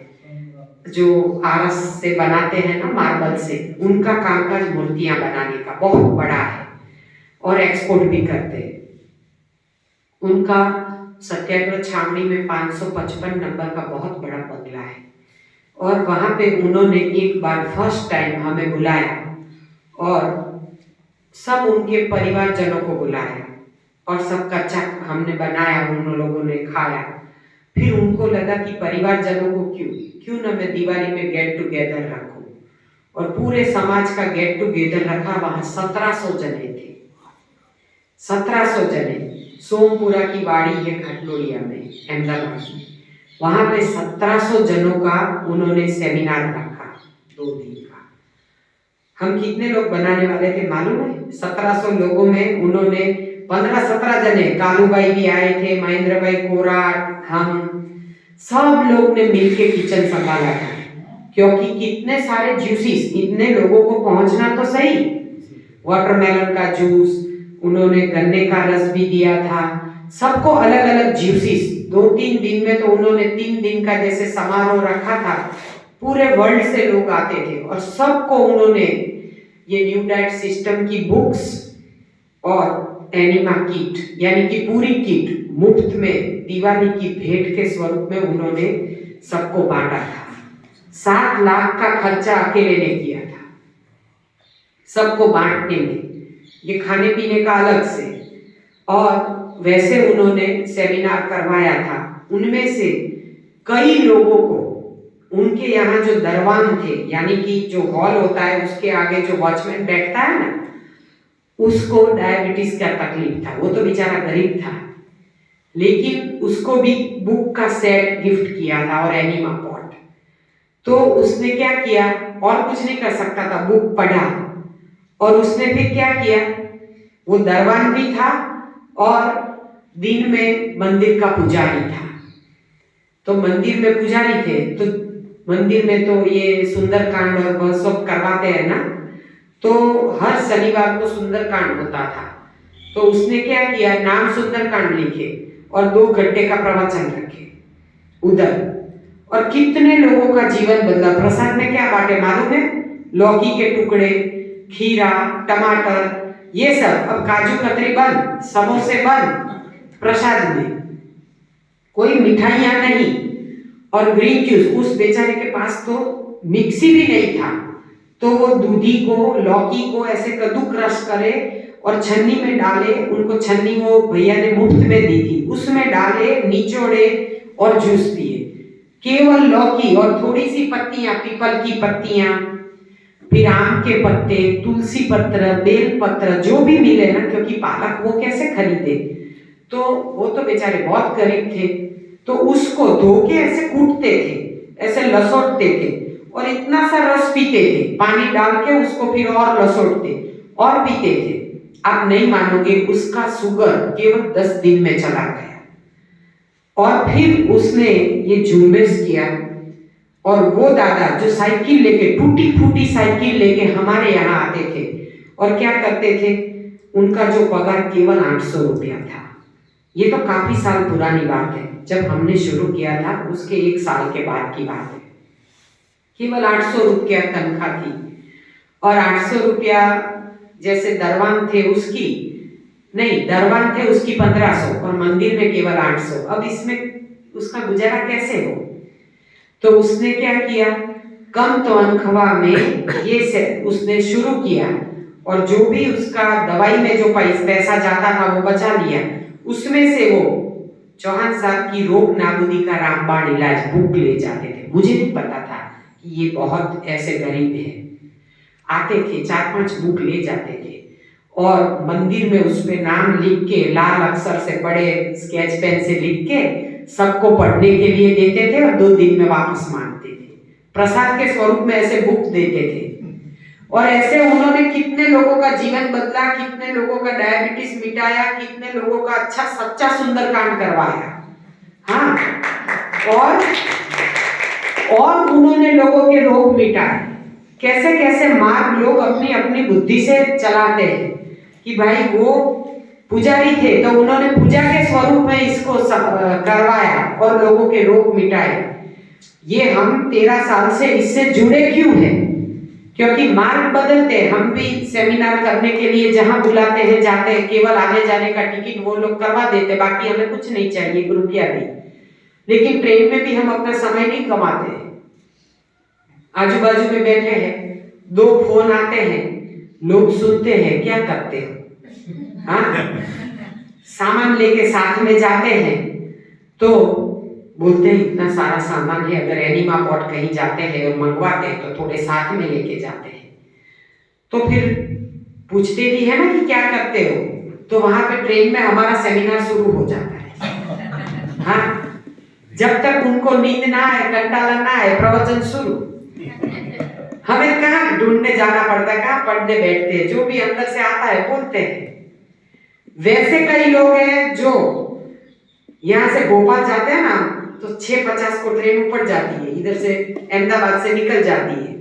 जो आरस से बनाते हैं ना, मार्बल से, उनका कामकाज मूर्तियां बनाने का बहुत बड़ा है और एक्सपोर्ट भी करते हैं। उनका सत्याग्रह छावनी में 555 नंबर का बहुत बड़ा बंगला है और वहां पे उन्होंने एक बार फर्स्ट टाइम हमें बुलाया और सब उनके परिवारजनों को बुलाया और सब कच्चा हमने बनाया, उन लोगों ने खाया। फिर उनको लगा कि परिवारजनों को क्यों ना मैं दिवाली में गेट टुगेदर रखूं, और पूरे समाज का गेट टुगेदर रखा। वहां 1700 जने थे, 1700 जने। सोमपुरा की बाड़ी है घटलोड़िया में, अहमदाबाद में, वहां पे 1700 जनों का उन्होंने सेमिनार रखा 2 दिन का। हम कितने लोग बनाने वाले थे मालूम है? 1700 लोगों में उन्होंने 15-17 जने, कालूबाई भी आए थे, महेंद्र भाई कोराट, हम सब लोग ने मिलके किचन संभाला था। क्योंकि कितने सारे जूसेस, इतने लोगों को पहुंचना तो सही। वाटरमेलन का जूस, उन्होंने गन्ने का रस भी दिया था, सबको अलग अलग जूसेस। 2-3 दिन में तो उन्होंने 3 दिन का जैसे समारोह रखा था, पूरे वर्ल्ड से लोग आते थे और सबको उन्होंने ये न्यू डाइट सिस्टम की बुक्स और एनिमा किट, यानी कि पूरी किट मुफ्त में दिवाली की भेंट के स्वरूप में उन्होंने सबको बांटा था। 7 लाख का खर्चा अकेले ने किया था सबको बांटने में, ये खाने पीने का अलग से। और वैसे उन्होंने सेमिनार करवाया था। उनमें से कई लोगों को उनके यहाँ जो दरवान थे, यानी कि जो हॉल होता है उसके आगे जो वॉचमैन बैठता है ना, उसको डायबिटीज का तकलीफ था। वो तो बेचारा गरीब था, लेकिन उसको भी बुक का सेट गिफ्ट किया था और एनिमा पॉट। तो उसने क्या किया, और कुछ नहीं कर सकता था, बुक पढ़ा और उसने फिर क्या किया, वो दरबान भी था और दिन में मंदिर का पुजारी था। तो मंदिर में पुजारी थे तो मंदिर में तो ये सुंदरकांड और वह सब करवाते हैं ना, तो हर शनिवार को सुंदरकांड होता था। तो उसने क्या किया, नाम सुंदरकांड लिखे और 2 घंटे का प्रवचन रखे उधर, और कितने लोगों का जीवन बदला। प्रसाद में क्या बांटे मालूम है? लौकी के टुकड़े, खीरा, टमाटर, ये सब। अब काजू कतरी बंद, समोसे बंद प्रसाद में, कोई मिठाइयां नहीं। और ग्रीन जूस, उस बेचारे के पास तो मिक्सी भी नहीं था, तो वो दूधी को, लौकी को ऐसे कद्दू क्रश करे और छन्नी में डाले। उनको छन्नी वो भैया ने मुफ्त में दी थी, उसमें डाले, निचोड़े और जूस पिए। केवल लौकी और थोड़ी सी पत्तियां, पीपल की पत्तियां, फिर आम के पत्ते, तुलसी पत्र, बेल पत्र, जो भी मिले ना, क्योंकि पालक वो कैसे खरीदे, तो वो तो बेचारे बहुत गरीब थे। तो उसको धो के ऐसे कूटते थे, ऐसे लसोटते थे और इतना सा रस पीते थे, पानी डाल के उसको फिर और लसोटते और पीते थे। आप नहीं मानोगे, उसका शुगर केवल 10 दिन में चला गया। और फिर उसने ये झुंबेश किया और वो दादा जो साइकिल लेके, टूटी फूटी साइकिल लेके हमारे यहाँ आते थे और क्या करते थे, उनका जो पगार केवल 800 रुपया था। ये तो काफी साल पुरानी बात है, जब हमने शुरू किया था उसके 1 साल के बाद की बात है। केवल 800 रुपया तनख्वाह थी और 800 रुपया जैसे दरवान थे उसकी, नहीं दरवान थे उसकी 1500 और मंदिर में केवल 800। अब इसमें उसका गुजारा कैसे हो? तो उसने क्या किया, कम तनख्वाह में ये से उसने शुरू किया और जो भी उसका दवाई में जो पैसा जाता था वो बचा लिया। उसमें से वो चौहान साहब की रोग नाबूदी का रामबाण इलाज बुक ले जाते थे। मुझे नहीं पता था कि ये बहुत ऐसे गरीब है। आते थे 4-5 बुक ले जाते थे और मंदिर में उस पे नाम लिख के लाल अक्षर से बड़े स्केच पेन से लिख के सबको पढ़ने के लिए देते थे और 2 दिन में वापस मांगते थे। प्रसाद के स्वरूप में ऐसे बुक देते थे और ऐसे उन्होंने कितने लोगों का जीवन बदला, कितने लोगों का डायबिटीज मिटाया, कितने लोगों का अच्छा सच्चा सुंदरकांड करवाया। हाँ, और उन्होंने लोगों के रोग मिटाए। कैसे कैसे मार्ग लोग अपनी अपनी बुद्धि से चलाते हैं कि भाई वो पुजारी थे तो उन्होंने पूजा के स्वरूप में इसको करवाया और लोगों के रोग मिटाए। ये हम 13 साल से इससे जुड़े क्यों हैं? क्योंकि मार्ग बदलते। हम भी सेमिनार करने के लिए जहां बुलाते हैं जाते हैं, केवल आने जाने का टिकट वो लोग करवा देते, बाकी हमें कुछ नहीं चाहिए, रुपया भी। लेकिन ट्रेन में भी हम अपना समय नहीं कमाते। आजू बाजू में बैठे हैं, 2 फोन आते हैं, लोग सुनते हैं, क्या करते हो? हाँ, सामान लेके साथ में जाते हैं तो बोलते हैं इतना सारा सामान है, अगर एनिमा पॉट कहीं जाते हैं और मंगवाते हैं तो थोड़े साथ में लेके जाते हैं। तो फिर पूछते भी है ना कि क्या करते हो, तो वहां पे ट्रेन में हमारा सेमिनार शुरू हो जाता है। हाँ, जब तक उनको नींद ना आए, कंटाला ना आए, प्रवचन शुरू। हमें कहाँ ढूंढने जाना पड़ता है, कहाँ पढ़ने बैठते हैं, जो भी अंदर से आता है बोलते हैं। वैसे कई लोग हैं जो यहाँ से भोपाल जाते हैं ना तो 6:50 को ट्रेन ऊपर जाती है, इधर से अहमदाबाद से निकल जाती है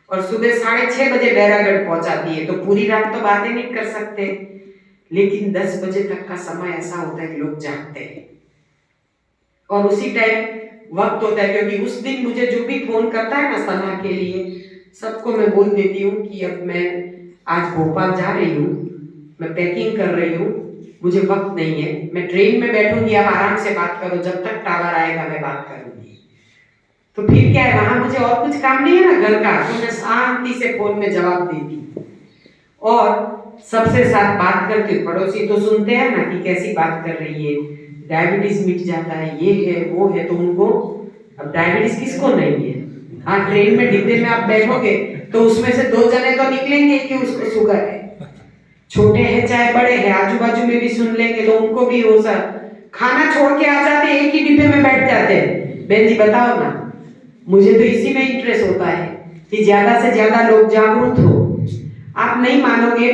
और सुबह 6:30 बजे बैरागढ़ पहुंचाती है। तो पूरी रात तो बातें नहीं कर सकते, लेकिन 10 बजे तक का समय ऐसा होता है कि लोग जागते हैं और उसी टाइम वक्त होता है। क्योंकि उस दिन मुझे जो भी फोन करता है ना सलाह के लिए, सबको मैं बोल देती हूँ कि अब मैं आज भोपाल जा रही हूँ, मैं पैकिंग कर रही हूँ, मुझे वक्त नहीं है, मैं ट्रेन में बैठूंगी, आप आराम से बात करो, जब तक टावर आएगा मैं बात करूंगी। तो फिर क्या है, वहां मुझे और कुछ काम नहीं है ना घर का, तो मैं शांति से फोन में जवाब देती और सबसे साथ बात करती। पड़ोसी तो सुनते हैं ना कि कैसी बात कर रही है, डायबिटीज मिट जाता है, ये है वो है, तो उनको अब डायबिटीज किसको नहीं है। हाँ, ट्रेन में डिब्बे में आप बैठोगे तो उसमें से 2 जने तो निकलेंगे कि उसको शुगर है, छोटे हैं चाहे बड़े हैं, आजू बाजू में भी सुन लेंगे तो उनको भी हो सर खाना छोड़ के आ जाते, एक ही डिब्बे में बैठ जाते हैं। बहन जी बताओ ना, मुझे तो इसी में इंटरेस्ट होता है कि ज्यादा से ज्यादा लोग जागरूक हो। आप नहीं मानोगे,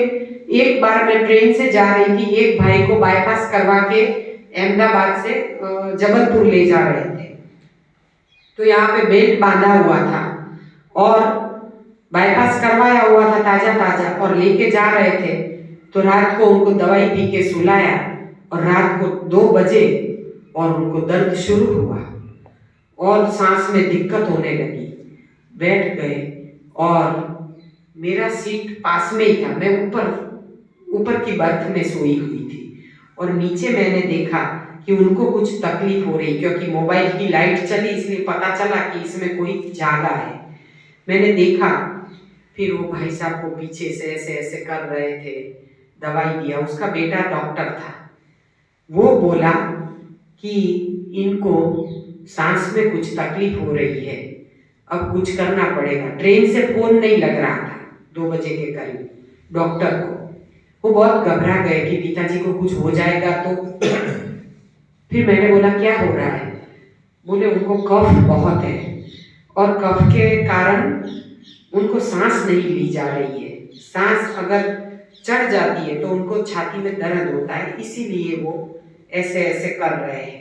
एक बार मैं ट्रेन से जा रही थी, एक भाई को बाईपास करवा के अहमदाबाद से जबलपुर ले जा रहे थे, तो यहाँ पे बेल्ट बांधा हुआ था और बाईपास करवाया हुआ था ताजा ताजा और लेके जा रहे थे। तो रात को उनको दवाई पी के सुलाया और रात को 2 बजे और उनको दर्द शुरू हुआ और सांस में दिक्कत होने लगी। बैठ गए और मेरा सीट पास में ही था, मैं ऊपर की बर्थ में सोई हुई थी और नीचे मैंने देखा कि उनको कुछ तकलीफ हो रही, क्योंकि मोबाइल की लाइट चली इसलिए पता चला कि इसमें कोई जागा है। मैंने देखा, फिर वो भाई साहब को पीछे से ऐसे ऐसे कर रहे थे, दवाई दिया। उसका बेटा डॉक्टर था, वो बोला कि इनको सांस में कुछ तकलीफ हो रही है, अब कुछ करना पड़ेगा। ट्रेन से फोन नहीं लग रहा था 2 बजे के करीब डॉक्टर को। वो बहुत घबरा गए कि पिताजी को कुछ हो जाएगा तो। फिर मैंने बोला क्या हो रहा है? बोले उनको कफ बहुत है और कफ के कारण उनको सांस नहीं ली जा रही है, सांस अगर चढ़ जाती है तो उनको छाती में दर्द होता है, इसीलिए वो ऐसे ऐसे कर रहे हैं।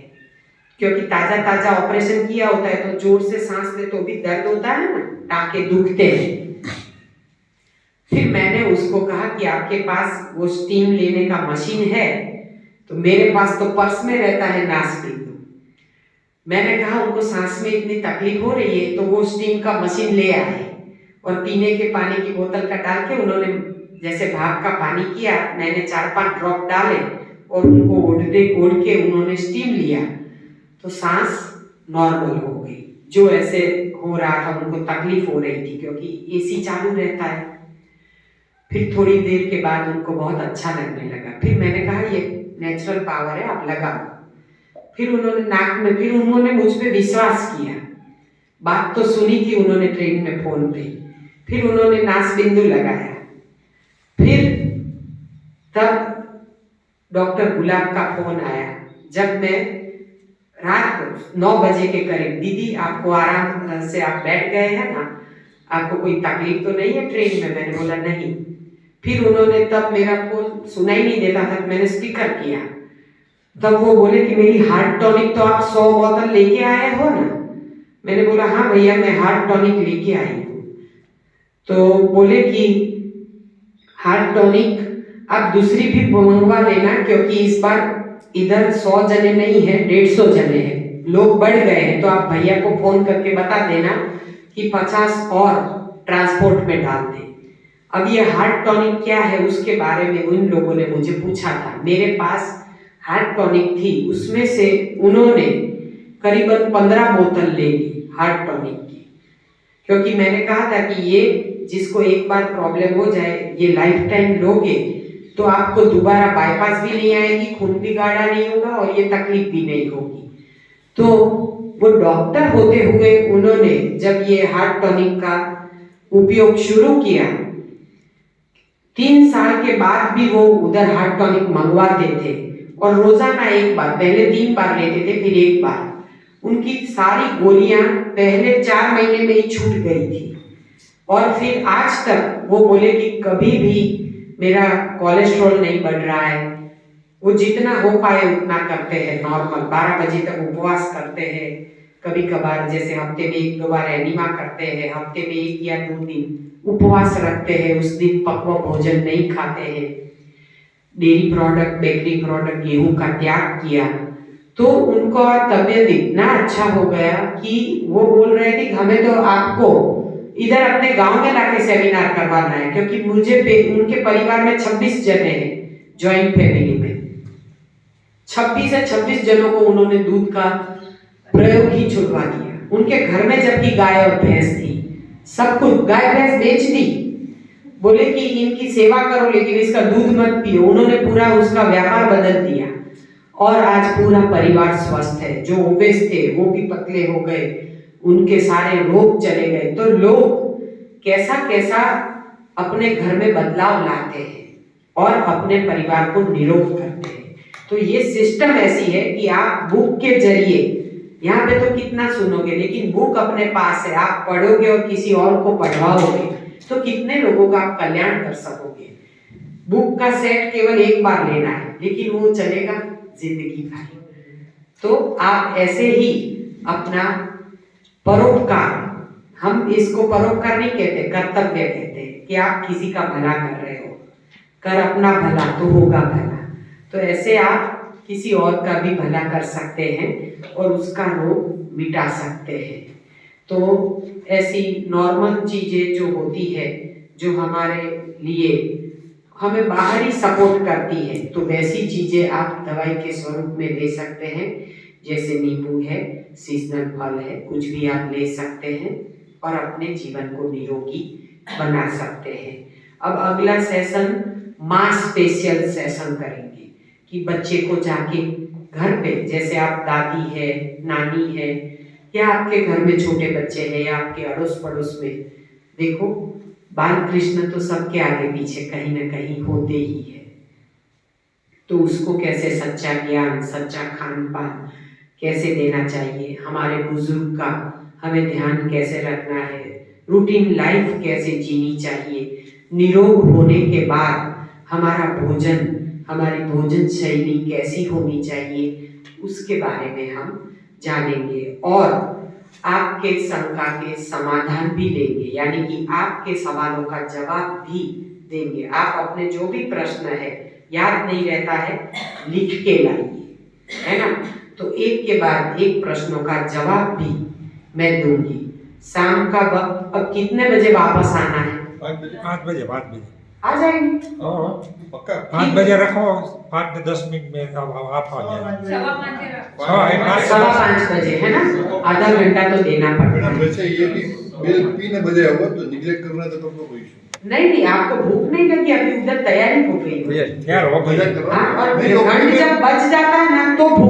क्योंकि ताजा ताजा ऑपरेशन किया होता है तो जोर से सांस ले तो भी दर्द होता है ना, टाँके दुखते हैं। फिर मैंने उसको कहा कि आपके पास वो स्टीम लेने का मशीन है? तो मेरे पास तो पर्स में रहता है नासबिंदु। मैंने कहा उनको सांस में इतनी तकलीफ हो रही है तो वो स्टीम का मशीन ले आए और पीने के पानी की बोतल का डाल के उन्होंने जैसे भाप का पानी किया, मैंने 4-5 ड्रॉप डाले और उनको ओढ़ के उन्होंने स्टीम लिया तो सांस नॉर्मल हो गई। जो ऐसे हो रहा था उनको तकलीफ हो रही थी क्योंकि एसी चालू रहता है। फिर थोड़ी देर के बाद उनको बहुत अच्छा लगने लगा। फिर मैंने कहा ये नेचुरल पावर है, आप लगाओ। फिर उन्होंने नाक में, फिर उन्होंने मुझ पे विश्वास किया। बात तो सुनी थी उन्होंने ट्रेन में फोन पे। फिर उन्होंने नासबिंदु लगाया। फिर तब डॉक्टर गुलाब का फोन आया जब मैं रात 9 बजे के करीब, दीदी आपको आराम से आप बैठ गए हैं ना, आपको कोई तकलीफ तो नहीं है ट्रेन में? मैंने बोला नहीं। फिर उन्होंने, तब मेरा फोन सुनाई नहीं देता था, मैंने स्पीकर किया, तब वो बोले कि मेरी हार्ट टॉनिक तो आप 100 बोतल लेके आए हो ना? मैंने बोला हाँ भैया मैं हार्ट टॉनिक लेके आई हूँ। तो बोले कि हार्ट टॉनिक आप दूसरी भी मंगवा लेना क्योंकि इस बार इधर 100 जने नहीं है, 150 जने हैं, लोग बढ़ गए हैं, तो आप भैया को फोन करके बता देना कि 50 और ट्रांसपोर्ट में डाल दें। अब ये हार्ट टॉनिक क्या है उसके बारे में उन लोगों ने मुझे पूछा था। मेरे पास हार्ट टॉनिक थी, उसमें से उन्होंने करीबन 15 बोतल ले ली हार्ट टॉनिक की, क्योंकि मैंने कहा था कि ये जिसको एक बार प्रॉब्लम हो जाए ये लाइफ टाइम लोगे तो आपको दोबारा बाईपास भी नहीं आएगी, खून भी गाढ़ा नहीं होगा और ये तकलीफ भी नहीं होगी। तो वो डॉक्टर होते हुए उन्होंने जब ये हार्ट टॉनिक का उपयोग शुरू किया, 3 साल के बाद भी वो उधर हार्ट टॉनिक मंगवाते थे और रोजाना एक बार, पहले 3 बार लेते थे फिर 1 बार। उनकी सारी गोलियां पहले 4 महीने में ही छूट गई थी और फिर आज तक वो बोले कि कभी भी मेरा कोलेस्ट्रॉल नहीं बढ़ रहा है। वो जितना हो पाए उतना करते हैं नॉर्मल, 12 बजे तक उपवास करते हैं, कभी कभार जैसे हफ्ते में 1-2 बार एनिमा करते हैं, हफ्ते में 1 या 2 दिन उपवास रखते हैं, उस दिन पक्व भोजन नहीं खाते हैं, डेयरी प्रोडक्ट, बेकरी प्रोडक्ट, गेहूं का त्याग किया। तो उनका तबीयत इतना अच्छा हो गया कि वो बोल रहे थे कि हमें तो आपको इधर अपने गांव में लाके सेमिनार करवाना है, क्योंकि उनके परिवार में 26 जने हैं, ज्वाइंट फैमिली में 26 है, 26 जनों को उन्होंने दूध का प्रयोग ही छुड़वा दिया। उनके घर में जबकि गाय और भैंस थी, सब कुछ गाय भैंस बेच दी, बोले कि इनकी सेवा करो लेकिन इसका दूध मत पियो। उन्होंने पूरा उसका व्यापार बदल दिया और आज पूरा परिवार स्वस्थ है। जो ओबेस थे वो भी पतले हो गए, उनके सारे रोग चले गए। तो लोग कैसा कैसा अपने घर में बदलाव लाते हैं और अपने परिवार को निरोग करते हैं। तो ये सिस्टम ऐसी है कि आप बुक के जरिए, यहाँ पे तो कितना सुनोगे, लेकिन बुक अपने पास है, आप पढ़ोगे और किसी और को पढ़वाओगे तो कितने लोगों का आप कल्याण कर सकोगे। बुक का सेट केवल 1 बार लेना है लेकिन वो चलेगा जिंदगी भर। तो आप ऐसे ही अपना परोपकार, हम इसको परोपकार नहीं कहते, कर्तव्य कहते हैं कि आप किसी का भला कर रहे हो, कर अपना भला तो होगा भला। तो ऐसे आप किसी और का भी भला कर सकते हैं और उसका रोग मिटा सकते हैं। तो ऐसी नॉर्मल चीजें जो होती है, जो हमारे लिए हमें बाहरी सपोर्ट करती है, तो वैसी चीजें आप दवाई के स्वरूप में ले सकते हैं। जैसे नींबू है, सीजनल फल है, कुछ भी आप ले सकते हैं और अपने जीवन को निरोगी बना सकते हैं। अब अगला सेशन माँ स्पेशल सेशन करेंगे कि बच्चे को जाके घर पे, जैसे आप दादी है, नानी है, या आपके घर में छोटे बच्चे हैं या आपके अड़ोस पड़ोस में, देखो बाल कृष्ण तो सबके आगे पीछे कहीं ना कहीं होते ही है। तो उसको कैसे सच्चा ज्ञान, सच्चा खान पान कैसे देना चाहिए, हमारे बुजुर्ग का हमें ध्यान कैसे रखना है, रूटीन लाइफ कैसे जीनी चाहिए, निरोग होने के बाद हमारा भोजन, हमारी भोजन शैली कैसी होनी चाहिए, उसके बारे में हम जानेंगे और आपके शंका के समाधान भी लेंगे, यानी कि आपके सवालों का जवाब भी देंगे। आप अपने जो भी प्रश्न है, याद नहीं रहता है, लिख के लाइए, है ना। तो एक के बाद एक प्रश्नों का जवाब भी मैं दूंगी। शाम का वक्त अब कितने बजे वापस आना है? 5 बजे आ जाएंगे। हाँ पक्का 5 बजे रखो, 5 से 10 मिनट में अब आप आ जाए। 5:15 बजे, है ना। आधा घंटा तो देना पड़ता मैडम है। वैसे ये भी बिल 3 बजे होगा तो निगलेक्ट करना है तो तुमको कोई इशू नहीं नहीं, आपको भूख नहीं लगी, अभी उधर तैयारी हो गई। यार हो गई। मजाक कर रहा हूँ। हाँ, और नहीं, तो घंट जब बज जाता है ना तो भूख